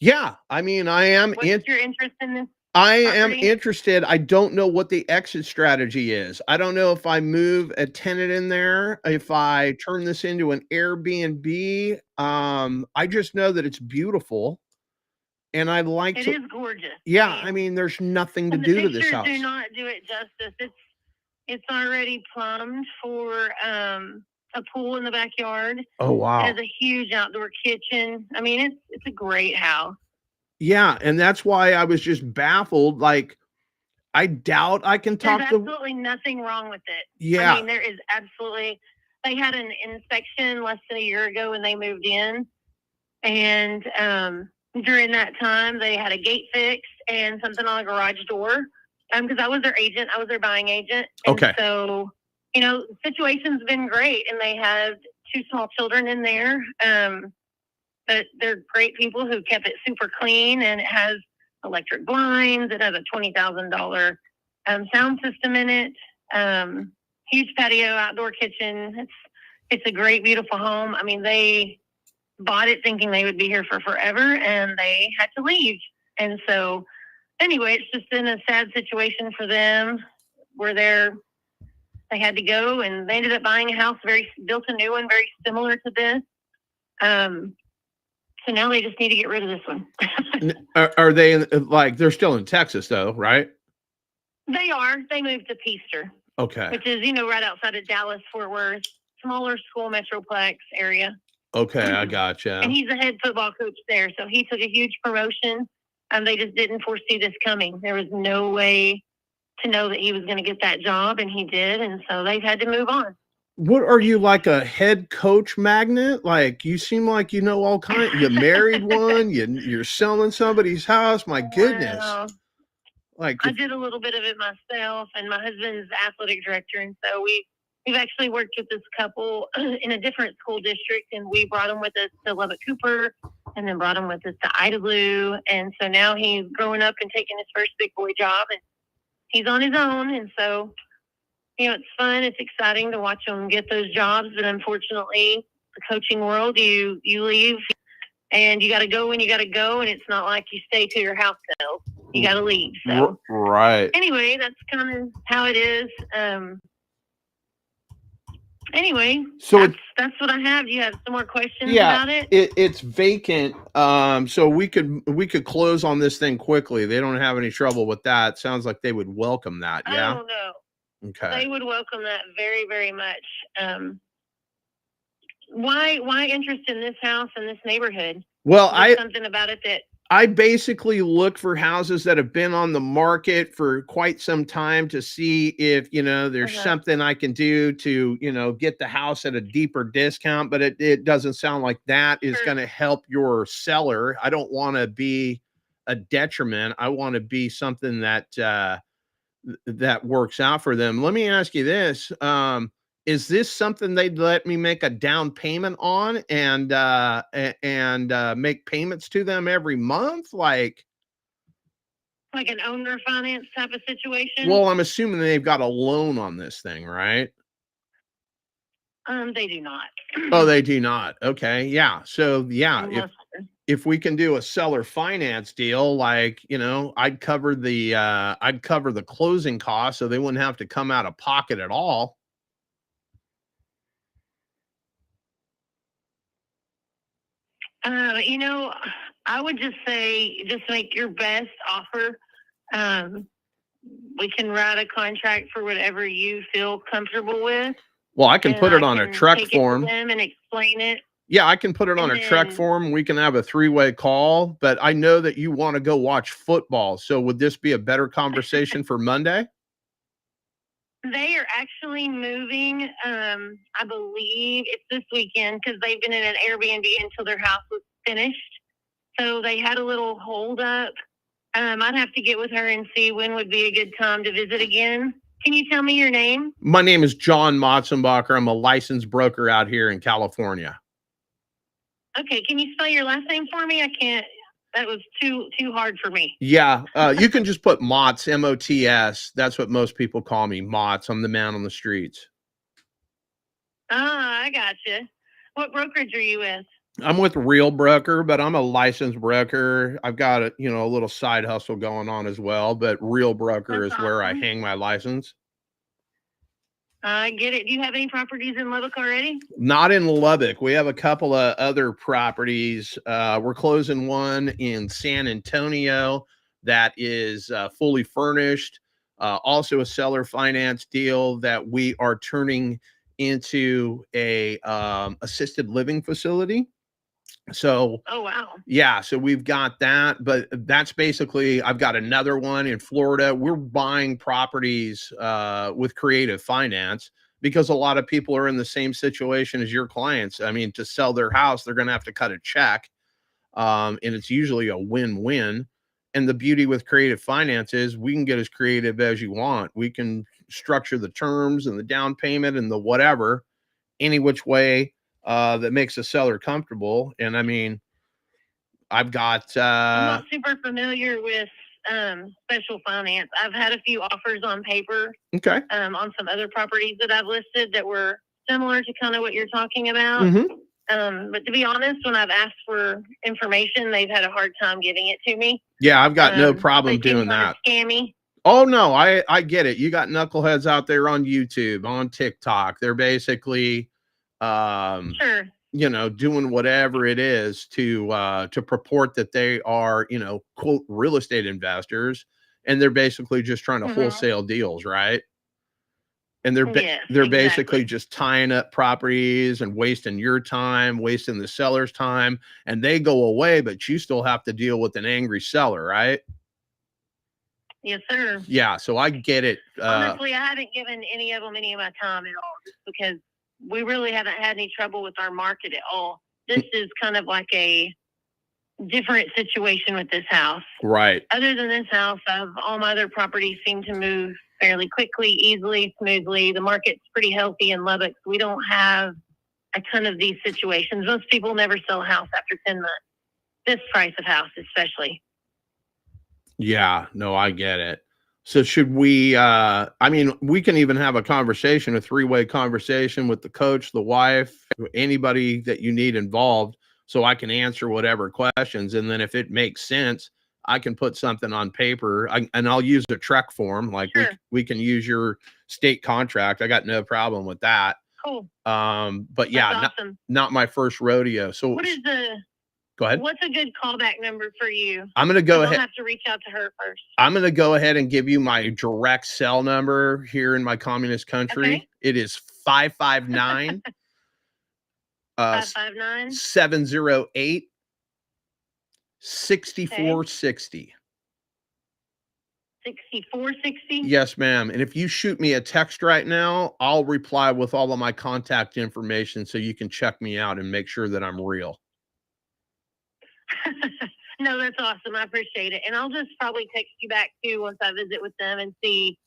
Yeah, I mean, I am What's your interest in this? I am property? interested. I don't know what the exit strategy is. I don't know if I move a tenant in there, if I turn this into an Airbnb. I just know that it's beautiful, and I'd like It to. is gorgeous. Yeah, I mean, there's nothing to And do the to this pictures house. do not do it justice. It's already plumbed for a pool in the backyard. Oh, wow. It has a huge outdoor kitchen. I mean, it's a great house. Yeah, and that's why I was just baffled. Like, I doubt I can There's talk to. absolutely nothing wrong with it. Yeah. I mean, there is absolutely. They had an inspection less than a year ago when they moved in, and during that time they had a gate fixed and something on the garage door. Because I was their agent, I was their buying agent. And Okay. so, the situation's been great, and they have two small children in there. But they're great people who kept it super clean, and it has electric blinds. It has a $20,000 sound system in it. Huge patio, outdoor kitchen. It's a great, beautiful home. I mean, they bought it thinking they would be here for forever, and they had to leave. And so, anyway, it's just been a sad situation for them where they had to go, and they ended up buying a house, built a new one very similar to this. So now they just need to get rid of this one. Are they they're still in Texas though, right? They are. They moved to Peaster, Okay. which is, right outside of Dallas, Fort Worth, smaller school metroplex area. Okay, I gotcha. And he's the head football coach there. So he took a huge promotion. They just didn't foresee this coming. There was no way to know that he was going to get that job, and he did. And so they've had to move on. What are you, like a head coach magnet? Like, you seem like you know all kinds. You married one. You're selling somebody's house. My goodness. Well, Like, I did a little bit of it myself, and my husband's athletic director, and so we've actually worked with this couple in a different school district, and we brought them with us to Lubbock Cooper, and then brought him with us to Idalou, and so now he's growing up and taking his first big boy job, and he's on his own, and so it's fun, it's exciting to watch him get those jobs, but unfortunately, the coaching world, you leave, and you got to go when you got to go, and it's not like you stay till your house sells. you got to leave. So right. anyway, that's kind of how it is. Anyway, so that's what I have. Do you have some more questions yeah, about it? it's vacant. So we could close on this thing quickly. They don't have any trouble with that. Sounds like they would welcome that. Yeah. Oh no. Okay. They would welcome that very, very much. Why interest in this house and this neighborhood? Well, something about it that I basically look for houses that have been on the market for quite some time to see if, there's something I can do to, get the house at a deeper discount, but it doesn't sound like that is going to help your seller. I don't want to be a detriment. I want to be something that, that works out for them. Let me ask you this. Is this something they'd let me make a down payment on and make payments to them every month? Like an owner finance type of situation? Well, I'm assuming they've got a loan on this thing, right? They do not. Oh, they do not. Okay. Yeah. So yeah, if we can do a seller finance deal, like, I'd cover the closing costs so they wouldn't have to come out of pocket at all. I would just say, just make your best offer. We can write a contract for whatever you feel comfortable with. Well, I can put it on a truck form. Them and explain it. Yeah, I can put it on a truck form. We can have a 3-way call, but I know that you want to go watch football. So would this be a better conversation for Monday? They are actually moving. I believe it's this weekend because they've been in an Airbnb until their house was finished. So they had a little hold up. I'd have to get with her and see when would be a good time to visit again. Can you tell me your name? My name is John Motzenbacher. I'm a licensed broker out here in California. Okay. Can you spell your last name for me? I can't. That was too hard for me. Yeah. You can just put Motz, M-O-T-S. That's what most people call me, Motz. I'm the man on the streets. I gotcha. What brokerage are you with? I'm with Real Broker, but I'm a licensed broker. I've got a little side hustle going on as well, but Real Broker is where I hang my license. I get it. Do you have any properties in Lubbock already? Not in Lubbock. We have a couple of other properties. We're closing one in San Antonio that is fully furnished. Also a seller finance deal that we are turning into a assisted living facility. So, oh wow. Yeah, so we've got that, but that's basically, I've got another one in Florida. We're buying properties with creative finance because a lot of people are in the same situation as your clients. I mean, to sell their house, they're going to have to cut a check, and it's usually a win-win. And the beauty with creative finance is we can get as creative as you want. We can structure the terms and the down payment and the whatever any which way that makes a seller comfortable. And I mean, I've got I'm not super familiar with special finance. I've had a few offers on paper on some other properties that I've listed that were similar to kind of what you're talking about. But to be honest, when I've asked for information, they've had a hard time giving it to me. Yeah, I've got no problem doing that. Scammy. Oh no, I get it. You got knuckleheads out there on YouTube, on TikTok. They're basically sure, doing whatever it is to purport that they are, quote, real estate investors, and they're basically just trying to wholesale deals, right? And they're basically just tying up properties and wasting your time, wasting the seller's time, and they go away, but you still have to deal with an angry seller, right? Yes, sir. Yeah, so I get it. Honestly, I haven't given any of them any of my time at all, just because we really haven't had any trouble with our market at all. This is kind of like a different situation with this house. Right. Other than this house, all my other properties seem to move fairly quickly, easily, smoothly. The market's pretty healthy in Lubbock. We don't have a ton of these situations. Most people never sell a house after 10 months. This price of house, especially. Yeah, no, I get it. So should we, I mean, we can even have a conversation, a 3-way conversation with the coach, the wife, anybody that you need involved, so I can answer whatever questions. And then if it makes sense, I can put something on paper, and I'll use a trek form. Like Sure. we can use your state contract. I got no problem with that. Cool. But yeah, That's awesome. not my first rodeo. So what is the? Go ahead. What's a good callback number for you? I'm gonna go I'll ahead. have to reach out to her first. I'm gonna go ahead and give you my direct cell number here in my communist country. Okay. It is 559 559 708 6460. 6460. Yes, ma'am. And if you shoot me a text right now, I'll reply with all of my contact information so you can check me out and make sure that I'm real. No, that's awesome. I appreciate it. And I'll just probably text you back too once I visit with them and see,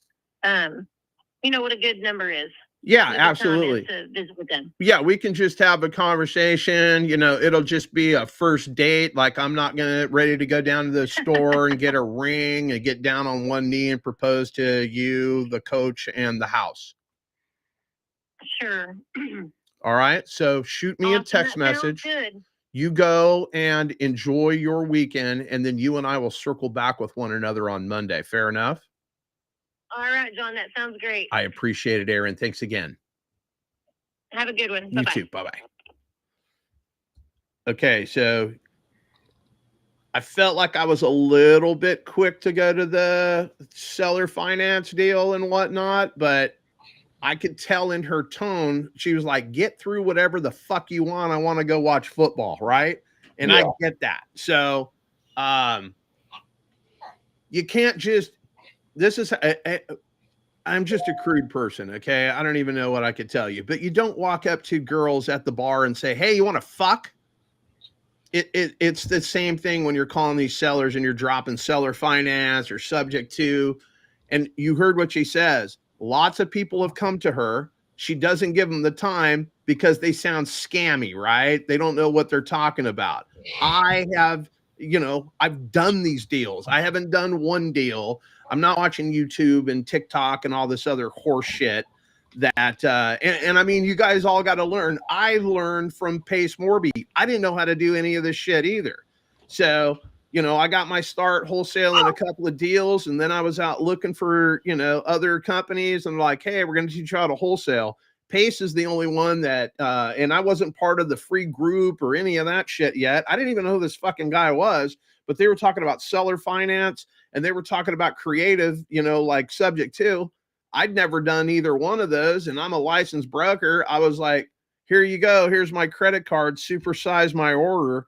what a good number is. Yeah, absolutely. To visit with them. Yeah, we can just have a conversation. It'll just be a first date. Like, I'm not ready to go down to the store and get a ring and get down on one knee and propose to you, the coach, and the house. Sure. All right. So shoot me a text message. Good. You go and enjoy your weekend, and then you and I will circle back with one another on Monday. Fair enough? All right, John. That sounds great. I appreciate it, Aaron. Thanks again. Have a good one. You too. Bye-bye. Okay, so I felt like I was a little bit quick to go to the seller finance deal and whatnot, but I could tell in her tone, she was like, get through whatever the fuck you want. I want to go watch football, right? And I get that. So you can't just, I'm just a crude person, okay? I don't even know what I could tell you. But you don't walk up to girls at the bar and say, hey, you want to fuck? It's the same thing when you're calling these sellers and you're dropping seller finance or subject to. And you heard what she says. Lots of people have come to her. She doesn't give them the time because they sound scammy, right? They don't know what they're talking about. I have, I've done these deals. I haven't done one deal. I'm not watching YouTube and TikTok and all this other horse shit that, and I mean, you guys all got to learn. I learned from Pace Morby. I didn't know how to do any of this shit either. So, I got my start wholesaling a couple of deals, and then I was out looking for, other companies and like, hey, we're going to teach you how to wholesale. Pace is the only one that, and I wasn't part of the free group or any of that shit yet. I didn't even know who this fucking guy was, but they were talking about seller finance and they were talking about creative, like subject to. I'd never done either one of those, and I'm a licensed broker. I was like, here you go. Here's my credit card, supersize my order.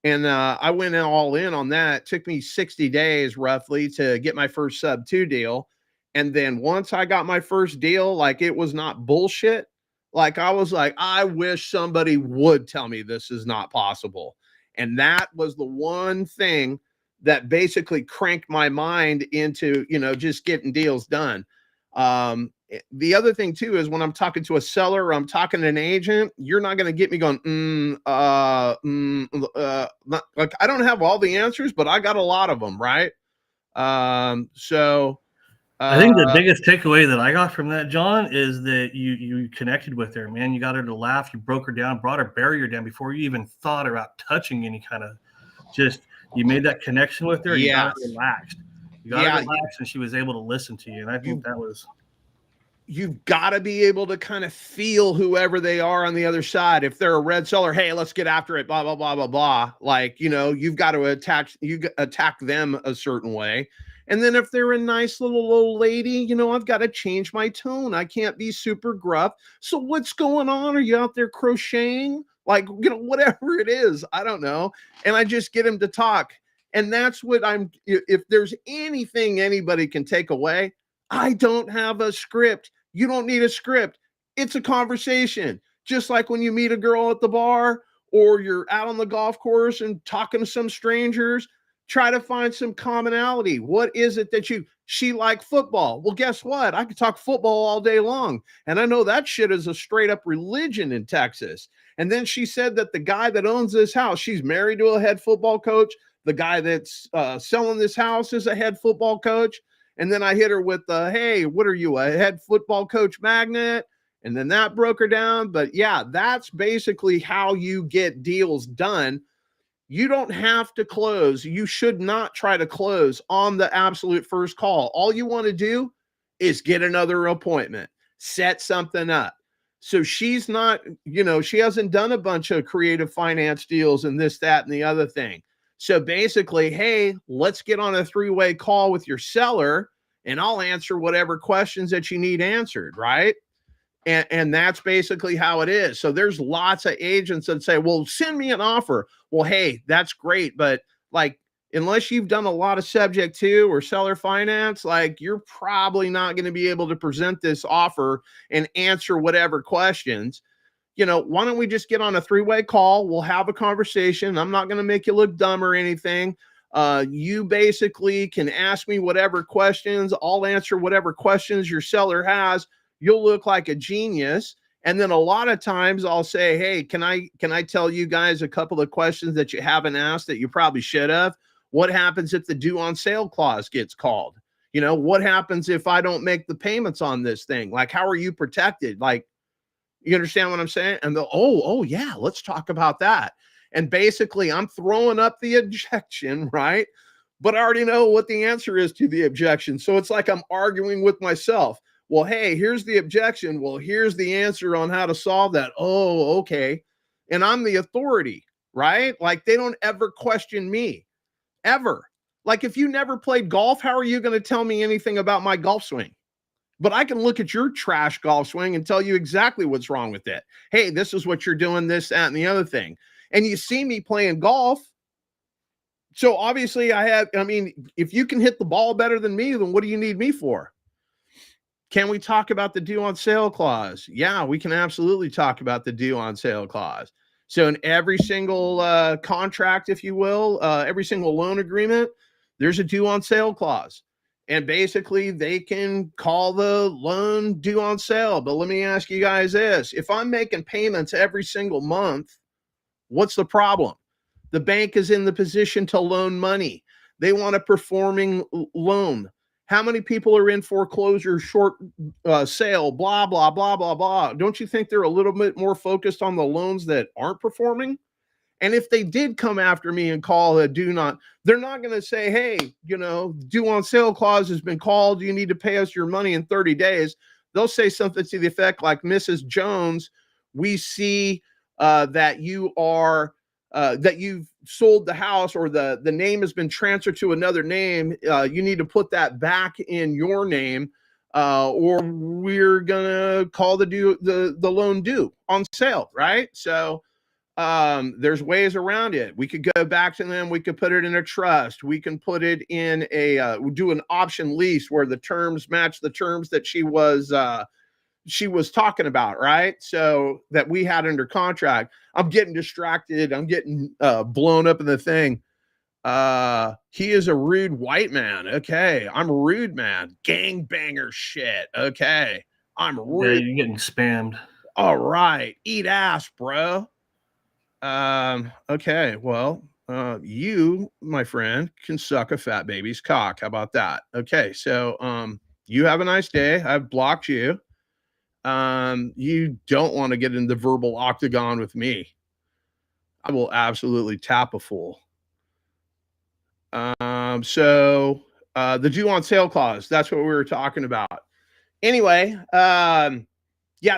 And I went all in on that. It took me 60 days roughly to get my first sub 2 deal. And then once I got my first deal, like it was not bullshit. Like I was like, I wish somebody would tell me this is not possible. And that was the one thing that basically cranked my mind into, just getting deals done. The other thing too is when I'm talking to a seller or I'm talking to an agent, you're not going to get me going, like I don't have all the answers, but I got a lot of them. Right. So I think the biggest takeaway that I got from that, John, is that you connected with her, man. You got her to laugh. You broke her down, brought her barrier down before you even thought about touching any kind of you made that connection with her. You got her relaxed. You got her relaxed and she was able to listen to you. And I think that was. You've got to be able to kind of feel whoever they are on the other side. If they're a red seller, hey, let's get after it, blah, blah, blah, blah, blah. Like, you've got to attack them a certain way. And then if they're a nice little old lady, I've got to change my tone. I can't be super gruff. So what's going on? Are you out there crocheting? Like, whatever it is, I don't know. And I just get them to talk. And that's what if there's anything anybody can take away, I don't have a script. You don't need a script. It's a conversation. Just like when you meet a girl at the bar or you're out on the golf course and talking to some strangers, try to find some commonality. What is it that she like football? Well, guess what? I could talk football all day long. And I know that shit is a straight up religion in Texas. And then she said that the guy that owns this house, she's married to a head football coach. The guy that's selling this house is a head football coach. And then I hit her with hey, what are you, a head football coach magnet? And then that broke her down. But yeah, that's basically how you get deals done. You don't have to close. You should not try to close on the absolute first call. All you want to do is get another appointment, set something up. So she's not, she hasn't done a bunch of creative finance deals and this, that, and the other thing. So basically, hey, let's get on a 3-way call with your seller and I'll answer whatever questions that you need answered, right? And that's basically how it is. So there's lots of agents that say, well, send me an offer. Well, hey, that's great. But like, unless you've done a lot of subject to or seller finance, like you're probably not going to be able to present this offer and answer whatever questions. Why don't we just get on a 3-way call? We'll have a conversation. I'm not going to make you look dumb or anything. You basically can ask me whatever questions. I'll answer whatever questions your seller has. You'll look like a genius. And then a lot of times I'll say, hey, can I tell you guys a couple of questions that you haven't asked that you probably should have? What happens if the due on sale clause gets called? What happens if I don't make the payments on this thing? Like, how are you protected? Like, you understand what I'm saying? And oh yeah, let's talk about that. And basically I'm throwing up the objection, right? But I already know what the answer is to the objection. So it's like I'm arguing with myself. Well, hey, here's the objection. Well, here's the answer on how to solve that. Oh, okay. And I'm the authority, right? Like they don't ever question me, ever. Like if you never played golf, how are you going to tell me anything about my golf swing? But I can look at your trash golf swing and tell you exactly what's wrong with it. Hey, this is what you're doing, this, that, and the other thing. And you see me playing golf. So obviously if you can hit the ball better than me, then what do you need me for? Can we talk about the due on sale clause? Yeah, we can absolutely talk about the due on sale clause. So in every single contract, if you will, every single loan agreement, there's a due on sale clause. And basically they can call the loan due on sale. But let me ask you guys this. If I'm making payments every single month, what's the problem? The bank is in the position to loan money. They want a performing loan. How many people are in foreclosure, short sale, blah, blah, blah, blah, blah. Don't you think they're a little bit more focused on the loans that aren't performing? And if they did come after me and call a do not, they're not going to say, hey, due on sale clause has been called. You need to pay us your money in 30 days. They'll say something to the effect like, Mrs. Jones, we see that you are, that you've sold the house or the name has been transferred to another name. You need to put that back in your name or we're going to call the loan due on sale, right? So, there's ways around it. We could go back to them. We could put it in a trust. We can put it in do an option lease where the terms match the terms that she was talking about, right? So that we had under contract. I'm getting distracted. I'm getting blown up in the thing. He is a rude white man. Okay. I'm a rude man. Gangbanger shit. Okay. I'm rude. Yeah, you're getting spammed. All right. Eat ass, bro. Okay, well, you, my friend, can suck a fat baby's cock. How about that? Okay, so you have a nice day. I've blocked you. You don't want to get in the verbal octagon with me. I will absolutely tap a fool. So the due on sale clause, that's what we were talking about. Anyway, yeah,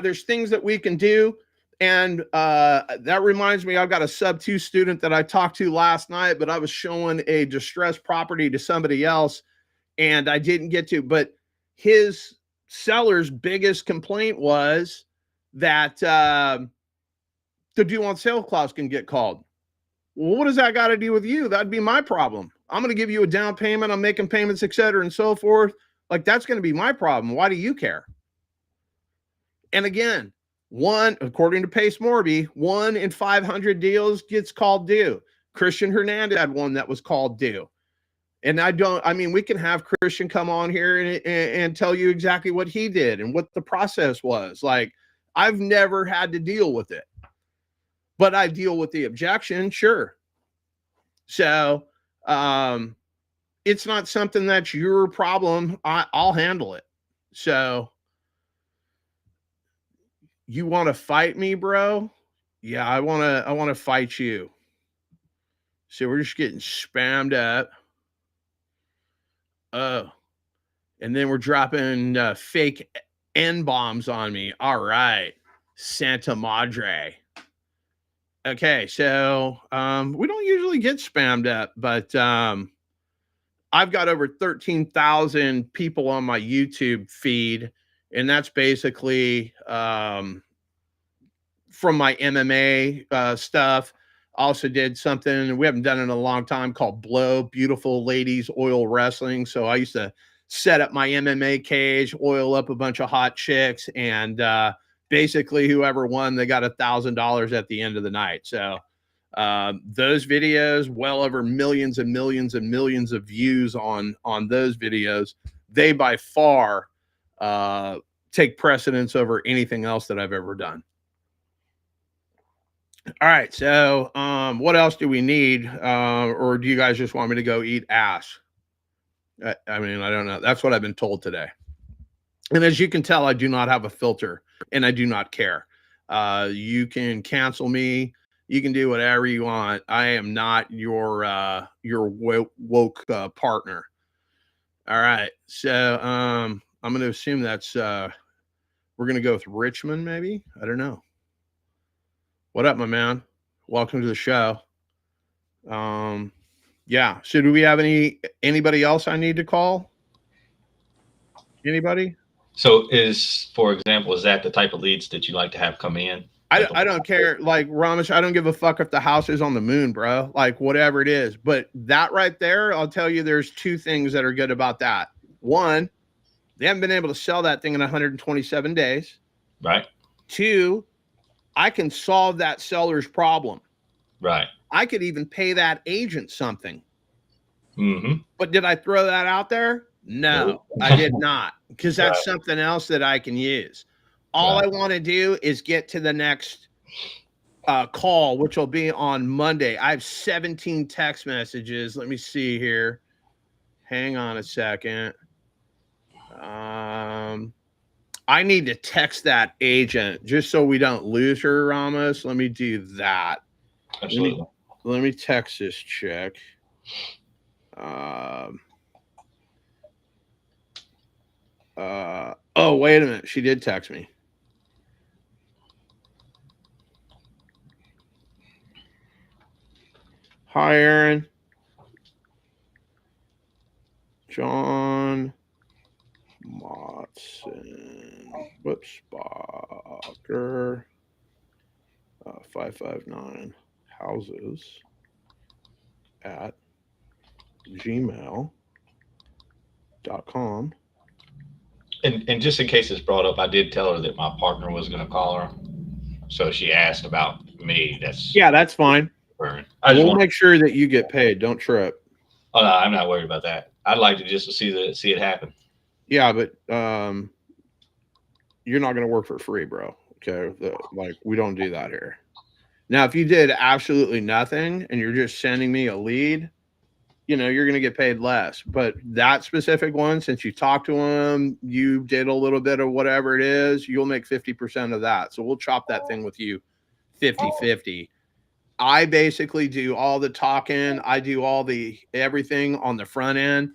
there's things that we can do. And that reminds me, I've got a sub 2 student that I talked to last night, but I was showing a distressed property to somebody else and I didn't get to, but his seller's biggest complaint was that the due on sale clause can get called. Well, what does that got to do with you? That'd be my problem. I'm going to give you a down payment. I'm making payments, et cetera, and so forth. Like, that's going to be my problem. Why do you care? And again, according to Pace Morby, 1 in 500 deals gets called due. Christian Hernandez had one that was called due. And we can have Christian come on here and tell you exactly what he did and what the process was. Like, I've never had to deal with it, but I deal with the objection. Sure. So, it's not something that's your problem. I'll handle it. So, you want to fight me, bro? Yeah, I want to fight you. So we're just getting spammed up. Oh, and then we're dropping fake N-bombs on me. All right. Santa Madre. Okay, so we don't usually get spammed up, but I've got over 13,000 people on my YouTube feed, and that's basically from my MMA stuff. Also did something we haven't done in a long time called Blow, Beautiful Ladies Oil Wrestling. So I used to set up my MMA cage, oil up a bunch of hot chicks, and basically whoever won, they got $1,000 at the end of the night. So those videos, well over millions and millions and millions of views on those videos. They by far take precedence over anything else that I've ever done. All right, so what else do we need, or do you guys just want me to go eat ass? I mean, I don't know. That's what I've been told today. And as you can tell, I do not have a filter, and I do not care. You can cancel me. You can do whatever you want. I am not your woke partner. All right, so I'm going to assume that's we're going to go with Richmond, maybe. I don't know. What up, my man? Welcome to the show. Yeah. So do we have anybody else I need to call? Anybody? So for example, is that the type of leads that you like to have come in? I don't care. Like Ramesh, I don't give a fuck if the house is on the moon, bro. Like whatever it is. But that right there, I'll tell you, there's two things that are good about that. One, they haven't been able to sell that thing in 127 days. Right. Two, I can solve that seller's problem. Right. I could even pay that agent something. Mm-hmm. But did I throw that out there? No, I did not, because that's Right. something else that I can use. All I want to do is get to the next call, which will be on Monday. I have 17 text messages. Let me see here. Hang on a second. I need to text that agent just so we don't lose her, Ramos. Let me do that. Absolutely. Let me text this chick. Oh, wait a minute. She did text me. Hi, Aaron. John Motson. Whoops. Barker. 559 houses at gmail.com. And just in case it's brought up, I did tell her that my partner was going to call her. So she asked about me. That's fine. We'll make sure that you get paid. Don't trip. Oh, no, I'm not worried about that. I'd like to just see it happen. Yeah, but you're not going to work for free, bro. Okay, we don't do that here. Now, if you did absolutely nothing and you're just sending me a lead, you're going to get paid less. But that specific one, since you talked to him, you did a little bit of whatever it is, you'll make 50% of that. So we'll chop that thing with you 50-50. I basically do all the talking. I do all the everything on the front end.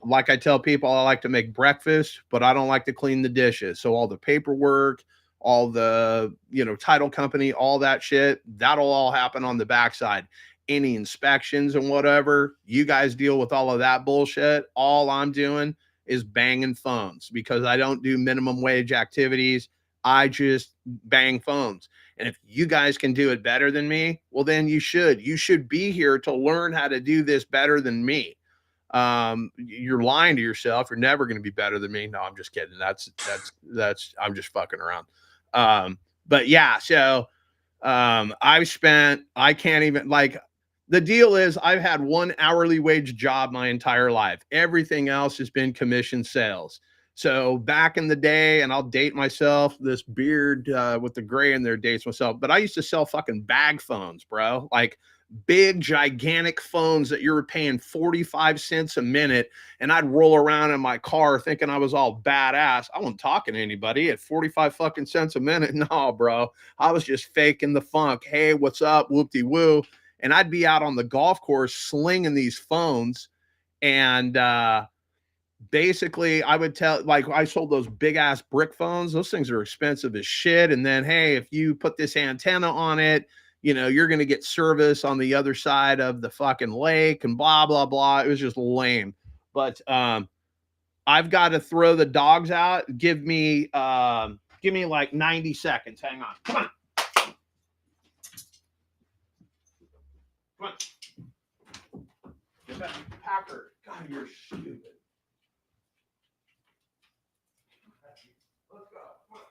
Like I tell people, I like to make breakfast, but I don't like to clean the dishes. So all the paperwork, all the, title company, all that shit, that'll all happen on the backside. Any inspections and whatever, you guys deal with all of that bullshit. All I'm doing is banging phones because I don't do minimum wage activities. I just bang phones. And if you guys can do it better than me, well, then you should. You should be here to learn how to do this better than me. You're lying to yourself. You're never going to be better than me. No, I'm just kidding. That's I'm just fucking around. But yeah, so I can't even, the deal is I've had one hourly wage job my entire life. Everything else has been commission sales. So back in the day, and I'll date myself, this beard with the gray in there dates myself, but I used to sell fucking bag phones, bro. Like big, gigantic phones that you were paying 45 cents a minute. And I'd roll around in my car thinking I was all badass. I wasn't talking to anybody at 45 fucking cents a minute. No, bro. I was just faking the funk. Hey, what's up? Whoop-de-woo. and I'd be out on the golf course slinging these phones. And basically I would tell, like, I sold those big ass brick phones. Those things are expensive as shit. And then, hey, if you put this antenna on it, you know, you're going to get service on the other side of the fucking lake and blah, blah, blah. It was just lame. But I've got to throw the dogs out. Give me like 90 seconds. Hang on. Come on. Come on. Get back. Packer. God, you're stupid. Let's go. Come on.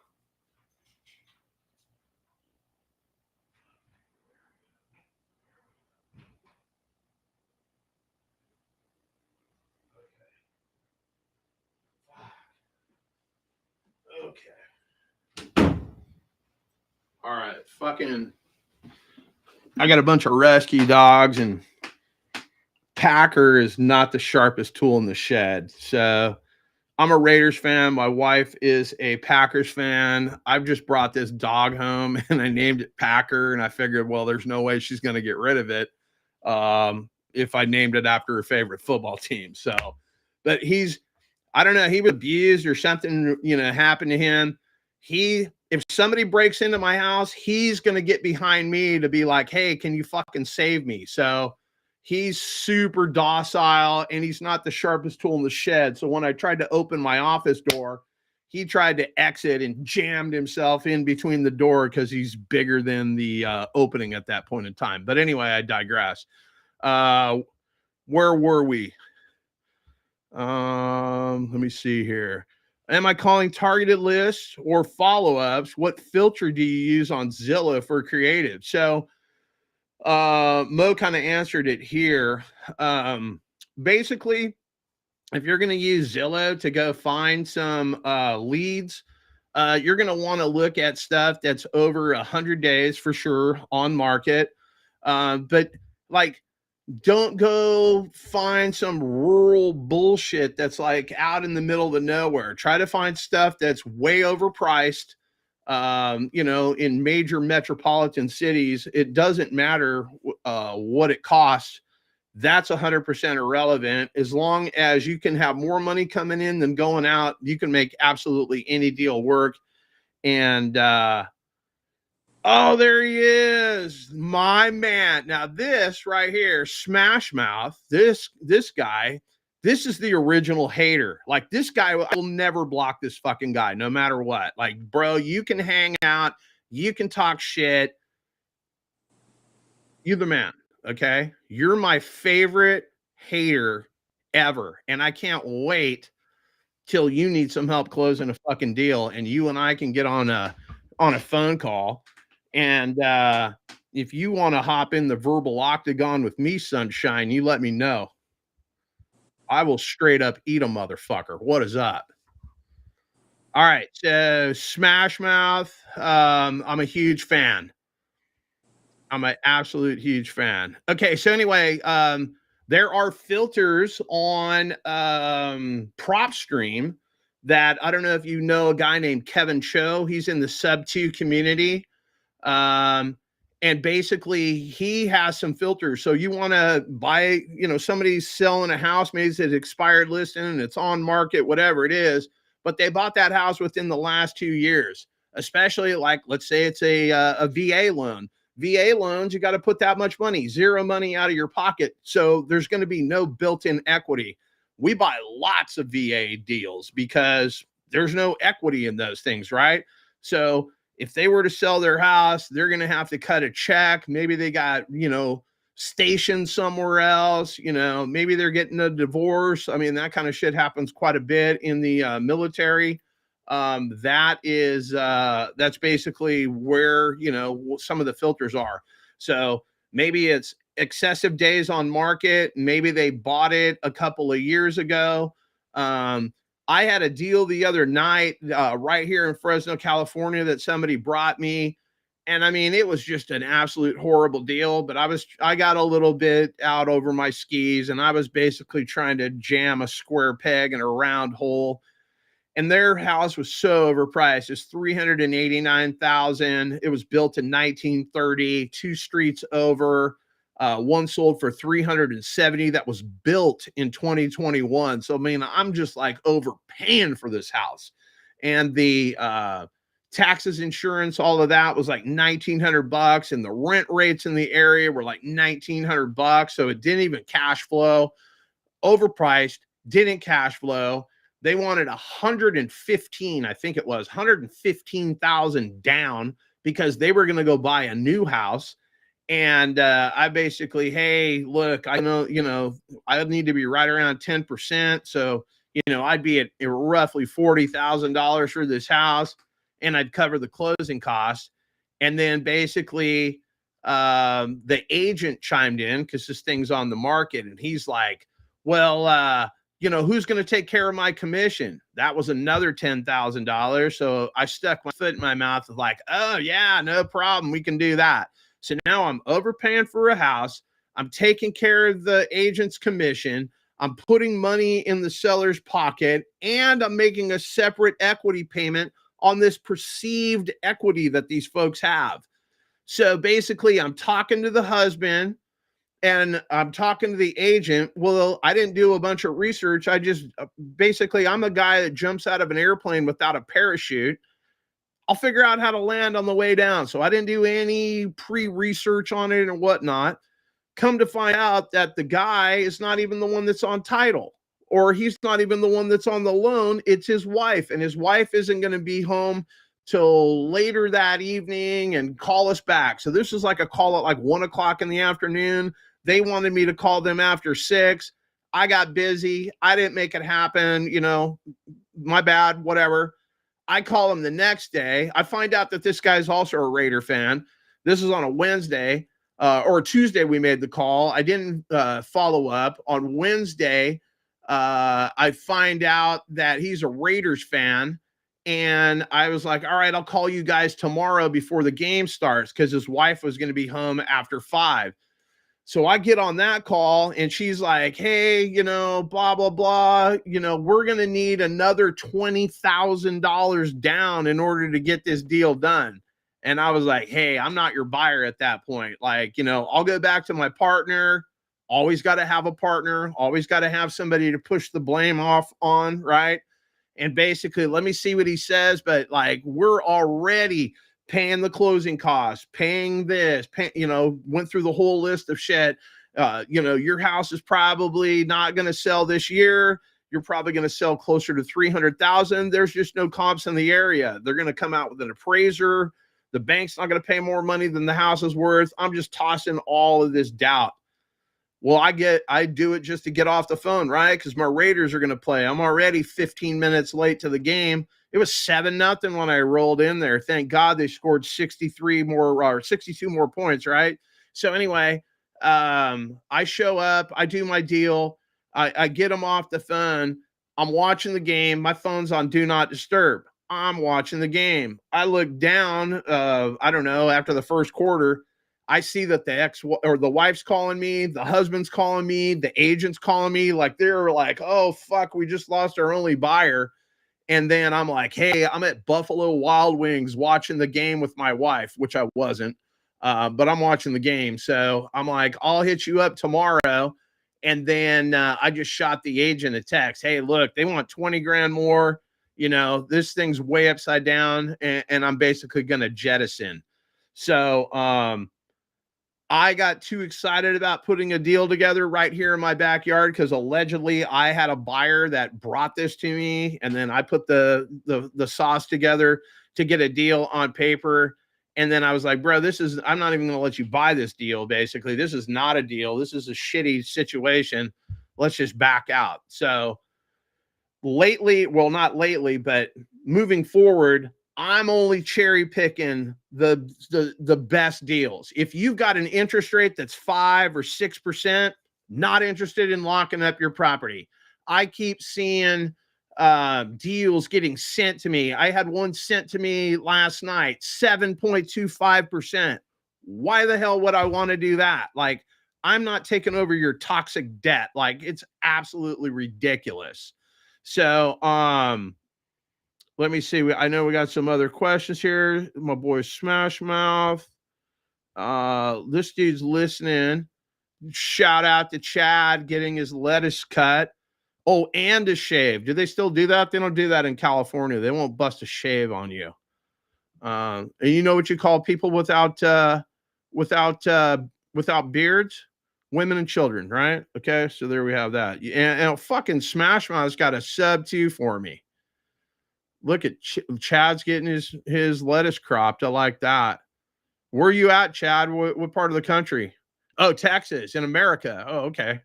Okay. All right. Fucking. I got a bunch of rescue dogs, and Packer is not the sharpest tool in the shed. So I'm a Raiders fan. My wife is a Packers fan. I've just brought this dog home and I named it Packer. And I figured, well, there's no way she's going to get rid of it if I named it after her favorite football team. So, but I don't know, he was abused or something, you know, happened to him. If somebody breaks into my house, he's going to get behind me to be like, hey, can you fucking save me? So he's super docile and he's not the sharpest tool in the shed. So when I tried to open my office door, he tried to exit and jammed himself in between the door because he's bigger than the opening at that point in time. But anyway, I digress. Where were we? Let me see here. Am I calling targeted lists or follow-ups? What filter do you use on Zillow for creative? So Mo kind of answered it here. Basically, if you're going to use Zillow to go find some leads, you're going to want to look at stuff that's over 100 days for sure on market. But like, don't go find some rural bullshit that's like out in the middle of the nowhere. Try to find stuff that's way overpriced. You know, in major metropolitan cities, it doesn't matter what it costs. That's 100% irrelevant. As long as you can have more money coming in than going out, you can make absolutely any deal work. And oh, there he is, my man. Now this right here, Smash Mouth, this guy, this is the original hater. Like, this guy, I will never block this fucking guy, no matter what. Like, bro, you can hang out, you can talk shit. You're the man, okay? You're my favorite hater ever. And I can't wait till you need some help closing a fucking deal and you and I can get on a phone call. And if you want to hop in the verbal octagon with me, sunshine, you let me know. I will straight up eat a motherfucker. What is up? All right. So Smash Mouth. I'm a huge fan. I'm an absolute huge fan. Okay. So anyway, there are filters on PropStream that I don't know if you know a guy named Kevin Cho. He's in the sub 2 community. And basically he has some filters. So you want to buy, you know, somebody's selling a house, maybe it's an expired listing and it's on market, whatever it is, but they bought that house within the last 2 years, especially like, let's say it's a VA loan. VA loans, you got to put that much money, zero money out of your pocket. So there's going to be no built-in equity. We buy lots of VA deals because there's no equity in those things, right? So if they were to sell their house, they're going to have to cut a check. Maybe they got, you know, stationed somewhere else, you know, maybe they're getting a divorce. I mean, that kind of shit happens quite a bit in the military. That's basically where, you know, some of the filters are. So maybe it's excessive days on market. Maybe they bought it a couple of years ago. I had a deal the other night right here in Fresno, California that somebody brought me. And I mean, it was just an absolute horrible deal, but I got a little bit out over my skis and I was basically trying to jam a square peg in a round hole. And their house was so overpriced. It's $389,000. It was built in 1930, 2 streets over. One sold for 370 that was built in 2021. So I mean, I'm just like overpaying for this house. And the taxes, insurance, all of that was like $1,900, and the rent rates in the area were like $1,900. So it didn't even cash flow. Overpriced, didn't cash flow. They wanted 115, I think it was 115,000 down because they were going to go buy a new house. And I basically, hey, look, I know, I need to be right around 10%. So, I'd be at roughly $40,000 for this house, and I'd cover the closing costs. And then basically the agent chimed in because this thing's on the market, and he's like, well, who's going to take care of my commission? That was another $10,000. So I stuck my foot in my mouth with like, oh yeah, no problem. We can do that. So now I'm overpaying for a house. I'm taking care of the agent's commission. I'm putting money in the seller's pocket, and I'm making a separate equity payment on this perceived equity that these folks have. So basically, I'm talking to the husband and I'm talking to the agent. Well, I didn't do a bunch of research. I just basically, I'm a guy that jumps out of an airplane without a parachute. I'll figure out how to land on the way down. So I didn't do any pre-research on it or whatnot. Come to find out that the guy is not even the one that's on title, or he's not even the one that's on the loan. It's his wife, and his wife isn't going to be home till later that evening and call us back. So this is like a call at like 1 o'clock in the afternoon. They wanted me to call them after 6. I got busy. I didn't make it happen. My bad, whatever. I call him the next day. I find out that this guy's also a Raider fan. This is on a Wednesday or a Tuesday. We made the call. I didn't follow up. On Wednesday, I find out that he's a Raiders fan. And I was like, all right, I'll call you guys tomorrow before the game starts, because his wife was going to be home after 5. So I get on that call, and she's like, hey, blah, blah, blah. We're going to need another $20,000 down in order to get this deal done. And I was like, hey, I'm not your buyer at that point. Like, I'll go back to my partner. Always got to have a partner. Always got to have somebody to push the blame off on, right? And basically, let me see what he says. But like, we're already paying the closing costs, paying this, went through the whole list of shit. Your house is probably not going to sell this year. You're probably going to sell closer to 300,000. There's just no comps in the area. They're going to come out with an appraiser. The bank's not going to pay more money than the house is worth. I'm just tossing all of this doubt. Well, I do it just to get off the phone, right? Because my Raiders are going to play. I'm already 15 minutes late to the game. It was 7-0 when I rolled in there. Thank God they scored 62 more points, right? So anyway, I show up. I do my deal. I get them off the phone. I'm watching the game. My phone's on Do Not Disturb. I'm watching the game. I look down, I don't know, after the first quarter, I see that the wife's calling me, the husband's calling me, the agent's calling me. Like, they're like, oh, fuck, we just lost our only buyer. And then I'm like, hey, I'm at Buffalo Wild Wings watching the game with my wife, which I wasn't, but I'm watching the game. So I'm like, I'll hit you up tomorrow. And then I just shot the agent a text. Hey, look, they want 20 grand more. This thing's way upside down, and I'm basically going to jettison. So I got too excited about putting a deal together right here in my backyard, because allegedly I had a buyer that brought this to me, and then I put the sauce together to get a deal on paper. And then I was like, bro, I'm not even going to let you buy this deal. Basically, this is not a deal. This is a shitty situation. Let's just back out. So not lately, but moving forward, I'm only cherry picking the best deals. If you've got an interest rate that's 5 or 6%, not interested in locking up your property. I keep seeing deals getting sent to me. I had one sent to me last night, 7.25%. Why the hell would I want to do that? Like, I'm not taking over your toxic debt. Like, it's absolutely ridiculous. So, let me see. I know we got some other questions here. My boy Smash Mouth. This dude's listening. Shout out to Chad getting his lettuce cut. Oh, and a shave. Do they still do that? They don't do that in California. They won't bust a shave on you. And you know what you call people without beards? Women and children, right? Okay, so there we have that. And fucking Smash Mouth's got a sub 2 for me. Look at Chad's getting his lettuce cropped. I like that. Where are you at, Chad? What part of the country? Oh, Texas, in America. Oh, okay.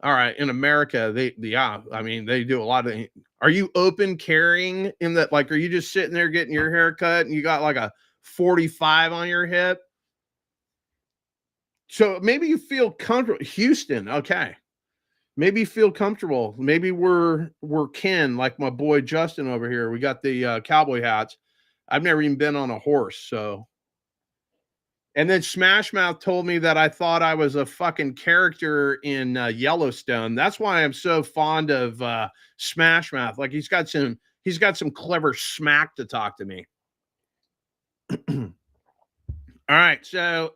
All right, in America, they do a lot of. Are you open carrying in that? Like, are you just sitting there getting your hair cut and you got like a 45 on your hip? So maybe you feel comfortable. Houston, okay. Maybe you feel comfortable. Maybe we're kin, like my boy Justin over here. We got the cowboy hats. I've never even been on a horse, so. And then Smash Mouth told me that I thought I was a fucking character in Yellowstone. That's why I'm so fond of Smash Mouth. Like he's got some clever smack to talk to me. All right, so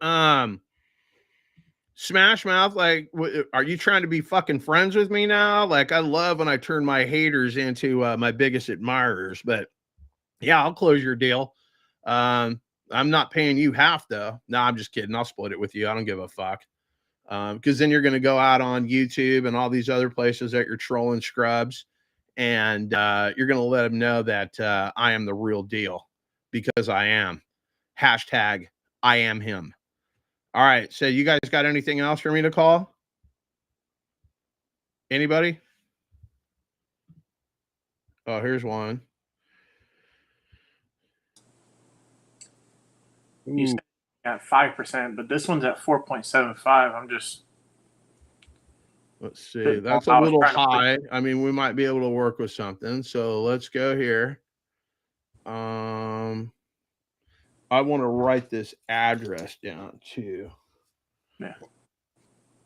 Smash Mouth, like, are you trying to be fucking friends with me now? Like, I love when I turn my haters into my biggest admirers. But yeah, I'll close your deal. I'm not paying you half though. No, I'm just kidding. I'll split it with you. I don't give a fuck. Because then you're going to go out on YouTube and all these other places that you're trolling scrubs, and you're going to let them know that I am the real deal, because I am. Hashtag I am him. All right. So you guys got anything else for me to call? Anybody? Oh, here's one. You said at 5%, but this one's at 4.75. I'm just. Let's see. That's a little high. I mean, we might be able to work with something. So let's go here. I want to write this address down too. Yeah.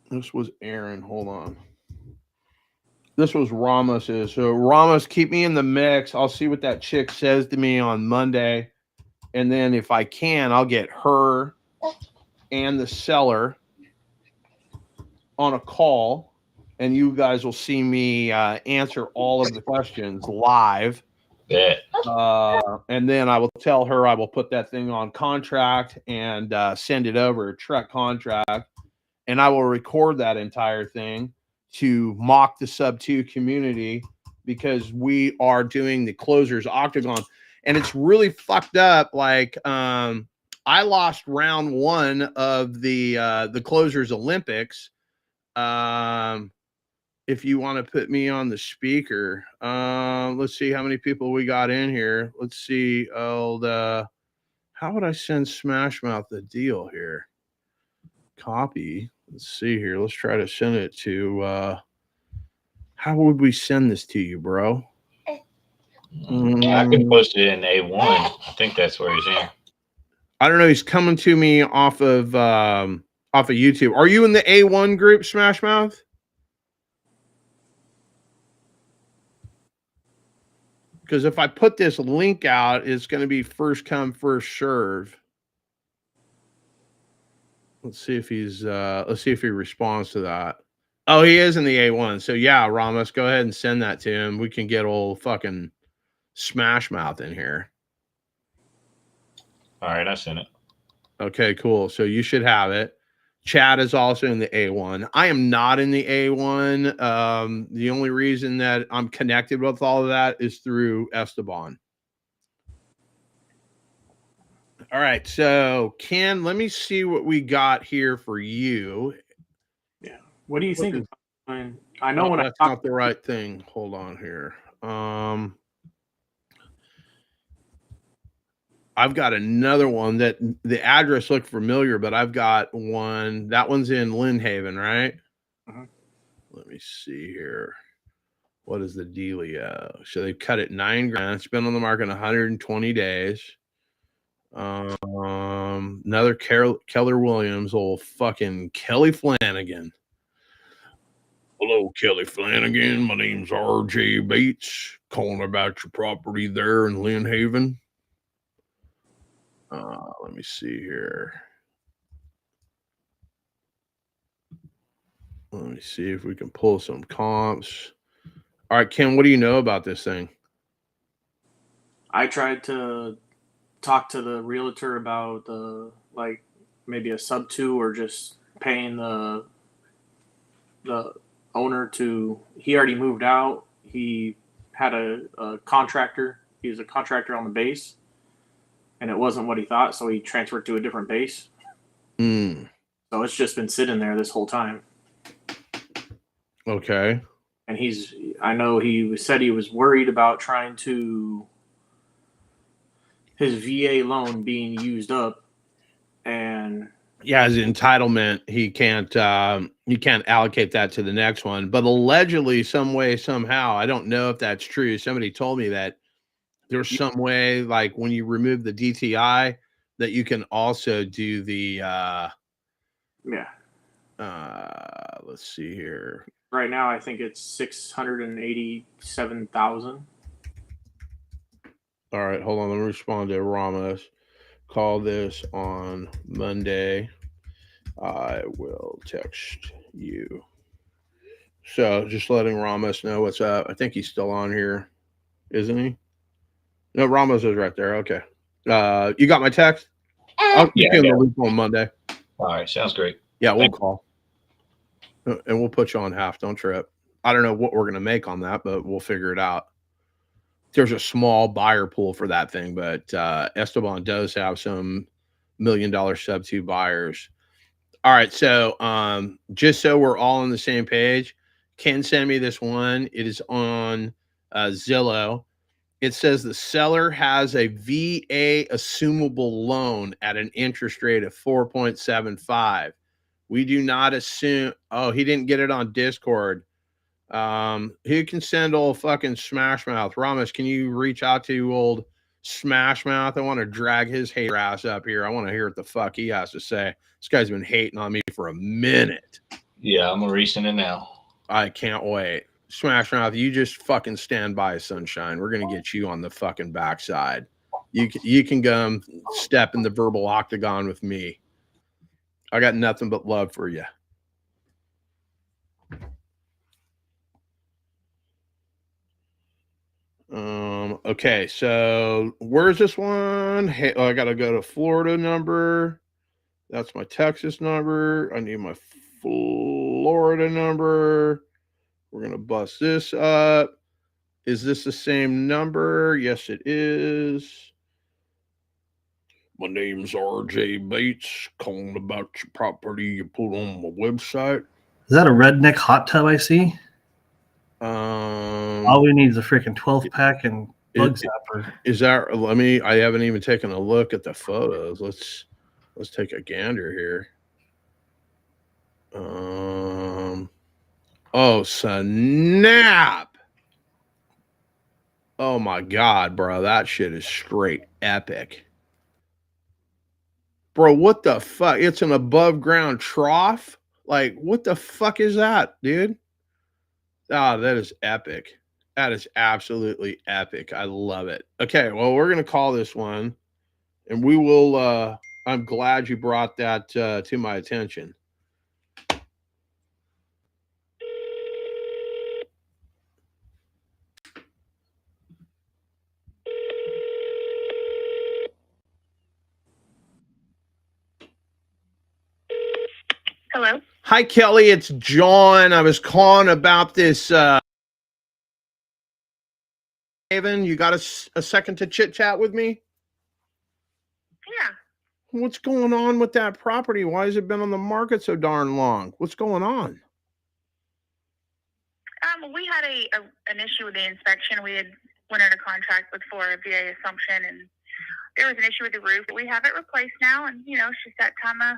This was Aaron. Hold on. This was Ramos's. So Ramos, keep me in the mix. I'll see what that chick says to me on Monday. And then if I can, I'll get her and the seller on a call, and you guys will see me answer all of the questions live. Yeah. And then I will tell her I will put that thing on contract and send it over, truck contract, and I will record that entire thing to mock the sub 2 community, because we are doing the closers octagon, and it's really fucked up. Like, I lost round 1 of the closers Olympics. If you want to put me on the speaker, let's see how many people we got in here. Let's see. How would I send Smash Mouth the deal here? Copy. Let's see here. Let's try to send it to, how would we send this to you, bro? I can post it in A1. I think that's where he's in. I don't know. He's coming to me off of YouTube. Are you in the A1 group, Smash Mouth? Because if I put this link out, it's going to be first come, first serve. Let's see if he responds to that. Oh, he is in the A1. So yeah, Ramos, go ahead and send that to him. We can get old fucking Smash Mouth in here. All right, I sent it. Okay, cool. So you should have it. Chad is also in the A1. I am not in the A1. The only reason that I'm connected with all of that is through Esteban. All right, so Ken, let me see what we got here for you. Yeah. What do you think? I know when that's not the right thing. Hold on here. I've got another one that the address looked familiar, but I've got one. That one's in Lynn Haven, right? Uh-huh. Let me see here. What is the dealio? So they cut it $9,000. It's been on the market 120 days. Another Keller Williams, old fucking Kelly Flanagan. Hello, Kelly Flanagan. My name's RJ Bates. Calling about your property there in Lynn Haven. Let me see here. Let me see if we can pull some comps. All right, Ken, what do you know about this thing? I tried to talk to the realtor about like maybe a sub 2 or just paying the owner to. He already moved out. He had a contractor. He was a contractor on the base, and it wasn't what he thought, so he transferred to a different base. Mm. So it's just been sitting there this whole time. Okay. And I know he said he was worried about trying to his VA loan being used up, and yeah, his entitlement, he can't allocate that to the next one. But allegedly, some way, somehow, I don't know if that's true. Somebody told me that there's some way, like when you remove the DTI, that you can also do the let's see here. Right now, I think it's 687,000. All right, hold on. Let me respond to Ramos. Call this on Monday. I will text you. So just letting Ramos know what's up. I think he's still on here, isn't he? No, Ramos is right there. Okay. You got my text? I'll keep you in the loop on Monday. All right, sounds great. Yeah, we'll call. And we'll put you on half. Don't trip. I don't know what we're going to make on that, but we'll figure it out. There's a small buyer pool for that thing, but Esteban does have some $1 million sub 2 buyers. All right, so just so we're all on the same page, Ken send me this one. It is on Zillow. It says the seller has a VA assumable loan at an interest rate of 4.75. We do not assume. Oh, he didn't get it on Discord. Who can send old fucking Smash Mouth? Ramos, can you reach out to old Smash Mouth? I want to drag his hater ass up here. I want to hear what the fuck he has to say. This guy's been hating on me for a minute. Yeah, I'm gonna resend it now. I can't wait. Smash Mouth, you just fucking stand by, sunshine. We're gonna get you on the fucking backside. You can go step in the verbal octagon with me. I got nothing but love for you. Okay, so where's this one? Hey, I gotta go to Florida number. That's my Texas number. I need my Florida number. We're gonna bust this up. Is this the same number? Yes, it is. My name's RJ Bates, calling about your property you put on my website. Is that a redneck hot tub I see? All we need is a freaking 12 pack and bug zapper. Is that? I haven't even taken a look at the photos. Let's take a gander here. Oh snap! Oh my god, bro, that shit is straight epic. Bro, what the fuck? It's an above ground trough? Like, what the fuck is that, dude? Oh, that is epic. That is absolutely epic. I love it. Okay, well, we're going to call this one, and we will, I'm glad you brought that to my attention. Hello. Hi, Kelly. It's John. I was calling about this. Haven, you got a second to chit chat with me? Yeah. What's going on with that property? Why has it been on the market so darn long? What's going on? We had an issue with the inspection. We had went under contract with for a VA assumption, and there was an issue with the roof. We have it replaced now, and it's just that time of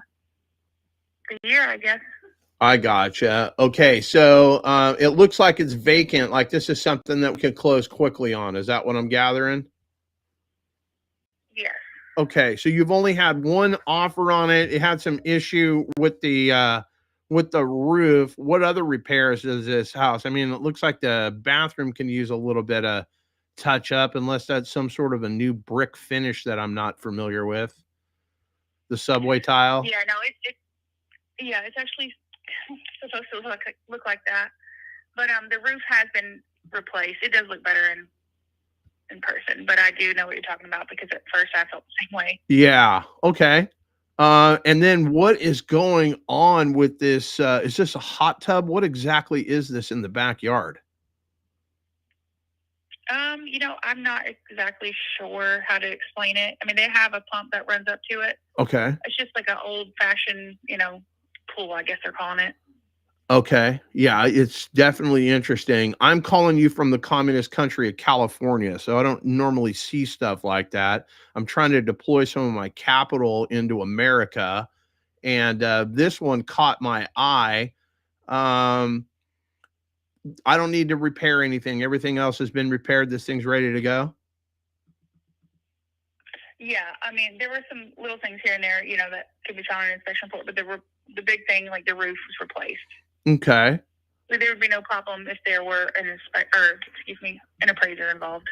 the year, I guess. I gotcha. Okay, so it looks like it's vacant. Like this is something that we can close quickly on. Is that what I'm gathering? Yes. Okay, so you've only had one offer on it. It had some issue with the roof. What other repairs does this house? I mean, it looks like the bathroom can use a little bit of touch up, unless that's some sort of a new brick finish that I'm not familiar with. The subway tile. Yeah, no, it's actually supposed to look like that. But the roof has been replaced. It does look better in person, but I do know what you're talking about because at first I felt the same way. Yeah. Okay. And then what is going on with this? Is this a hot tub? What exactly is this in the backyard? I'm not exactly sure how to explain it. I mean, they have a pump that runs up to it. Okay. It's just like an old fashioned, pool, I guess they're calling it. Okay. Yeah, it's definitely interesting. I'm calling you from the communist country of California, so I don't normally see stuff like that. I'm trying to deploy some of my capital into America, and this one caught my eye. I don't need to repair anything. Everything else has been repaired. This thing's ready to go. Yeah, I mean, there were some little things here and there, that could be found in an inspection report, but the big thing, like the roof was replaced. Okay. There would be no problem if there were an appraiser involved.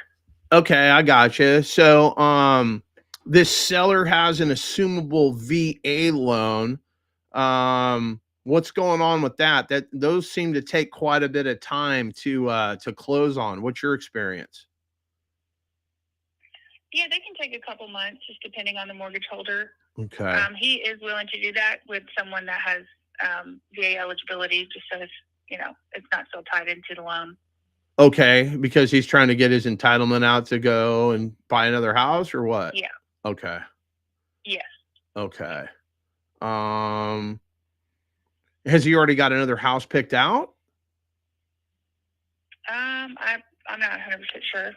Okay, I gotcha. So, this seller has an assumable VA loan. What's going on with that? Those seem to take quite a bit of time to close on. What's your experience? Yeah, they can take a couple months, just depending on the mortgage holder. Okay. He is willing to do that with someone that has VA eligibility, just so it's not so tied into the loan. Okay, because he's trying to get his entitlement out to go and buy another house, or what? Yeah. Okay. Yes. Okay. Has he already got another house picked out? I'm not 100% sure.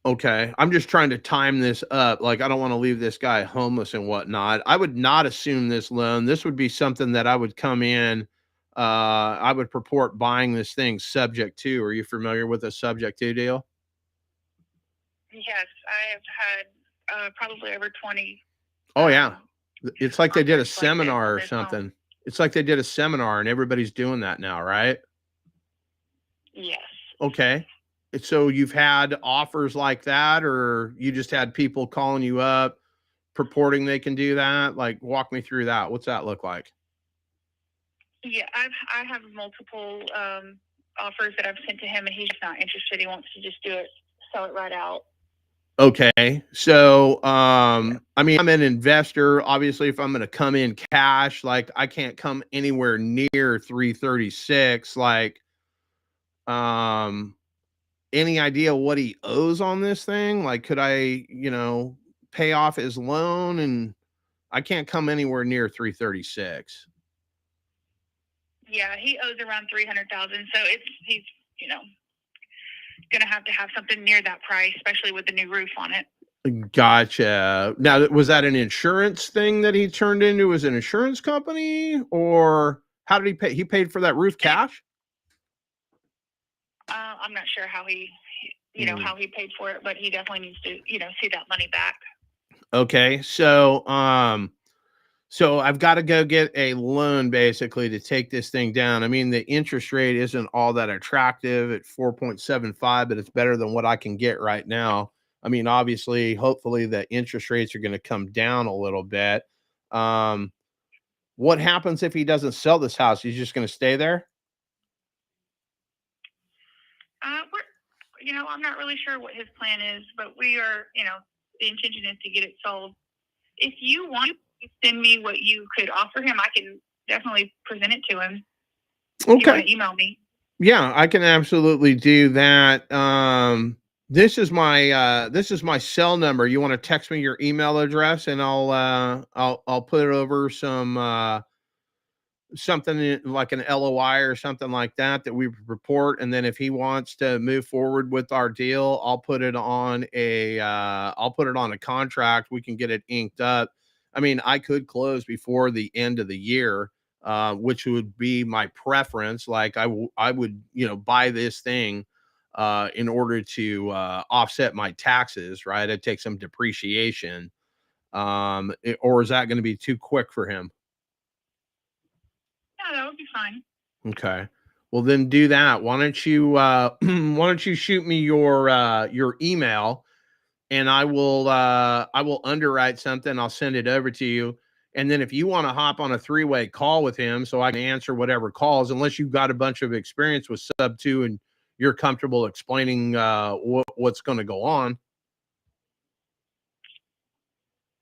Okay. I'm just trying to time this up. Like, I don't want to leave this guy homeless and whatnot. I would not assume this loan. This would be something that I would come in. I would purport buying this thing subject to. Are you familiar with a subject to deal? Yes, I have had probably over 20. Oh, yeah. It's like they did a offers like seminar or this on this something. home. It's like they did a seminar and everybody's doing that now, right? Yes. Okay. So you've had offers like that, or you just had people calling you up purporting they can do that? Like, walk me through that. What's that look like? Yeah, I have multiple offers that I've sent to him, and he's just not interested. He wants to just sell it right out. Okay. So, I mean, I'm an investor. Obviously, if I'm going to come in cash, like, I can't come anywhere near 336. Like, any idea what he owes on this thing? Like, could I, pay off his loan? And I can't come anywhere near 336. Yeah, he owes around 300,000. So he's gonna have something near that price, especially with the new roof on it. Gotcha. Now, was that an insurance thing that he turned into as an insurance company, or how did he pay? He paid for that roof cash? I'm not sure how he how he paid for it, but he definitely needs to, see that money back. Okay. So, so I've got to go get a loan basically to take this thing down. I mean, the interest rate isn't all that attractive at 4.75, but it's better than what I can get right now. I mean, obviously, hopefully the interest rates are going to come down a little bit. What happens if he doesn't sell this house? He's just going to stay there? I'm not really sure what his plan is, but we are, the intention is to get it sold. If you want to send me what you could offer him, I can definitely present it to him. Okay. If you want to email me. Yeah, I can absolutely do that. This is my cell number. You want to text me your email address, and I'll put it over something like an LOI or something like that we report. And then if he wants to move forward with our deal, I'll put it on a contract. We can get it inked up. I mean, I could close before the end of the year, which would be my preference. Like I would, buy this thing in order to offset my taxes, right? I'd take some depreciation. Or is that going to be too quick for him? No, that would be fine. Okay. Well, then do that. Why don't you shoot me your email, and I will underwrite something. I'll send it over to you. And then if you want to hop on a 3-way call with him so I can answer whatever calls, unless you've got a bunch of experience with sub 2 and you're comfortable explaining what's going to go on.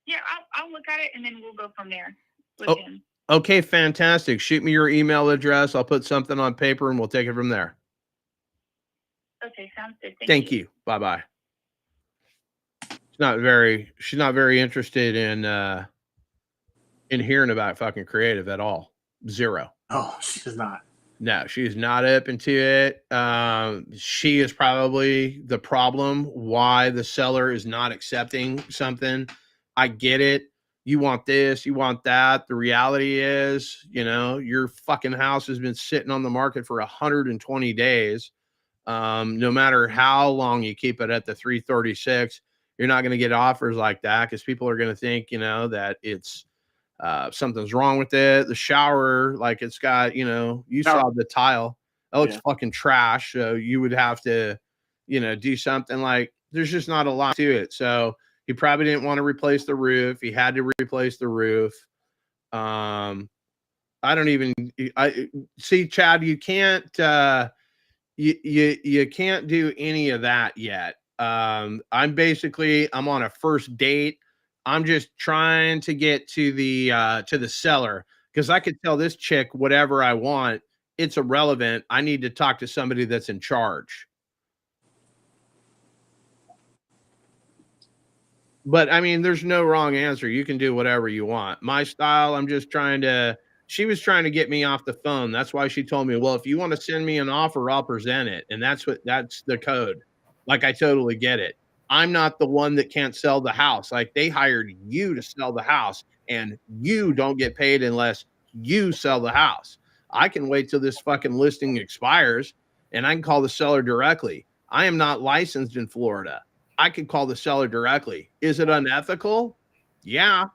Yeah, I'll look at it and then we'll go from there with him. Okay, fantastic. Shoot me your email address. I'll put something on paper and we'll take it from there. Okay, sounds good. Thank you. Bye-bye. She's not very interested in hearing about fucking creative at all. Zero. Oh, she's not. No, she's not up into it. She is probably the problem why the seller is not accepting something. I get it. You want this, you want that. The reality is, your fucking house has been sitting on the market for 120 days. No matter how long you keep it at the 336, you're not going to get offers like that because people are going to think, that it's something's wrong with it. The shower, like it's got, you saw the tile. Oh, it's fucking trash. So you would have to, do something. Like there's just not a lot to it. So he probably didn't want to replace the roof. He had to replace the roof. I see, Chad, you can't, you can't do any of that yet. I'm on a first date. I'm just trying to get to the seller because I could tell this chick whatever I want. It's irrelevant. I need to talk to somebody that's in charge. But I mean, there's no wrong answer. You can do whatever you want. My style, she was trying to get me off the phone. That's why she told me, well, if you want to send me an offer, I'll present it. And that's the code. Like, I totally get it. I'm not the one that can't sell the house. Like, they hired you to sell the house and you don't get paid unless you sell the house. I can wait till this fucking listing expires and I can call the seller directly. I am not licensed in Florida. I could call the seller directly. Is it unethical? Yeah.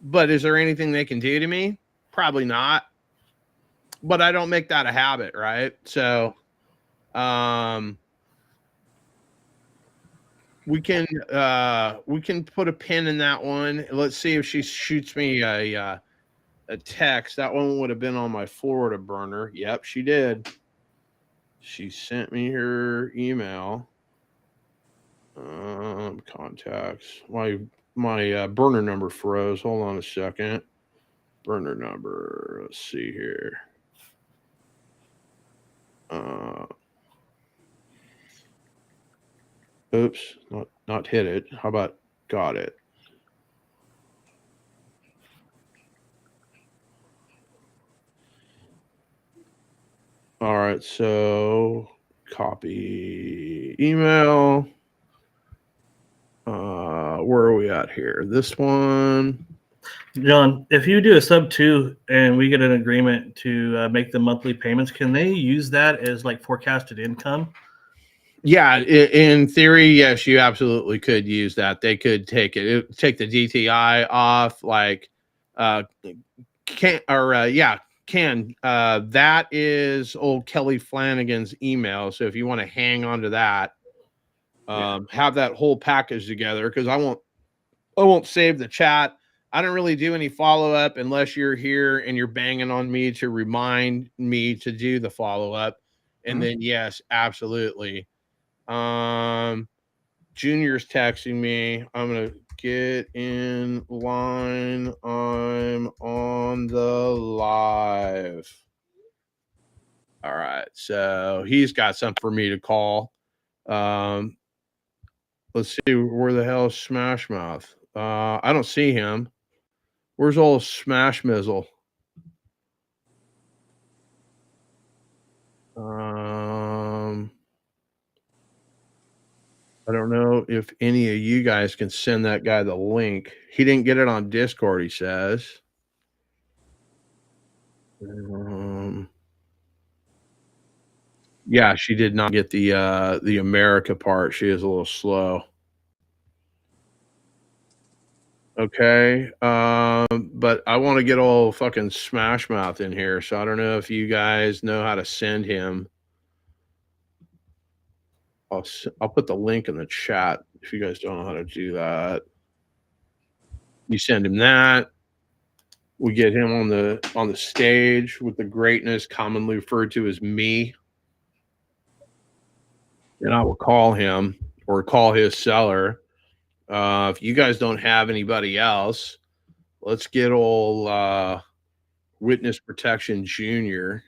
But is there anything they can do to me? Probably not. But I don't make that a habit, right? So we can put a pin in that one. Let's see if she shoots me a text. That one would have been on my Florida burner. Yep, she did. She sent me her email. Contacts. My burner number froze. Hold on a second. Burner number. Let's see here. Oops, not hit it. How about got it? All right, so copy email. Where are we at here? This one. John, if you do a sub 2 and we get an agreement to make the monthly payments, can they use that as like forecasted income? Yeah, in theory, yes, you absolutely could use that. They could take the DTI off, like can. That is old Kelly Flanagan's email. So if you want to hang on to that, have that whole package together, because I won't save the chat. I don't really do any follow-up unless you're here and you're banging on me to remind me to do the follow-up. And then yes, absolutely. Junior's texting me. I'm gonna get in line. I'm on the live. All right, so he's got something for me to call. Let's see, where the hell is Smash Mouth? I don't see him. Where's old Smash Mizzle? I don't know if any of you guys can send that guy the link. He didn't get it on Discord, he says. Yeah, she did not get the America part. She is a little slow. Okay. But I want to get old fucking Smash Mouth in here, so I don't know if you guys know how to send him. I'll put the link in the chat if you guys don't know how to do that. You send him that. We get him on the stage with the greatness commonly referred to as me. And I will call him or call his seller. If you guys don't have anybody else, let's get old Witness Protection Junior.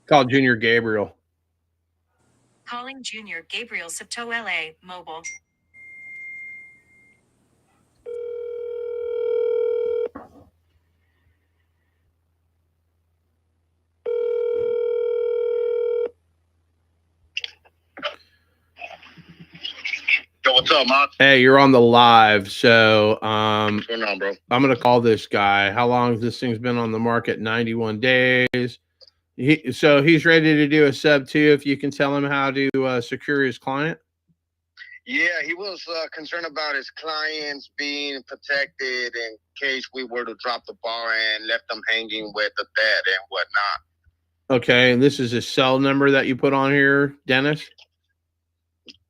Call Junior Gabriel. Calling Junior Gabriel Sipto LA Mobile. Yo, what's up, man? Hey, you're on the live. So What's going on, bro? I'm gonna call this guy. How long has this thing's been on the market? 91 days. So he's ready to do a sub 2 if you can tell him how to secure his client. Yeah, he was concerned about his clients being protected in case we were to drop the bar and left them hanging with the debt and whatnot. Okay, and this is his cell number that you put on here, Dennis?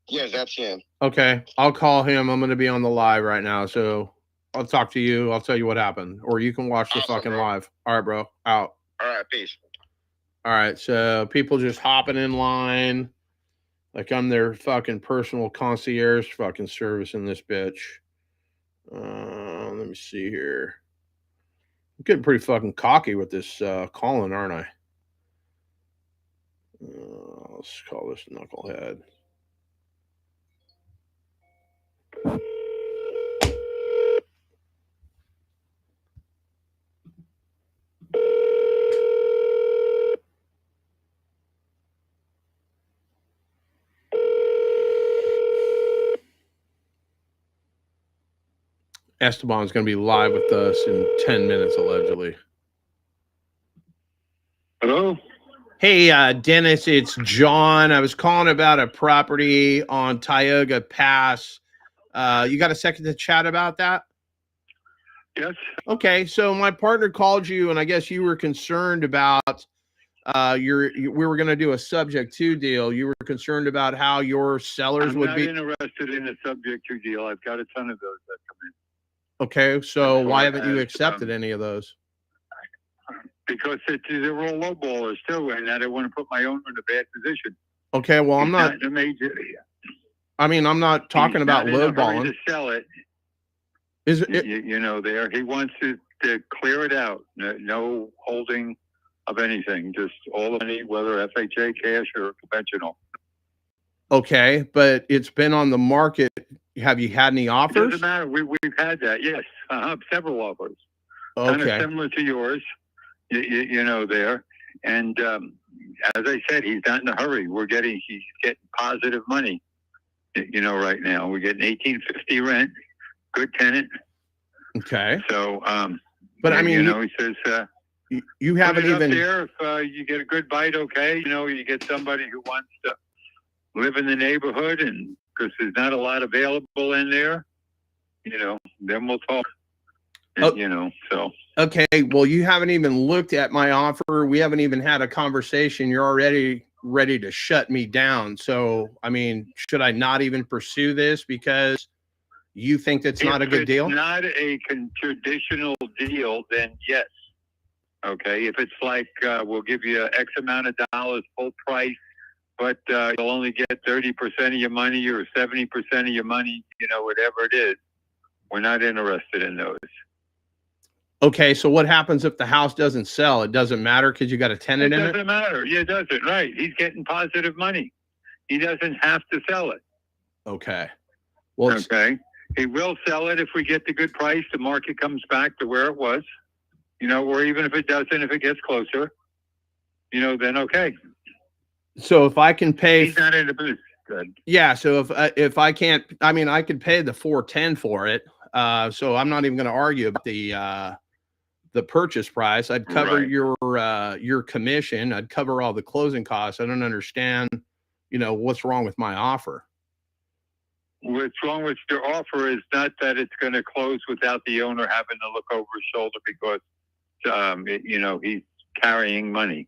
Yes, that's him. Okay, I'll call him. I'm going to be on the live right now, so I'll talk to you. I'll tell you what happened, or you can watch the fucking live. All right, bro. Out. All right, peace. All right, so people just hopping in line like I'm their fucking personal concierge fucking service in this bitch. Let me see here. I'm getting pretty fucking cocky with this calling, aren't I? Let's call this knucklehead. Esteban's going to be live with us in 10 minutes, allegedly. Hello? Hey, Dennis, it's John. I was calling about a property on Tioga Pass. You got a second to chat about that? Yes. Okay, so my partner called you, and I guess you were concerned about we were going to do a subject to deal. You were concerned about how your sellers would be. I'm not interested in a subject to deal. I've got a ton of those that come in. Okay, so why haven't you accepted any of those? Because they're all lowballers too, and I don't want to put my owner in a bad position. Okay, well, I'm not. I mean, I'm not talking about lowballing. To sell it, is it? You know, there he wants to clear it out. No holding of anything, just all the money, whether FHA, cash, or conventional. Okay, but it's been on the market. Have you had any offers? It doesn't matter. We've had that. Yes, several offers. Okay. Kind of similar to yours. You know, there. And as I said, he's not in a hurry. He's getting positive money, you know, right now. We're getting $18.50 rent, good tenant. Okay. So, but I mean, you know, he says, you haven't even. There, if you get a good bite, okay. You know, you get somebody who wants to live in the neighborhood, and because there's not a lot available in there, you know, then we'll talk. You know, so. Okay, well, you haven't even looked at my offer. We haven't even had a conversation. You're already ready to shut me down. So, I mean, should I not even pursue this because you think that's not a good deal? If it's not a traditional deal, then yes. Okay, if it's like we'll give you X amount of dollars full price, but you'll only get 30% of your money or 70% of your money, you know, whatever it is, we're not interested in those. Okay, so what happens if the house doesn't sell? It doesn't matter because you got a tenant in it? It doesn't matter. Yeah, it doesn't. Right. He's getting positive money. He doesn't have to sell it. Okay. Well, okay. He will sell it if we get the good price. The market comes back to where it was, you know, or even if it doesn't, if it gets closer, you know, then okay. So if I can pay, he's not in the booth. Good. Yeah. So if I can't, I mean, I could pay the $410 for it. So I'm not even going to argue about the purchase price. I'd cover your commission. I'd cover all the closing costs. I don't understand, you know, what's wrong with my offer. What's wrong with your offer is not that it's going to close without the owner having to look over his shoulder because, you know, he's carrying money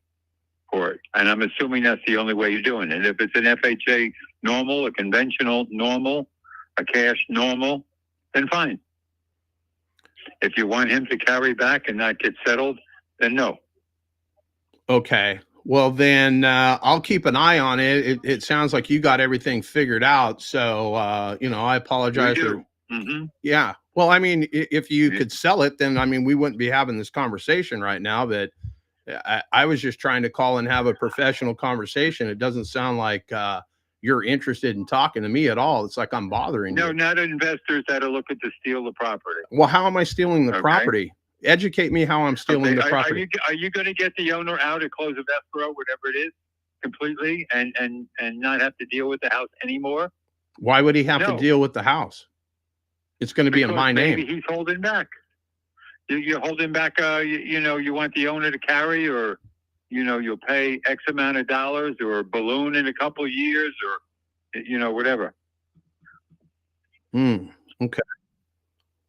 for it. And I'm assuming that's the only way you're doing it. If it's an FHA normal, a conventional normal, a cash normal, then fine. If you want him to carry back and not get settled, then no. Okay. Well, then I'll keep an eye on it. It sounds like you got everything figured out. So, I apologize. We do. Yeah. Well, I mean, if you could sell it, then, I mean, we wouldn't be having this conversation right now. But I was just trying to call and have a professional conversation. It doesn't sound like you're interested in talking to me at all. It's like I'm bothering you. No, not investors that are looking to steal the property. Well, how am I stealing the property? Educate me how I'm stealing the property. Are you going to get the owner out at close of escrow, whatever it is, completely, and not have to deal with the house anymore? Why would he have to deal with the house? It's going to be in my name. Maybe he's holding back. You're holding back. You want the owner to carry, or you'll pay X amount of dollars, or a balloon in a couple of years, or whatever. Okay.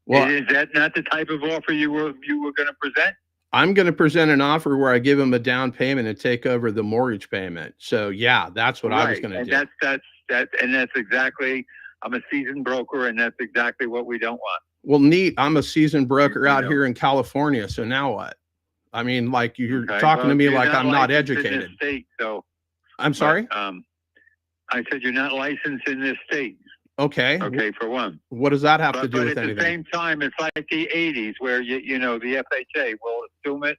Well, is that not the type of offer you were going to present? I'm going to present an offer where I give him a down payment and take over the mortgage payment. So yeah, that's what I was going to do. And that's exactly. I'm a seasoned broker, and that's exactly what we don't want. Well, neat. I'm a seasoned broker out here in California. So now what? I mean, like you're talking to me like I'm not educated. In this state, so I'm sorry. I said you're not licensed in this state. Okay. Okay, for one. What does that have to do with anything? But at the same time, it's like the '80s where the FHA will assume it.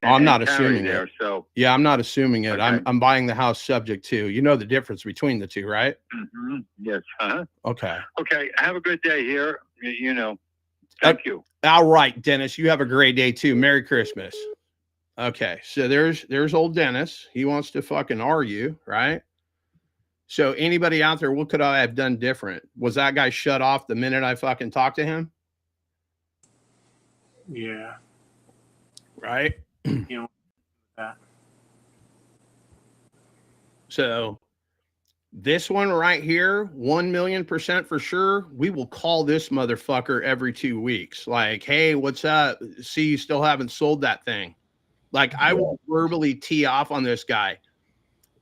I'm not assuming it. So yeah, I'm not assuming it. Okay. I'm buying the house subject to. You know the difference between the two, right? Mm-hmm. Yes. Huh? Okay. Okay. Have a good day here. Thank you. All right, Dennis. You have a great day too. Merry Christmas. Okay. So there's old Dennis. He wants to fucking argue, right? So anybody out there, what could I have done different? Was that guy shut off the minute I fucking talked to him? Yeah. Right. That. So this one right here, 1,000,000% for sure. We will call this motherfucker every 2 weeks. Like, hey, what's up? See, you still haven't sold that thing. Like, I will verbally tee off on this guy.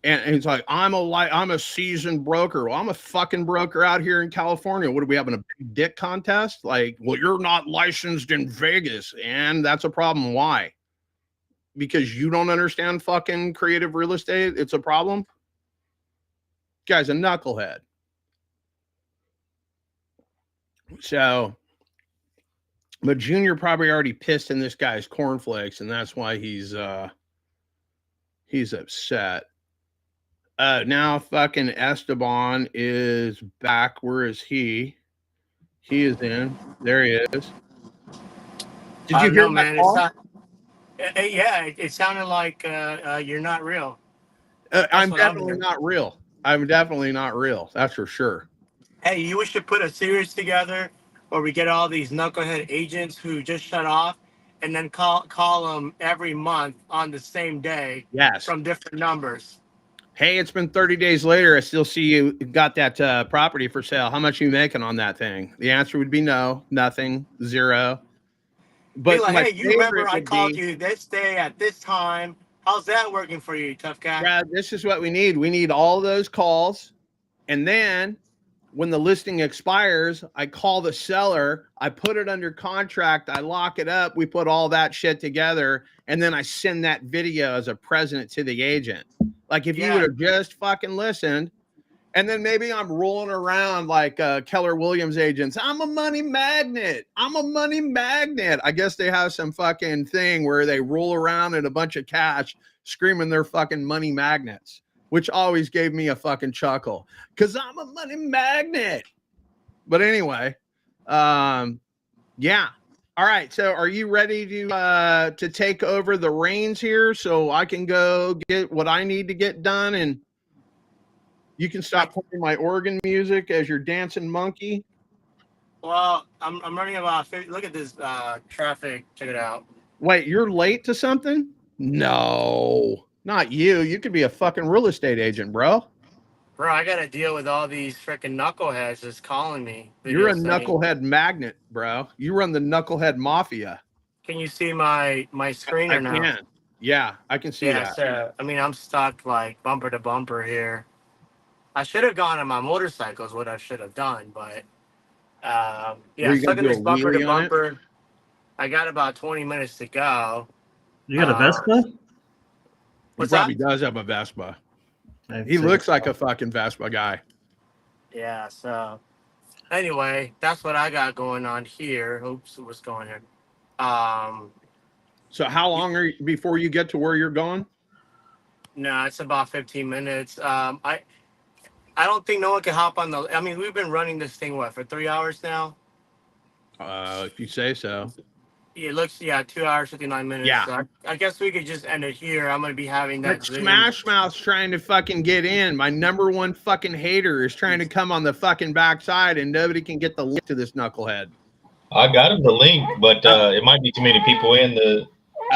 And it's like, I'm a seasoned broker. Well, I'm a fucking broker out here in California. What are we having, a big dick contest? Like, well, you're not licensed in Vegas. And that's a problem. Why? Because you don't understand fucking creative real estate. It's a problem. Guy's a knucklehead. So, but Junior probably already pissed in this guy's cornflakes, and that's why he's upset. Now fucking Esteban is back. Where is he? He is in. There he is. Did you hear that call? It sounded like you're not real. I'm definitely not real. I'm definitely not real. That's for sure. Hey, you should put a series together where we get all these knucklehead agents who just shut off, and then call them every month on the same day. Yes. From different numbers. Hey, it's been 30 days later. I still see you got that property for sale. How much are you making on that thing? The answer would be no, nothing, zero. But like, hey, you remember I called you this day at this time. How's that working for you, tough guy? Brad, this is what we need. We need all those calls. And then when the listing expires, I call the seller. I put it under contract. I lock it up. We put all that shit together. And then I send that video as a present to the agent. Like if you would have just fucking listened, and then maybe I'm rolling around like Keller Williams agents. I'm a money magnet. I'm a money magnet. I guess they have some fucking thing where they roll around in a bunch of cash screaming they're fucking money magnets, which always gave me a fucking chuckle because I'm a money magnet. But anyway, yeah. All right, so are you ready to take over the reins here so I can go get what I need to get done, and you can stop playing my organ music as your dancing monkey? Well, I'm running about 50. Look at this traffic. Check it out. Wait, you're late to something? No, not you. You could be a fucking real estate agent, bro. Bro, I got to deal with all these freaking knuckleheads just calling me. You're a knucklehead magnet, bro. You run the knucklehead mafia. Can you see my screen or not? I can. Yeah, I can see that. So, I mean, I'm stuck like bumper to bumper here. I should have gone on my motorcycle is what I should have done, but stuck in this bumper to bumper. I got about 20 minutes to go. You got a Vespa? He probably does have a Vespa. He looks like a fucking Vespa guy. Yeah, so anyway, that's what I got going on here. Oops, what's going on? So how long are you before you get to where you're going? No, it's about 15 minutes. I don't think no one can hop on the. I mean, we've been running this thing for 3 hours now. If you say so. It looks 2 hours 59 minutes. Yeah. So I guess we could just end it here. I'm gonna be having that. But Smash Mouth's trying to fucking get in. My number one fucking hater is trying to come on the fucking backside, and nobody can get the link to this knucklehead. I got him the link, but it might be too many people in the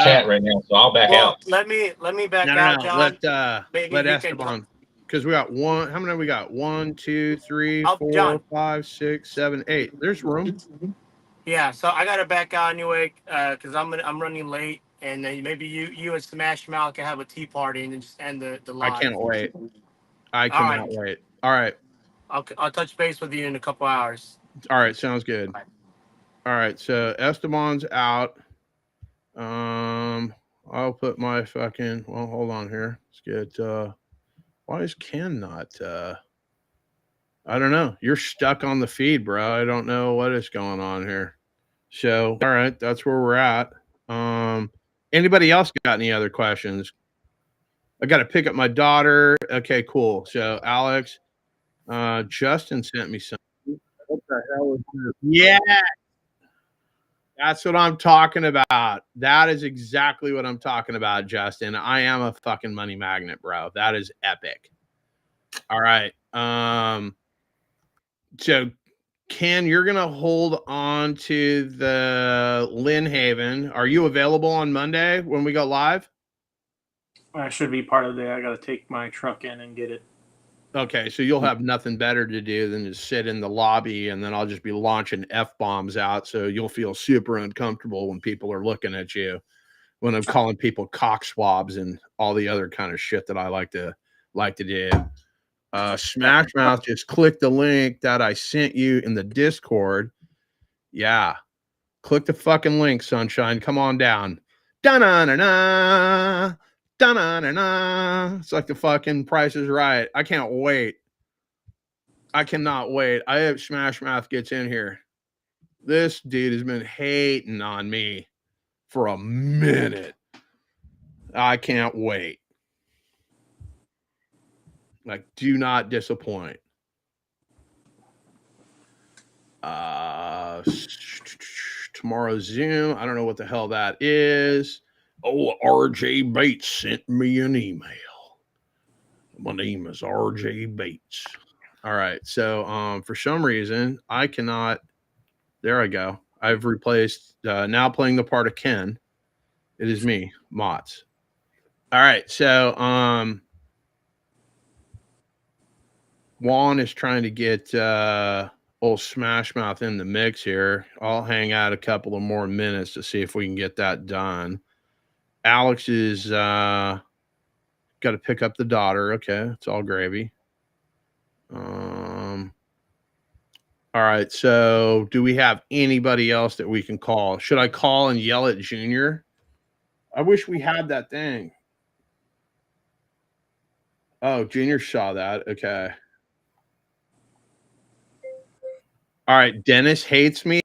chat right now, so I'll back out. Let me back No, out, John. Let Esteban, because we got one. How many we got? 1, 2, 3, 4, John. 5, 6, 7, 8. There's room. Yeah, so I gotta back out anyway because I'm running late, and then maybe you and Smash Mouth can have a tea party and then just end the live. I can't wait. I cannot wait. All right. I'll touch base with you in a couple hours. All right, sounds good. All right, so Esteban's out. I'll put my fucking. Well, hold on here. Let's get. Why is Ken not? I don't know. You're stuck on the feed, bro. I don't know what is going on here. So, all right, that's where we're at. Anybody else got any other questions? I got to pick up my daughter. Okay, cool. So, Alex, Justin sent me something. What the hell is this? Yeah. That's what I'm talking about. That is exactly what I'm talking about, Justin. I am a fucking money magnet, bro. That is epic. All right. So Ken, you're gonna hold on to the Lynn Haven. Are you available on Monday when we go live? I should be part of the day. I got to take my truck in and get it. Okay, so you'll have nothing better to do than to sit in the lobby, and then I'll just be launching F-bombs out, so you'll feel super uncomfortable when people are looking at you, when I'm calling people cock swabs and all the other kind of shit that I like to do. Smash Mouth, just click the link that I sent you in the Discord. Yeah. Click the fucking link, sunshine. Come on down. Da-na-na-na. Da-na-na-na. It's like the fucking Price is Right. I can't wait. I cannot wait. I hope Smash Mouth gets in here. This dude has been hating on me for a minute. I can't wait. Like, do not disappoint. Tomorrow's Zoom. I don't know what the hell that is. Oh, RJ Bates sent me an email. My name is RJ Bates. All right. So for some reason, I cannot. There I go. I've replaced now playing the part of Ken. It is me, Mott's. All right. So Juan is trying to get old Smash Mouth in the mix here. I'll hang out a couple of more minutes to see if we can get that done. Alex is got to pick up the daughter. Okay, it's all gravy. All right, so do we have anybody else that we can call? Should I call and yell at Junior? I wish we had that thing. Oh, Junior saw that. Okay. All right, Dennis hates me.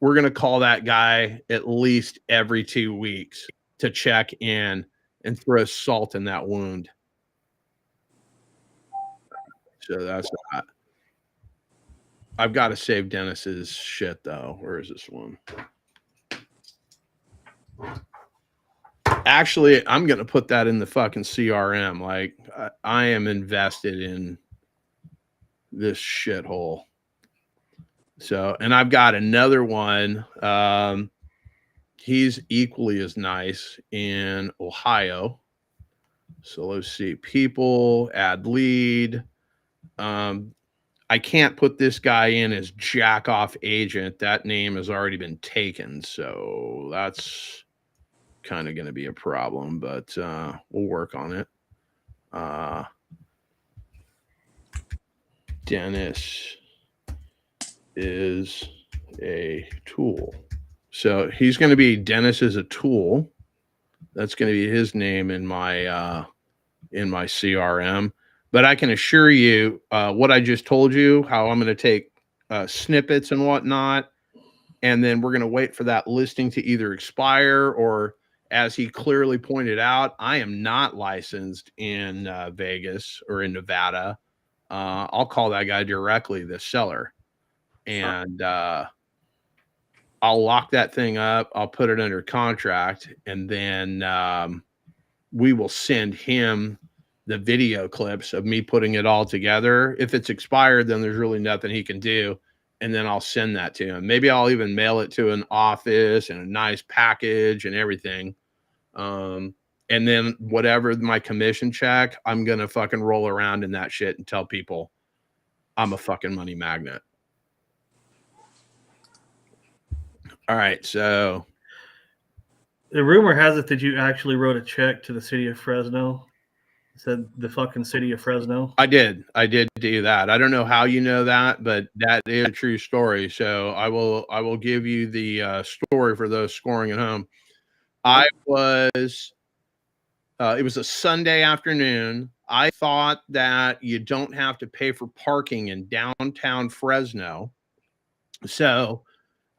We're going to call that guy at least every 2 weeks to check in and throw salt in that wound. So that's that. I've got to save Dennis's shit, though. Where is this one? Actually, I'm going to put that in the fucking CRM. Like, I am invested in this shithole. So, and I've got another one. He's equally as nice in Ohio. So let's see. People, add lead. I can't put this guy in as jack off agent. That name has already been taken. So that's kind of going to be a problem, but we'll work on it. Dennis is a tool. So he's going to be Dennis is a tool. That's going to be his name in my CRM. But I can assure you, what I just told you, how I'm going to take snippets and whatnot, and then we're going to wait for that listing to either expire or, as he clearly pointed out, I am not licensed in Vegas or in Nevada. I'll call that guy directly, the seller, and I'll lock that thing up. I'll put it under contract, and then we will send him the video clips of me putting it all together. If it's expired, then there's really nothing he can do. And then I'll send that to him. Maybe I'll even mail it to an office and a nice package and everything. And then whatever my commission check, I'm going to fucking roll around in that shit and tell people I'm a fucking money magnet. All right. So the rumor has it that you actually wrote a check to the city of Fresno. It said the fucking city of Fresno. I did do that. I don't know how you know that, but that is a true story. So I will give you the story for those scoring at home. I was it was a Sunday afternoon. I thought that you don't have to pay for parking in downtown Fresno. So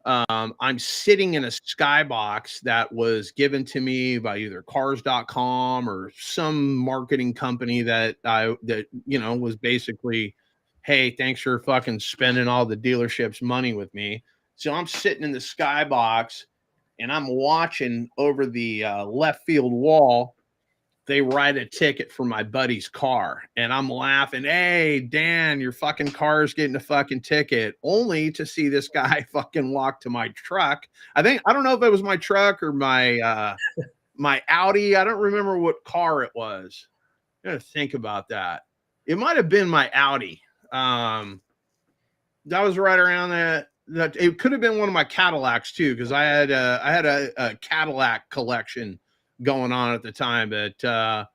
I'm sitting in a skybox that was given to me by either cars.com or some marketing company that was basically, hey, thanks for fucking spending all the dealership's money with me. So I'm sitting in the skybox and I'm watching over the left field wall. They write a ticket for my buddy's car, and I'm laughing. Hey, Dan, your fucking car's getting a fucking ticket, only to see this guy fucking walk to my truck. I don't know if it was my truck or my my Audi. I don't remember what car it was. I gotta think about that. It might have been my Audi. That was right around that. It could have been one of my Cadillacs too, because I had a Cadillac collection going on at the time, but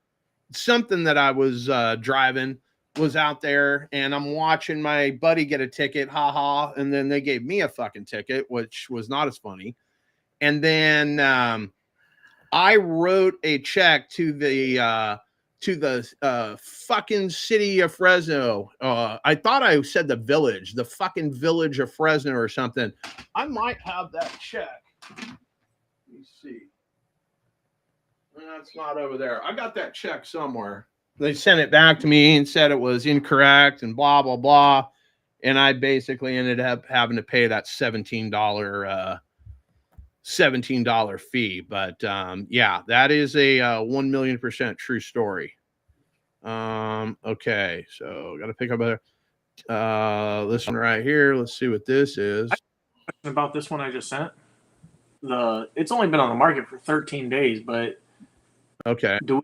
something that I was driving was out there, and I'm watching my buddy get a ticket, haha, and then they gave me a fucking ticket, which was not as funny. And then I wrote a check to the fucking city of Fresno. I thought I said the village, the fucking village of Fresno or something. I might have that check. Let me see. That's not over there. I got that check somewhere. They sent it back to me and said it was incorrect and blah, blah, blah. And I basically ended up having to pay that $17 fee. But yeah, that is a 1,000,000% true story. Okay, so got to pick up this one right here. Let's see what this is. About this one I just sent. It's only been on the market for 13 days, but okay. Do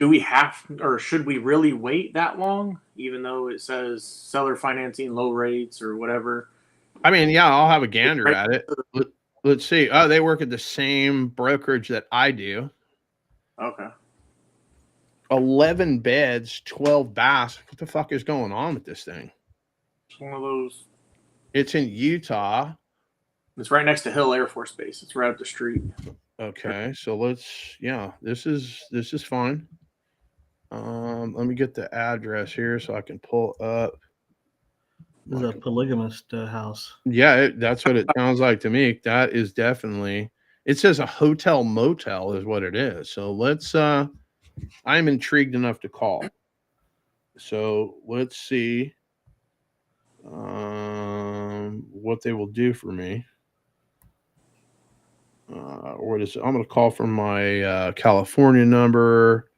we have, or should we really wait that long, even though it says seller financing, low rates, or whatever? I mean, yeah, I'll have a gander at it. Let's see. Oh, they work at the same brokerage that I do. Okay. 11 beds, 12 baths. What the fuck is going on with this thing? It's one of those. It's in Utah. It's right next to Hill Air Force Base. It's right up the street. Okay, so this is fine. Let me get the address here so I can pull up. This is a polygamist house. Yeah, that's what it sounds like to me. That is definitely. It says a hotel motel is what it is. So let's. I'm intrigued enough to call. So let's see. What they will do for me. What is it? I'm going to call from my California number.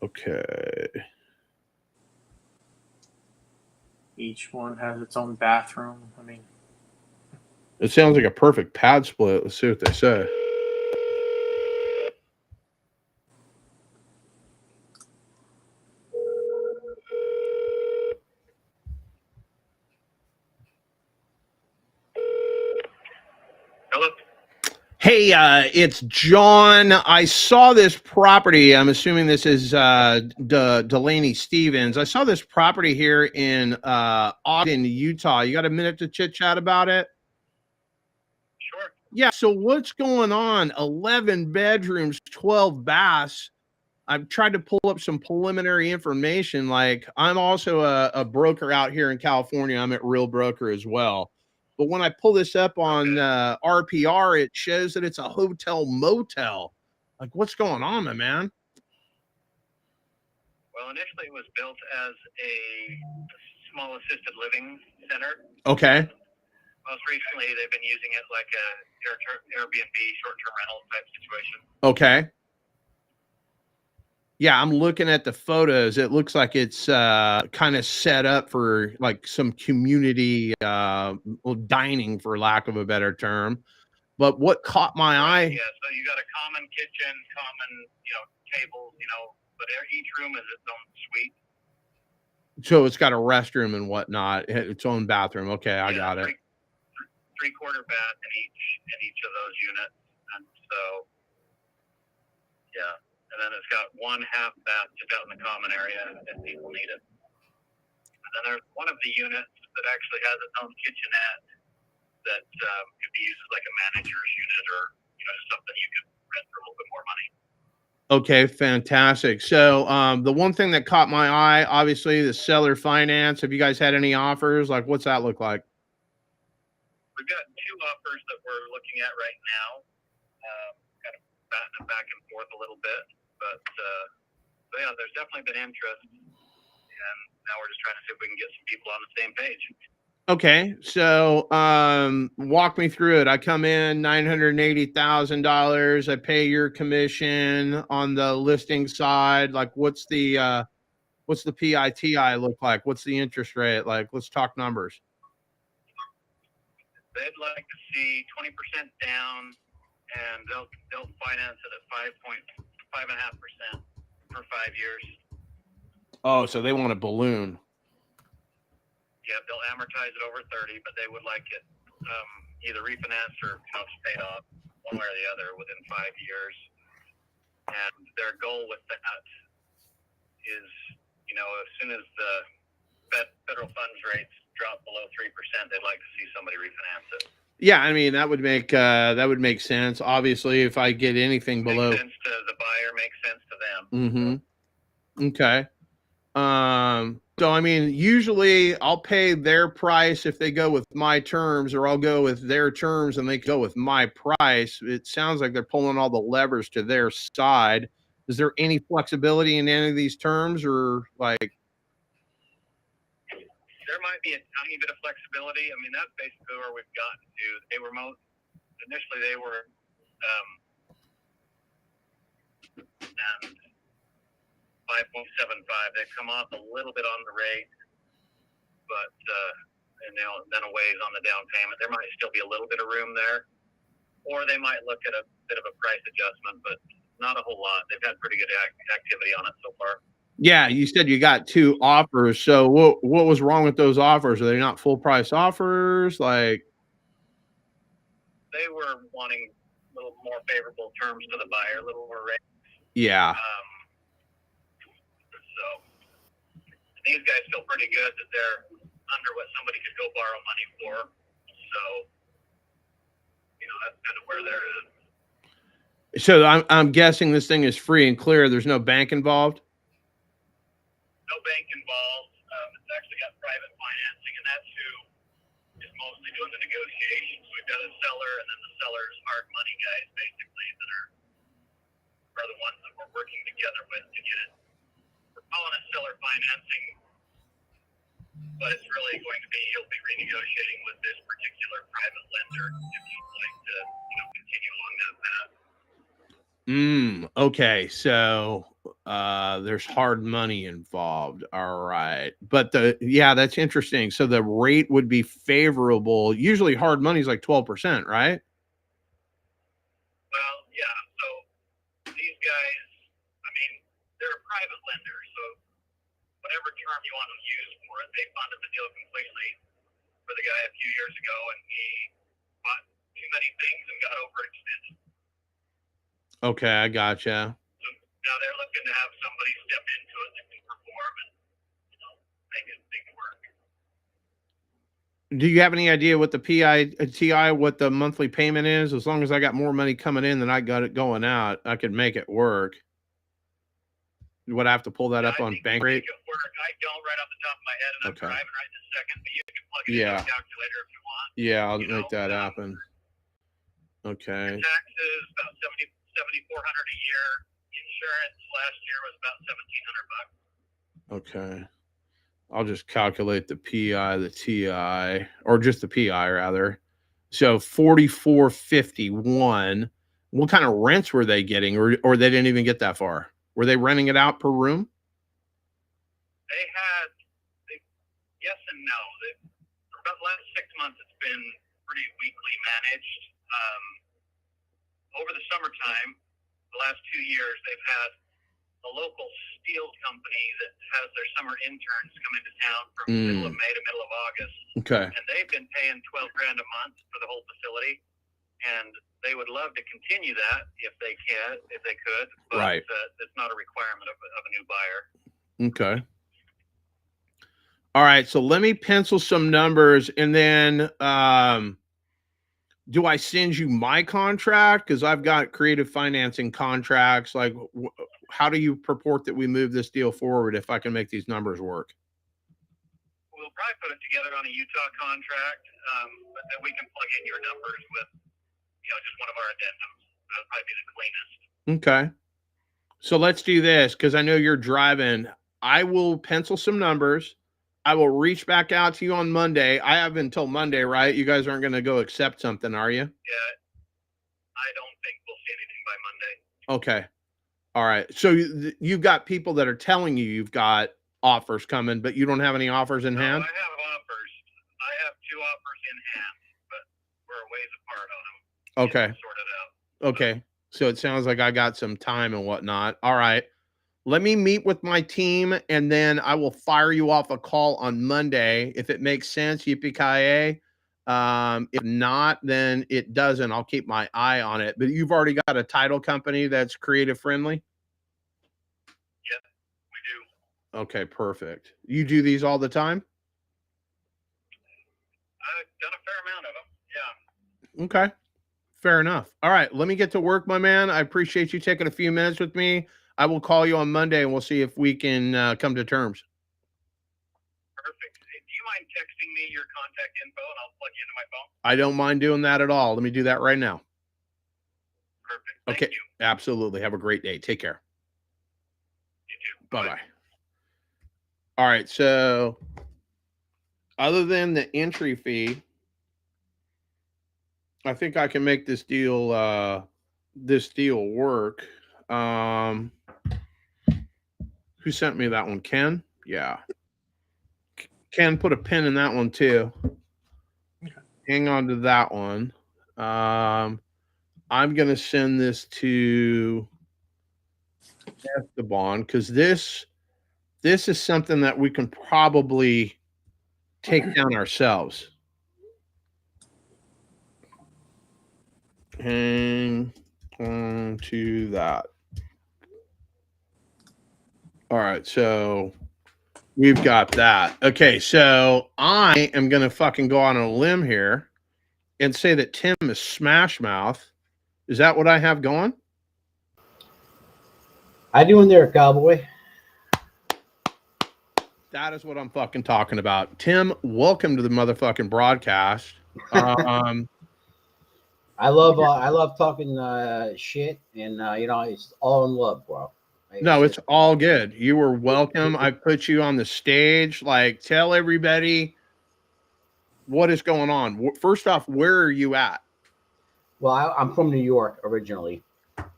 Okay. Each one has its own bathroom. I mean, it sounds like a perfect pad split. Let's see what they say. Hello. Hey, it's John. I saw this property. I'm assuming this is Delaney Stevens. I saw this property here in Ogden, Utah. You got a minute to chit chat about it? Yeah. So what's going on? 11 bedrooms, 12 baths. I've tried to pull up some preliminary information. Like, I'm also a broker out here in California. I'm at Real Broker as well. But when I pull this up on RPR, it shows that it's a hotel motel. Like, what's going on, my man? Well, initially it was built as a small assisted living center. Okay. Most recently, they've been using it like a Airbnb short-term rental type situation. Okay. Yeah, I'm looking at the photos. It looks like it's kind of set up for like some community dining, for lack of a better term. But what caught my eye? Yeah, so you got a common kitchen, common, tables, but each room is its own suite. So it's got a restroom and whatnot, its own bathroom. Okay, I got it. Three-quarter bath in each of those units, and so yeah, and then it's got one half bath just out in the common area if people need it. And then there's one of the units that actually has its own kitchenette that could be used as like a manager's unit, or something you could rent for a little bit more money. Okay, fantastic. So the one thing that caught my eye, obviously, the seller finance. Have you guys had any offers? Like, what's that look like? We've got 2 offers that we're looking at right now, kind of batting them back and forth a little bit, but yeah, there's definitely been interest, and now we're just trying to see if we can get some people on the same page. Okay, so walk me through it. I come in $980,000. I pay your commission on the listing side. Like, what's the PITI look like? What's the interest rate like? Let's talk numbers. They'd like to see 20% down, and they'll finance it at 5.5.5% for 5 years. Oh, so they want a balloon. Yeah, they'll amortize it over 30, but they would like it either refinanced or paid off one way or the other within 5 years. And their goal with that is, as soon as the federal funds rates drop below 3%, they'd like to see somebody refinance it. Yeah, I mean, that would make sense. Obviously, if I get anything below, makes sense to the buyer, makes sense to them. Mm-hmm. Okay. So I mean, usually I'll pay their price if they go with my terms, or I'll go with their terms and they go with my price. It sounds like they're pulling all the levers to their side. Is there any flexibility in any of these terms, or like? There might be a tiny bit of flexibility. I mean, that's basically where we've gotten to. Initially they were, and 5.75. They've come off a little bit on the rate, but and then a ways on the down payment. There might still be a little bit of room there, or they might look at a bit of a price adjustment, but not a whole lot. They've had pretty good activity on it so far. Yeah, you said you got 2 offers. So what was wrong with those offers? Are they not full price offers? Like, they were wanting a little more favorable terms to the buyer, a little more rates. Yeah. So these guys feel pretty good that they're under what somebody could go borrow money for. So that's kind of where they're at. So I'm guessing this thing is free and clear. There's no bank involved. No bank involved. It's actually got private financing, and that's who is mostly doing the negotiations. We've got a seller, and then the seller's hard money guys, basically, that are the ones that we're working together with to get it. We're calling it seller financing, but it's really going to be, you'll be renegotiating with this particular private lender if you'd like to continue along that path. Okay, so there's hard money involved. All right. But that's interesting. So the rate would be favorable. Usually hard money is like 12%, right? Well, yeah. So these guys, I mean, they're a private lender, so whatever term you want to use for it, they funded the deal completely for the guy a few years ago, and he bought too many things and got overextended. Okay, I gotcha. So now they're looking to have somebody step into it that can perform and make it work. Do you have any idea what the TI, what the monthly payment is? As long as I got more money coming in than I got it going out, I could make it work. Would I have to pull that up on Bankrate? Make it work. I don't right off the top of my head, and I'm driving right this second, but you can plug it into a calculator if you want. Yeah, I'll make that happen. Okay. Taxes about 7,400 a year. Insurance last year was about $1,700. Okay. I'll just calculate the PI, the TI, or just the PI rather. So 4,451. What kind of rents were they getting, or they didn't even get that far? Were they renting it out per room? Yes and no. For about the last 6 months, it's been pretty weakly managed. Over the summertime, the last 2 years, they've had a local steel company that has their summer interns come into town from middle of May to middle of August. Okay. And they've been paying $12,000 a month for the whole facility. And they would love to continue that if they could, but right. It's not a requirement of a new buyer. Okay. All right. So let me pencil some numbers, and then do I send you my contract? Because I've got creative financing contracts. Like, how do you purport that we move this deal forward if I can make these numbers work? We'll probably put it together on a Utah contract, but then we can plug in your numbers with just one of our addendums. That would probably be the cleanest. Okay. So let's do this, because I know you're driving. I will pencil some numbers. I will reach back out to you on Monday. I have until Monday, right? You guys aren't going to go accept something, are you? Yeah. I don't think we'll see anything by Monday. Okay. All right. So you've got people that are telling you've got offers coming, but you don't have any offers in hand? I have offers. I have 2 offers in hand, but we're a ways apart on them. Okay. Sort it out. Okay. So it sounds like I got some time and whatnot. All right. Let me meet with my team, and then I will fire you off a call on Monday. If it makes sense, yippee-ki-yay. If not, then it doesn't. I'll keep my eye on it. But you've already got a title company that's creative friendly? Yeah, we do. Okay, perfect. You do these all the time? I've done a fair amount of them. Yeah. Okay. Fair enough. All right. Let me get to work, my man. I appreciate you taking a few minutes with me. I will call you on Monday, and we'll see if we can come to terms. Perfect. Do you mind texting me your contact info, and I'll plug you into my phone? I don't mind doing that at all. Let me do that right now. Perfect. Okay. Absolutely. Have a great day. Take care. You too. Bye-bye. All right. So other than the entry fee, I think I can make this deal work. Who sent me that one? Ken? Yeah. Ken put a pin in that one too. Okay. Hang on to that one. I'm going to send this to Esteban, because this is something that we can probably take down ourselves. Hang on to that. All right, so we've got that. Okay, so I am going to fucking go on a limb here and say that Tim is Smash Mouth. Is that what I have going? How you doing there, cowboy? That is what I'm fucking talking about. Tim, welcome to the motherfucking broadcast. I love talking shit, and it's all in love, bro. No, it's all good. You were welcome. I put you on the stage. Like, tell everybody what is going on. First off, where are you at? Well, I'm from New York originally,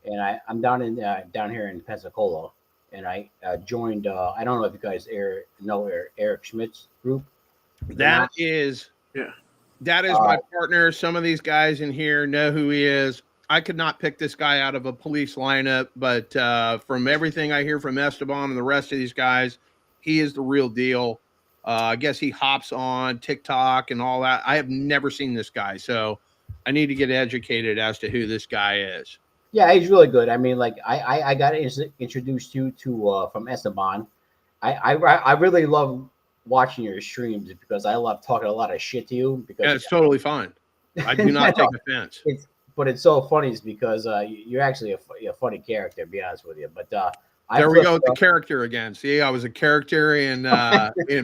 and I'm down here in Pensacola, and I joined. I don't know if you guys know Eric Schmidt's group. That is my partner. Some of these guys in here know who he is. I could not pick this guy out of a police lineup, but from everything I hear from Esteban and the rest of these guys, he is the real deal. I guess he hops on TikTok and all that. I have never seen this guy, so I need to get educated as to who this guy is. Yeah, he's really good. I mean, like I got introduced you to from Esteban. I really love watching your streams because I love talking a lot of shit to you. Because yeah, it's totally fine. I do not take offense. But it's so funny is because you're actually a funny character, to be honest with you. But there we go with the character again. See, I was a character in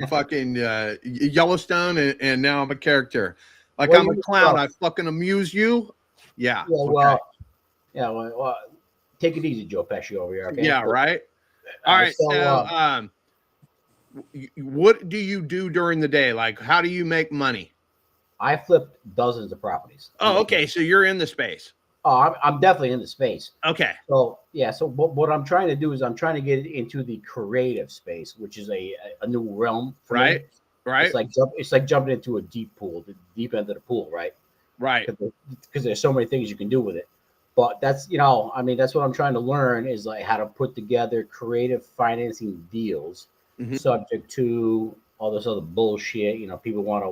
fucking Yellowstone, and now I'm a character. Like I'm a clown. I fucking amuse you. Yeah. Well, well, take it easy, Joe Pesci over here. Okay. Yeah. Right. All right. So, what do you do during the day? Like, how do you make money? I flipped dozens of properties. Oh, okay. So you're in the space. Oh, I'm definitely in the space. Okay. So yeah. So what I'm trying to do is I'm trying to get into the creative space, which is a new realm for me. Right. It's like jumping into a deep pool, the deep end of the pool, right? Right. Because there's so many things you can do with it. But that's that's what I'm trying to learn is like how to put together creative financing deals, subject to all this other bullshit. People want to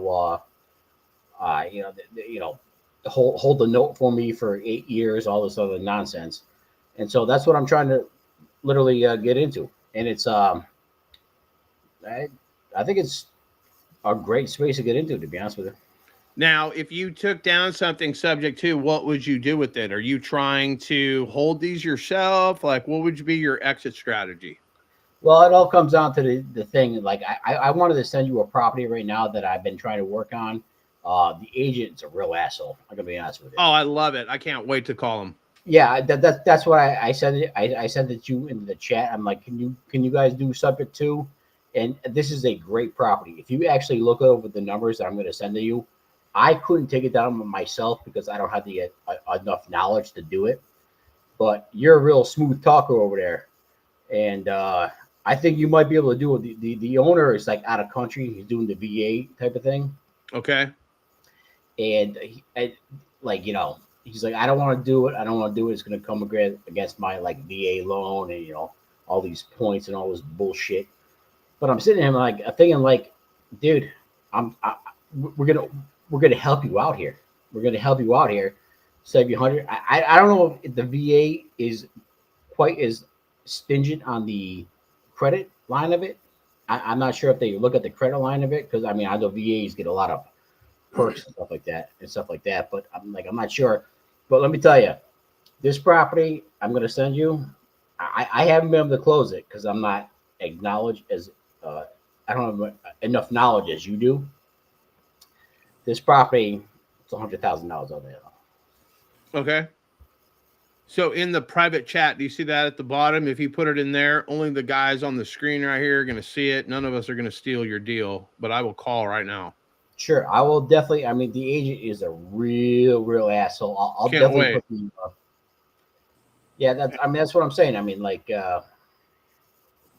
hold the note for me for 8 years, all this other nonsense. And so that's what I'm trying to literally get into. And it's I think it's a great space to get into, to be honest with you. Now, if you took down something subject to, what would you do with it? Are you trying to hold these yourself? Like, what would be your exit strategy? Well, it all comes down to the thing. Like, I wanted to send you a property right now that I've been trying to work on. The agent's a real asshole. I'm gonna be honest with you. Oh, I love it. I can't wait to call him. Yeah, that's what I said. I sent it to you into the chat. I'm like, can you guys do subject to? And this is a great property. If you actually look over the numbers that I'm going to send to you, I couldn't take it down myself because I don't have the enough knowledge to do it. But you're a real smooth talker over there, and I think you might be able to do it. The owner is like out of country. He's doing the VA type of thing. Okay. And he's like, I don't want to do it. I don't want to do it. It's going to come against my like VA loan and all these points and all this bullshit. But I'm sitting there like thinking like, dude, we're gonna help you out here. We're gonna help you out here. Save you 100. I don't know if the VA is quite as stingent on the credit line of it. I'm not sure if they look at the credit line of it because I know VAs get a lot of perks and stuff like that. But I'm not sure. But let me tell you, this property I'm gonna send you. I haven't been able to close it because I'm not acknowledged as I don't have enough knowledge as you do. This property, it's $100,000 on there. Okay. So in the private chat, do you see that at the bottom? If you put it in there, only the guys on the screen right here are going to see it. None of us are going to steal your deal, but I will call right now. Sure, I will definitely. The agent is a real asshole. I'll Can't definitely wait. put the. Yeah, that's what I'm saying.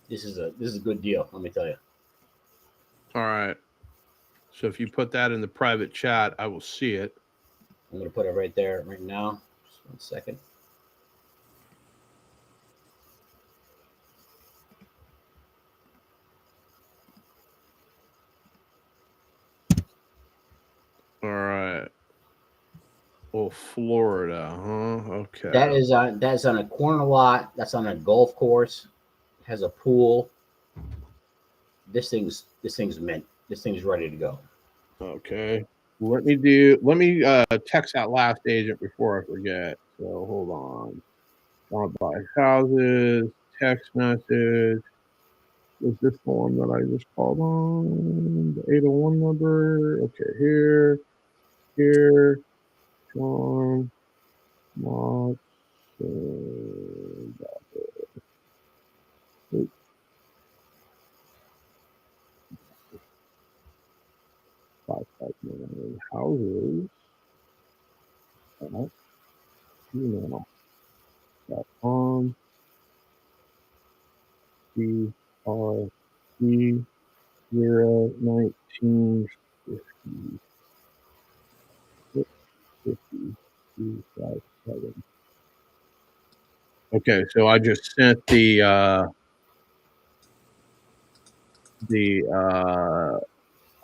This is a good deal. Let me tell you. All right. So if you put that in the private chat, I will see it. I'm going to put it right there right now. Just 1 second. All right. Oh, Florida, huh? Okay. That's on a corner lot. That's on a golf course. Has a pool. This thing's mint. This thing's ready to go. Okay. Let me text that last agent before I forget. So hold on. Want to buy houses, text message. Is this the one that I just called on? The 801 number. Okay, here. John. Mark. Houses. Email.com. CRC 01950. Okay, so I just sent the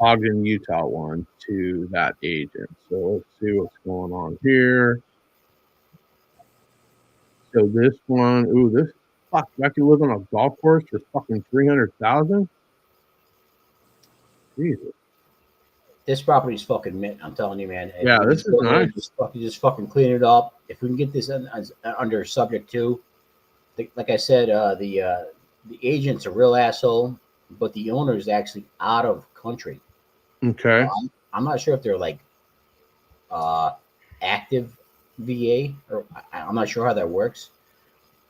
Ogden, Utah one to that agent. So let's see what's going on here. So this one, fuck, I could live on a golf course for fucking $300,000. Jesus. This property is fucking mint. I'm telling you, man. If Yeah, we this can is go there and nice. just fucking clean it up. If we can get this under subject to, like I said, the agent's a real asshole, but the owner is actually out of country. Okay. I'm not sure if they're like active VA, or I'm not sure how that works.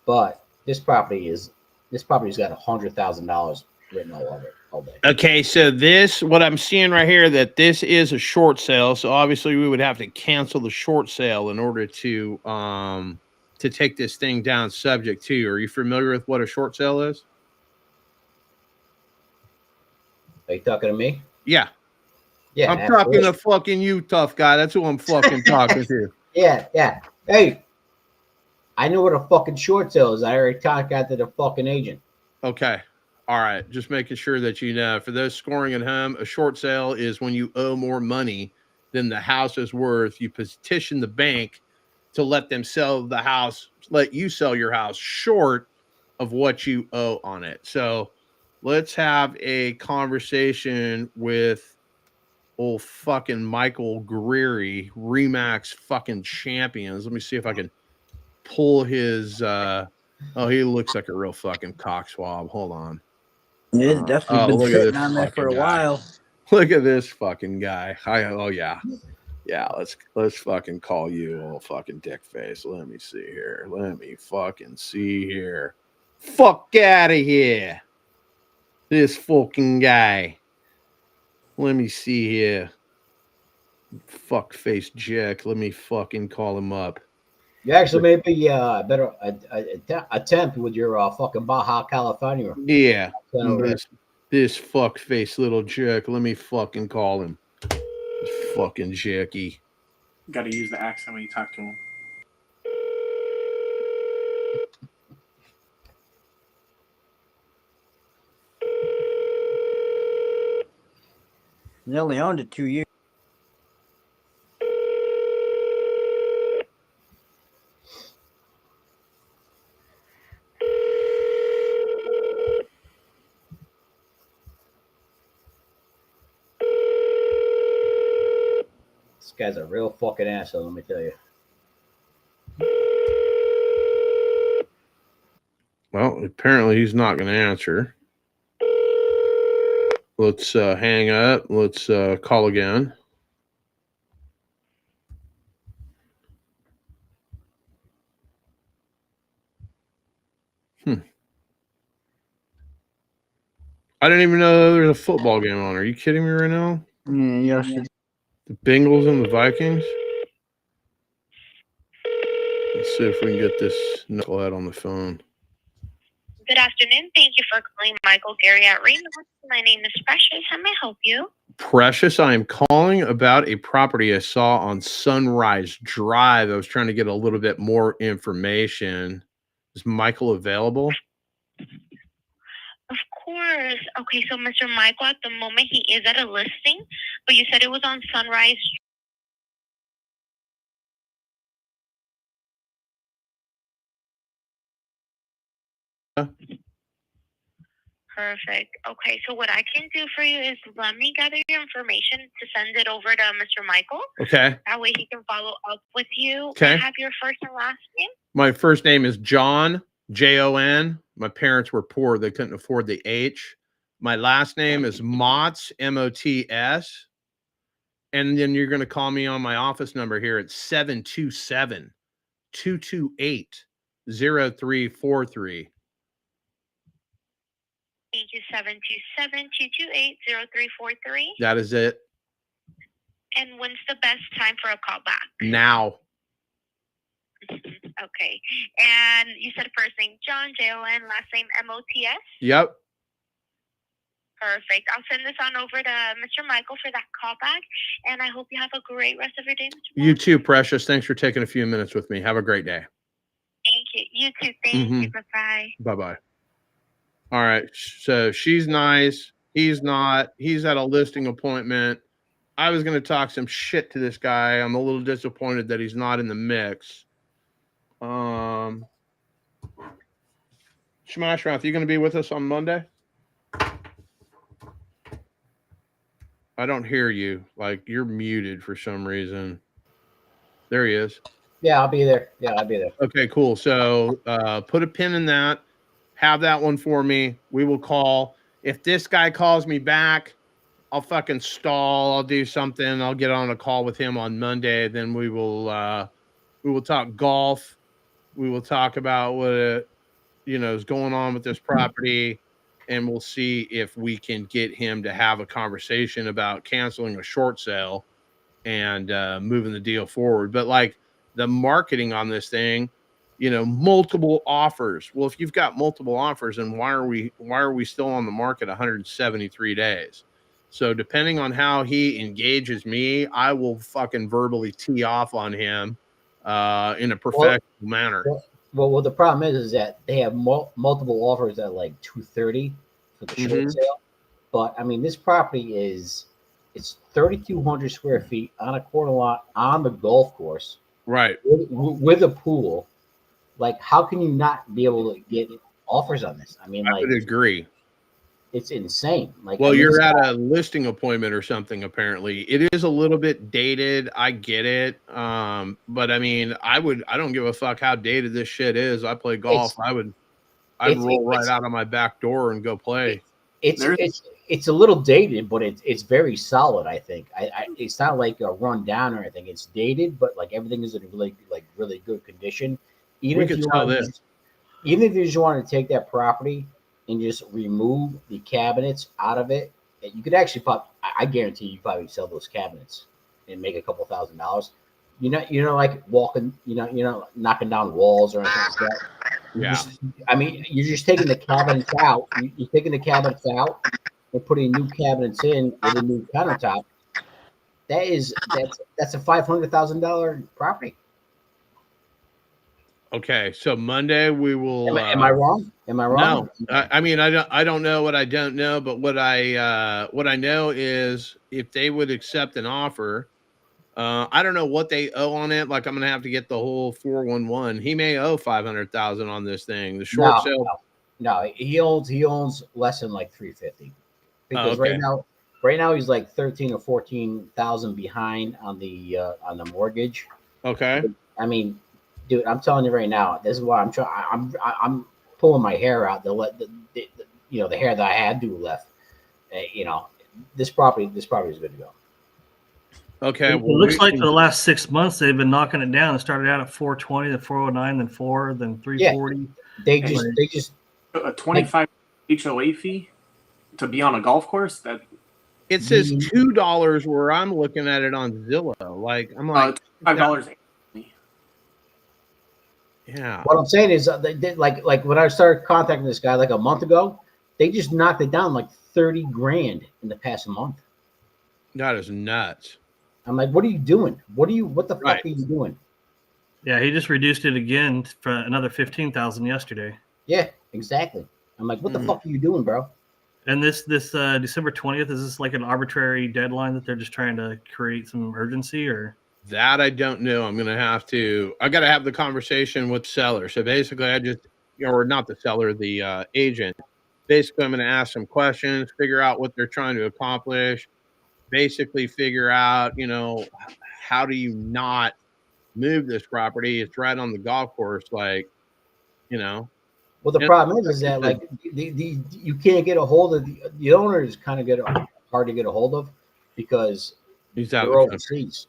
But this property's got $100,000 written all over it all day. Okay, so what I'm seeing right here, that this is a short sale. So obviously we would have to cancel the short sale in order to take this thing down subject to. Are you familiar with what a short sale is? Are you talking to me? Yeah. Yeah. I'm talking to fucking you, tough guy. That's who I'm fucking talking to. Yeah. Hey, I know what a fucking short sale is. I already contacted the fucking agent. Okay. All right. Just making sure that you know. For those scoring at home, a short sale is when you owe more money than the house is worth. You petition the bank to let them sell the house, let you sell your house short of what you owe on it. So let's have a conversation with old fucking Michael Greery, Remax fucking champions. Let me see if I can pull his oh, he looks like a real fucking cockswab. Hold on. It's definitely been look at sitting this on there for a fucking guy. while. Look at this fucking guy. Yeah. Let's fucking call you old fucking dick face. Let me see here. Let me fucking see here. Fuck out of here. This fucking guy. Let me see here. Fuck face Jack. Let me fucking call him up. You actually maybe better attempt with your fucking Baja California. Yeah. This fuck face little jerk. Let me fucking call him. This fucking jerky. Got to use the accent when you talk to him. They only owned it 2 years. This guy's a real fucking asshole, let me tell you. Well, apparently he's not going to answer. Let's hang up. Let's call again. I didn't even know there was a football game on. Are you kidding me right now? Yes. The Bengals and the Vikings? Let's see if we can get this knucklehead on the phone. Good afternoon. Thank you for calling Michael Gary at Reno. My name is Precious. How may I help you? Precious, I am calling about a property I saw on Sunrise Drive. I was trying to get a little bit more information. Is Michael available? Of course. Okay, so Mr. Michael, at the moment, he is at a listing, but you said it was on Sunrise. Perfect. Okay, so what I can do for you is let me gather your information to send it over to Mr. Michael. Okay. That way he can follow up with you. Okay. May I have your first and last name? My first name is John, Jon. My parents were poor. They couldn't afford the H. My last name is Mots, M-O-T-S. And then you're going to call me on my office number here at 727-228-0343. Thank you, 727-228-0343. That is it. And when's the best time for a call back? Now. Okay. And you said first name John, Jon, last name M-O-T-S? Yep. Perfect. I'll send this on over to Mr. Michael for that call back, and I hope you have a great rest of your day, Mr. You too, Precious. Thanks for taking a few minutes with me. Have a great day. Thank you. You too. Thank you. Bye-bye. Bye-bye. All right. So she's nice. He's not. He's at a listing appointment. I was going to talk some shit to this guy. I'm a little disappointed that he's not in the mix. Smashmouth, you going to be with us on Monday? I don't hear you. Like you're muted for some reason. There he is. Yeah, I'll be there. Yeah, I'll be there. Okay, cool. So put a pin in that. Have that one for me. We will call. If this guy calls me back, I'll fucking stall. I'll do something. I'll get on a call with him on Monday. Then we will talk golf. We will talk about what is going on with this property, and we'll see if we can get him to have a conversation about canceling a short sale and moving the deal forward. But like the marketing on this thing, multiple offers. Well, if you've got multiple offers, then why are we still on the market 173 days? So depending on how he engages me, I will fucking verbally tee off on him in a professional manner. Well, the problem is that they have multiple offers at like 230 for the short sale. But I mean, this property it's 3,200 square feet on a corner lot on the golf course, right? With a pool. Like, how can you not be able to get offers on this? I mean, I would agree. It's insane. Like, well, you're at a listing appointment or something. Apparently, it is a little bit dated. I get it, but I mean, I don't give a fuck how dated this shit is. I play golf. I'd roll right out of my back door and go play. It's a little dated, but it's very solid. I think it's not like a run down or anything. It's dated, but like everything is in really good condition. Even if you just want to take that property and just remove the cabinets out of it, you could actually I guarantee you probably sell those cabinets and make a couple $1,000. Like walking, knocking down walls or anything like that. You're just taking the cabinets out. You're taking the cabinets out and putting new cabinets in with a new countertop. That's a $500,000 property. Okay, so Monday we will. Am I wrong? No, I mean I don't know what I don't know, but what I know is if they would accept an offer, I don't know what they owe on it. Like I'm gonna have to get the whole 411. He may owe 500,000 on this thing. The short sale. No, he owns less than like 350 because right now he's like 13 or 14,000 behind on the mortgage. Okay. I mean, dude, I'm telling you right now, this is why I'm pulling my hair out to let the hair that I had to left. This property is good to go. Okay. It looks like for the last 6 months they've been knocking it down. It started out at 420, then 409, then 4, then 340. Yeah, they just a 25 HOA fee to be on a golf course. That it says $2 where I'm looking at it on Zillow. Like I'm like $5. Yeah. What I'm saying is, like when I started contacting this guy like a month ago, they just knocked it down like 30 grand in the past month. That is nuts. I'm like, what are you doing? What the fuck are you doing? Yeah, he just reduced it again for another 15,000 yesterday. Yeah, exactly. I'm like, what the fuck are you doing, bro? And this December 20th, is this like an arbitrary deadline that they're just trying to create some urgency, or? That I don't know. I got to have the conversation with the seller. So basically or not the seller, the agent. Basically, I'm going to ask some questions, figure out what they're trying to accomplish, basically figure out, how do you not move this property? It's right on the golf course. Like, Well, the problem is that like you can't get a hold of the owner is kind of hard to get a hold of because he's out they're overseas.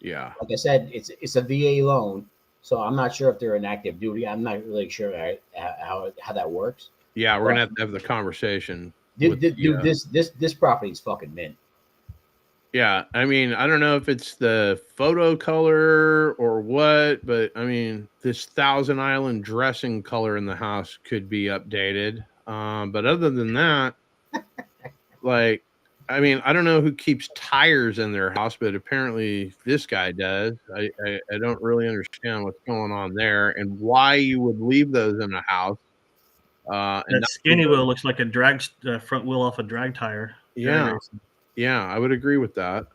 Yeah. Like I said, it's a VA loan, so I'm not sure if they're in active duty. I'm not really sure how that works. Yeah, we're gonna have the conversation. This property is fucking mint. Yeah, I mean, I don't know if it's the photo color or what, but I mean, this Thousand Island dressing color in the house could be updated. But other than that, like, I mean, I don't know who keeps tires in their house, but apparently this guy does. I don't really understand what's going on there and why you would leave those in a house. That skinny wheel looks like a drag front wheel off a drag tire. Yeah. Yeah, I would agree with that.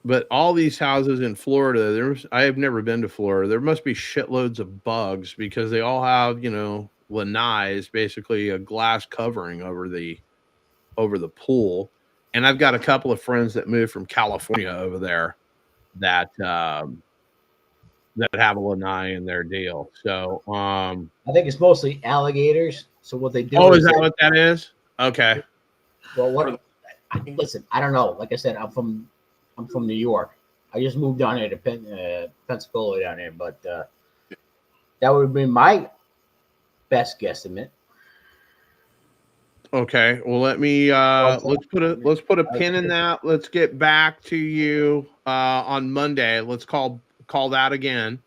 But all these houses in Florida, I have never been to Florida. There must be shitloads of bugs because they all have, lanais, basically a glass covering over the pool. And I've got a couple of friends that moved from California over there that that have a lanai in their deal. So I think it's mostly alligators. So what they do? Oh, is that what that is? Okay. Well, what? Listen, I don't know. Like I said, I'm from New York. I just moved down here to Pensacola down here, but that would be my best guesstimate. Okay. Well, let me let's put a pin in that. Let's get back to you on Monday. Let's call that again,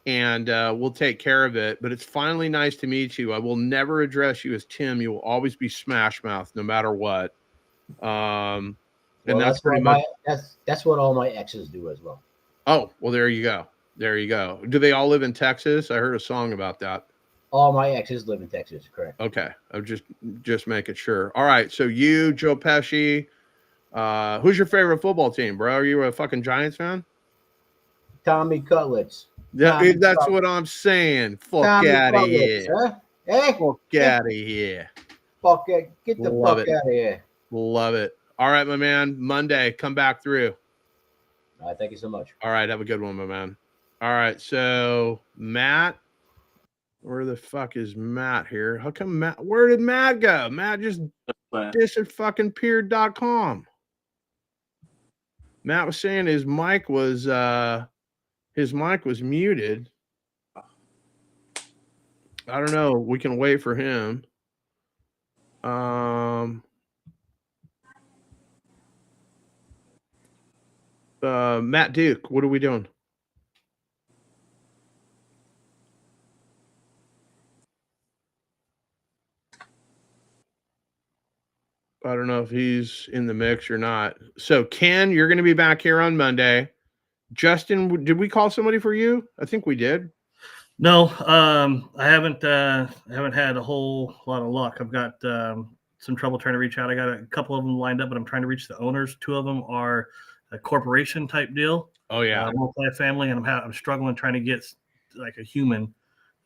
and we'll take care of it. But it's finally nice to meet you. I will never address you as Tim. You will always be Smash Mouth, no matter what. And that's pretty much that's what all my exes do as well. Oh, well, there you go. There you go. Do they all live in Texas? I heard a song about that. All my exes live in Texas, correct? Okay, I'm just making sure. All right, so you, Joe Pesci, who's your favorite football team, bro? Are you a fucking Giants fan? Tommy Cutlets. Yeah, that's what I'm saying. Fuck out of here. Huh? Hey? Fuck out of here. Fuck it. Get the Love fuck it. out of here. Love it. All right, my man. Monday, come back through. All right, thank you so much. All right, have a good one, my man. All right, so Matt, where the fuck is Matt here? How come Matt? Where did Matt go? Matt just dissed fucking peer.com. Matt was saying his mic was muted. I don't know. We can wait for him. Matt Duke, what are we doing? I don't know if he's in the mix or not. So Ken, you're going to be back here on Monday. Justin, did we call somebody for you? I think we did. No, I haven't had a whole lot of luck. I've got some trouble trying to reach out. I got a couple of them lined up, but I'm trying to reach the owners. Two of them are a corporation type deal. Oh yeah, multi-family, and I'm struggling trying to get like a human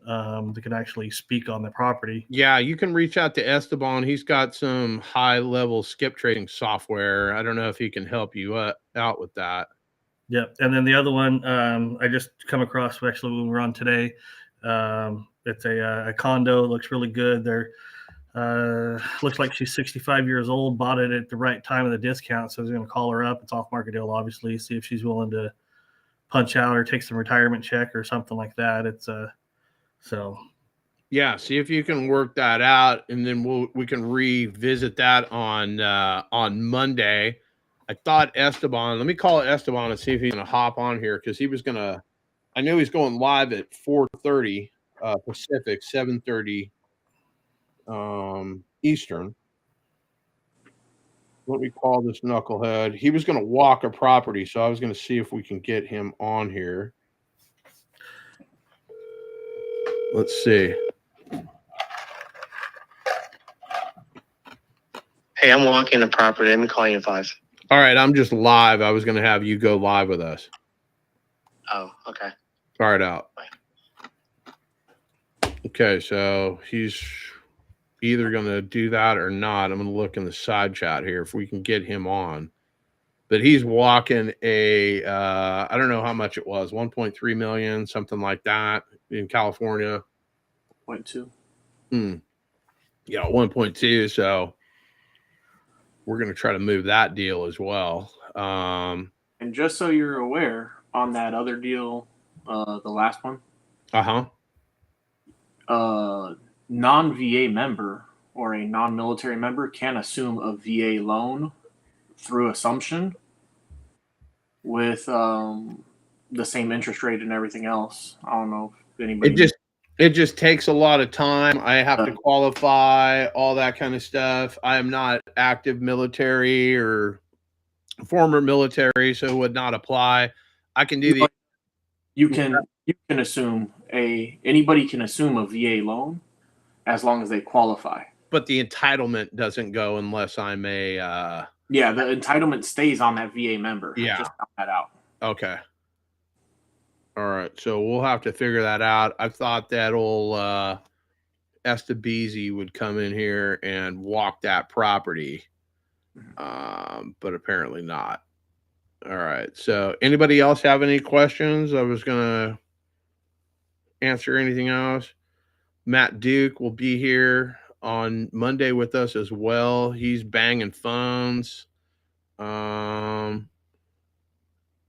that can actually speak on the property. Yeah, you can reach out to Esteban. He's got some high-level skip trading software. I don't know if he can help you out with that. Yep. And then the other one I just come across actually when we were on today. It's a condo. It looks really good. They're looks like she's 65 years old, bought it at the right time of the discount. So I was going to call her up. It's off market deal, obviously, see if she's willing to punch out or take some retirement check or something like that. It's so yeah, see if you can work that out, and then we can revisit that on Monday. I thought Esteban, let me call Esteban and see if he's going to hop on here, because he was going to, I knew he's going live at 4:30 Pacific, 7:30 Eastern. Let me call this knucklehead. He was going to walk a property, so I was going to see if we can get him on here. Let's see. Hey, I'm walking the property. Let me call you in 5. All right, I'm just live. I was going to have you go live with us. Oh, okay. Start out. Okay, so he's either going to do that or not. I'm going to look in the side chat here if we can get him on. But he's walking a, I don't know how much it was, 1.3 million, something like that in California. 0.2. Yeah, 1.2. So we're going to try to move that deal as well. And just so you're aware, on that other deal, the last one, non-VA member or a non-military member can assume a VA loan through assumption with the same interest rate and everything else. I don't know if anybody. It just takes a lot of time. I have to qualify, all that kind of stuff. I am not active military or former military, so it would not apply. I can do You can assume anybody can assume a VA loan as long as they qualify. But the entitlement doesn't go unless I'm a the entitlement stays on that VA member. Yeah. I just found that out. Okay. All right, so we'll have to figure that out. I thought that old Estebeezy would come in here and walk that property. but apparently not. All right. So anybody else have any questions? I was going to answer anything else. Matt Duke will be here on Monday with us as well. He's banging phones.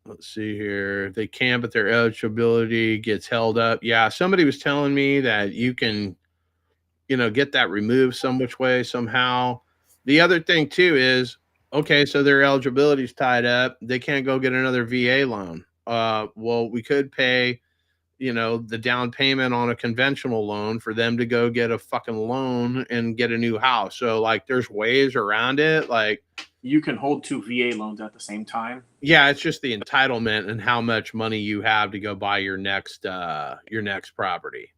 Let's see here. They can, but their eligibility gets held up. Yeah, somebody was telling me that you can, get that removed some which way somehow. The other thing too is, okay, so their eligibility is tied up. They can't go get another VA loan. Well, we could pay, the down payment on a conventional loan for them to go get a fucking loan and get a new house. So like, there's ways around it. Like, you can hold 2 VA loans at the same time. Yeah, it's just the entitlement and how much money you have to go buy your next property.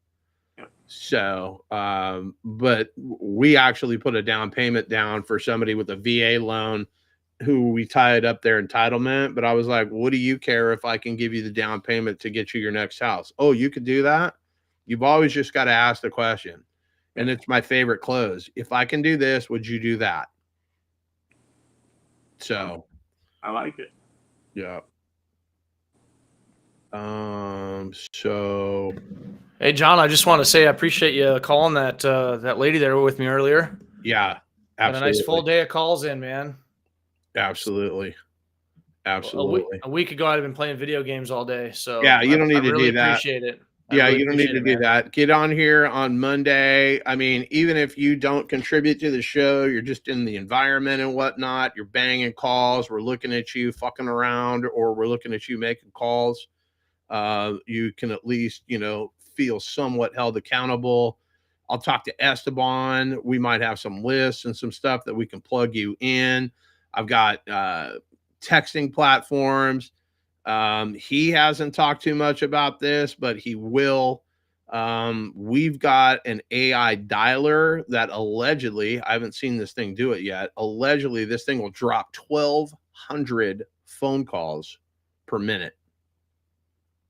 Yep. So, but we actually put a down payment down for somebody with a VA loan who we tied up their entitlement. But I was like, what do you care if I can give you the down payment to get you your next house? Oh, you could do that? You've always just got to ask the question. And it's my favorite close. If I can do this, would you do that? So I like it. Yeah. So Hey John, I just want to say I appreciate you calling that lady there with me earlier. Yeah, Got a absolutely. nice full day of calls in, man. Absolutely. A week ago, I'd have been playing video games all day. So yeah, you don't need to really do that. Appreciate it. Yeah, you don't need to do that. Get on here on Monday. I mean, even if you don't contribute to the show, you're just in the environment and whatnot. You're banging calls. We're looking at you fucking around, or we're looking at you making calls. You can at least, feel somewhat held accountable. I'll talk to Esteban. We might have some lists and some stuff that we can plug you in. I've got texting platforms. He hasn't talked too much about this, but he will. We've got an AI dialer that allegedly, I haven't seen this thing do it yet. Allegedly, this thing will drop 1,200 phone calls per minute.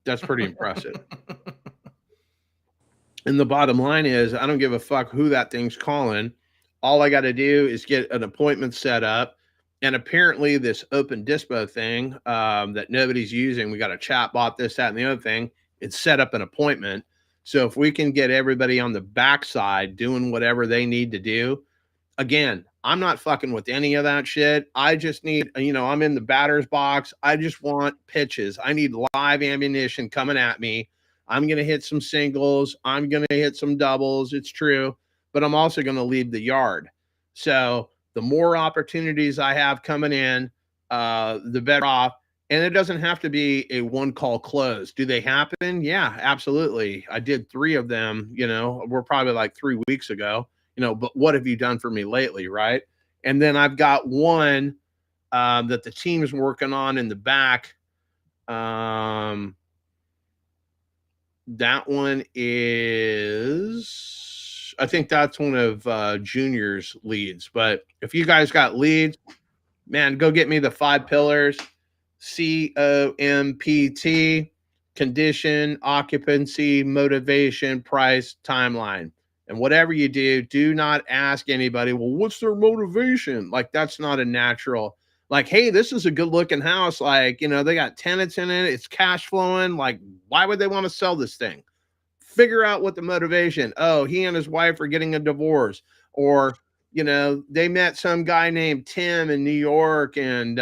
That's pretty impressive. And the bottom line is, I don't give a fuck who that thing's calling. All I got to do is get an appointment set up. And apparently this open dispo thing that nobody's using, we got a chat bot, this, that, and the other thing. It's set up an appointment. So if we can get everybody on the backside doing whatever they need to do, again, I'm not fucking with any of that shit. I just need, I'm in the batter's box. I just want pitches. I need live ammunition coming at me. I'm going to hit some singles. I'm going to hit some doubles. It's true. But I'm also going to leave the yard. So the more opportunities I have coming in, the better off. And it doesn't have to be a one call close. Do they happen? Yeah, absolutely. I did 3 of them, we're probably like 3 weeks ago, but what have you done for me lately? Right. And then I've got one that the team's working on in the back. That one is, I think that's one of Junior's leads. But if you guys got leads, man, go get me the 5 pillars, COMPT, condition, occupancy, motivation, price, timeline. And whatever you do, do not ask anybody, well, what's their motivation? Like, that's not a natural, like, hey, this is a good looking house. Like, they got tenants in it. It's cash flowing. Like, why would they want to sell this thing? Figure out what the motivation. Oh, he and his wife are getting a divorce, or, they met some guy named Tim in New York and,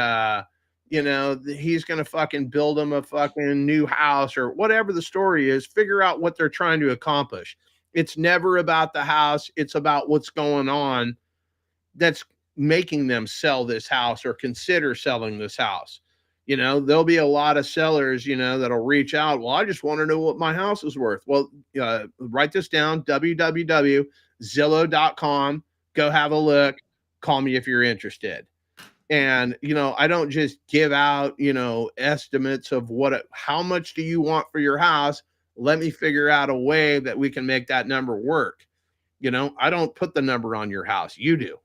he's going to fucking build them a fucking new house, or whatever the story is. Figure out what they're trying to accomplish. It's never about the house. It's about what's going on that's making them sell this house or consider selling this house. There'll be a lot of sellers, that'll reach out. Well, I just want to know what my house is worth. Well, write this down, www.zillow.com. Go have a look. Call me if you're interested. And, I don't just give out, estimates of how much do you want for your house? Let me figure out a way that we can make that number work. I don't put the number on your house. You do.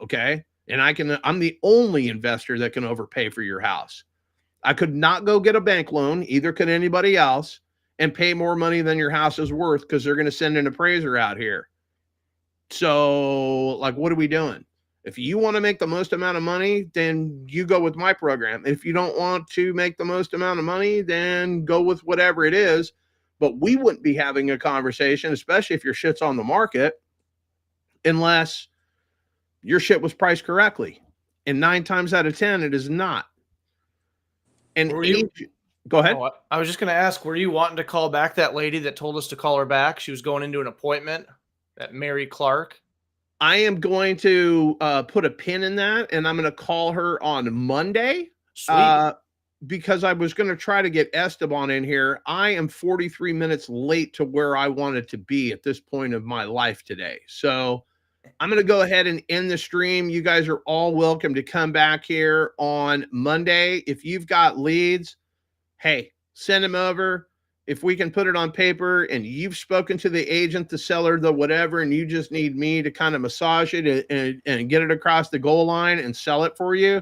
Okay. And I'm the only investor that can overpay for your house. I could not go get a bank loan. Either could anybody else, and pay more money than your house is worth, because they're going to send an appraiser out here. So, like, what are we doing? If you want to make the most amount of money, then you go with my program. If you don't want to make the most amount of money, then go with whatever it is. But we wouldn't be having a conversation, especially if your shit's on the market, unless your shit was priced correctly. And 9 times out of 10, it is not. And go ahead. Oh, I was just going to ask, were you wanting to call back that lady that told us to call her back? She was going into an appointment, that Mary Clark. I am going to put a pin in that, and I'm going to call her on Monday. Sweet. Because I was going to try to get Esteban in here. I am 43 minutes late to where I wanted to be at this point of my life today. So I'm going to go ahead and end the stream. You guys are all welcome to come back here on Monday. If you've got leads, hey, send them over. If we can put it on paper and you've spoken to the agent, the seller, the whatever, and you just need me to kind of massage it and get it across the goal line and sell it for you,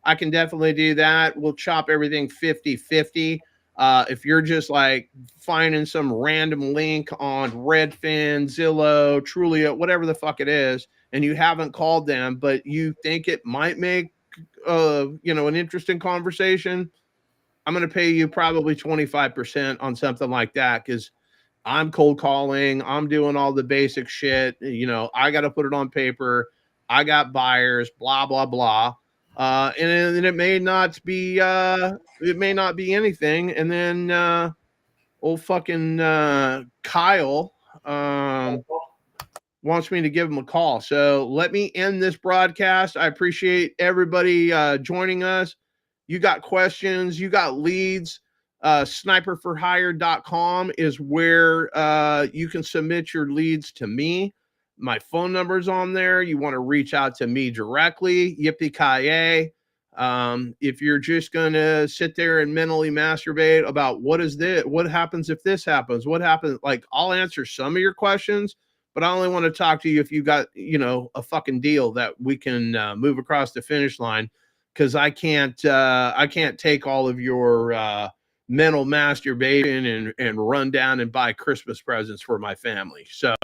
I can definitely do that. We'll chop everything 50-50. If you're just like finding some random link on Redfin, Zillow, Trulia, whatever the fuck it is, and you haven't called them, but you think it might make an interesting conversation, I'm going to pay you probably 25% on something like that, because I'm cold calling. I'm doing all the basic shit. I got to put it on paper. I got buyers, blah, blah, blah. And it may not be anything. And then old fucking Kyle wants me to give him a call. So let me end this broadcast. I appreciate everybody joining us. You got questions, you got leads. Sniperforhire.com is where you can submit your leads to me. My phone number's on there. You want to reach out to me directly. Yippee-ki-yay. If you're just going to sit there and mentally masturbate about what happens if this happens, what happens, like, I'll answer some of your questions, but I only want to talk to you if you got, a fucking deal that we can move across the finish line. Because I can't take all of your mental masturbation and run down and buy Christmas presents for my family. So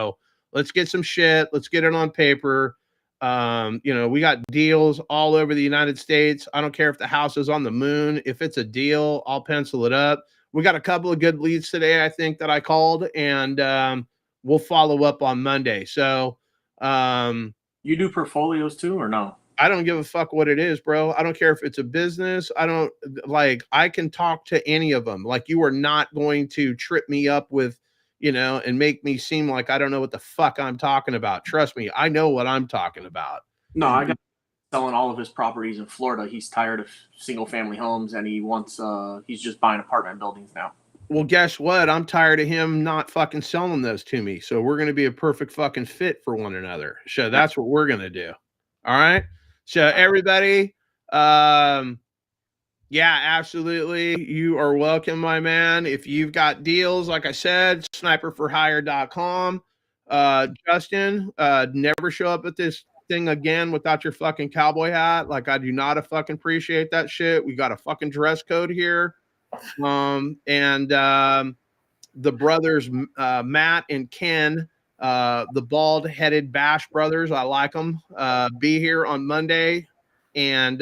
let's get some shit. Let's get it on paper. We got deals all over the United States. I don't care if the house is on the moon. If it's a deal, I'll pencil it up. We got a couple of good leads today, I think, that I called, and we'll follow up on Monday. So you do portfolios too, or no? I don't give a fuck what it is, bro. I don't care if it's a business. I can talk to any of them. Like, you are not going to trip me up with, and make me seem like I don't know what the fuck I'm talking about. Trust me, I know what I'm talking about. No, I got selling all of his properties in Florida. He's tired of single family homes and he's just buying apartment buildings now. Well, guess what? I'm tired of him not fucking selling those to me. So we're going to be a perfect fucking fit for one another. So that's what we're going to do. All right. So everybody, yeah, absolutely. You are welcome, my man. If you've got deals, like I said, sniperforhire.com. Justin, never show up at this thing again without your fucking cowboy hat. Like, I do not fucking appreciate that shit. We got a fucking dress code here. The brothers, Matt and Ken, the bald-headed Bash brothers, I like them. Be here on Monday, and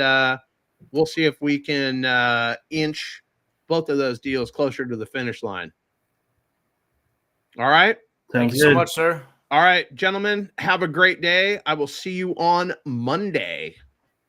we'll see if we can inch both of those deals closer to the finish line. All right? Thank you so much, sir. All right, gentlemen, have a great day. I will see you on Monday.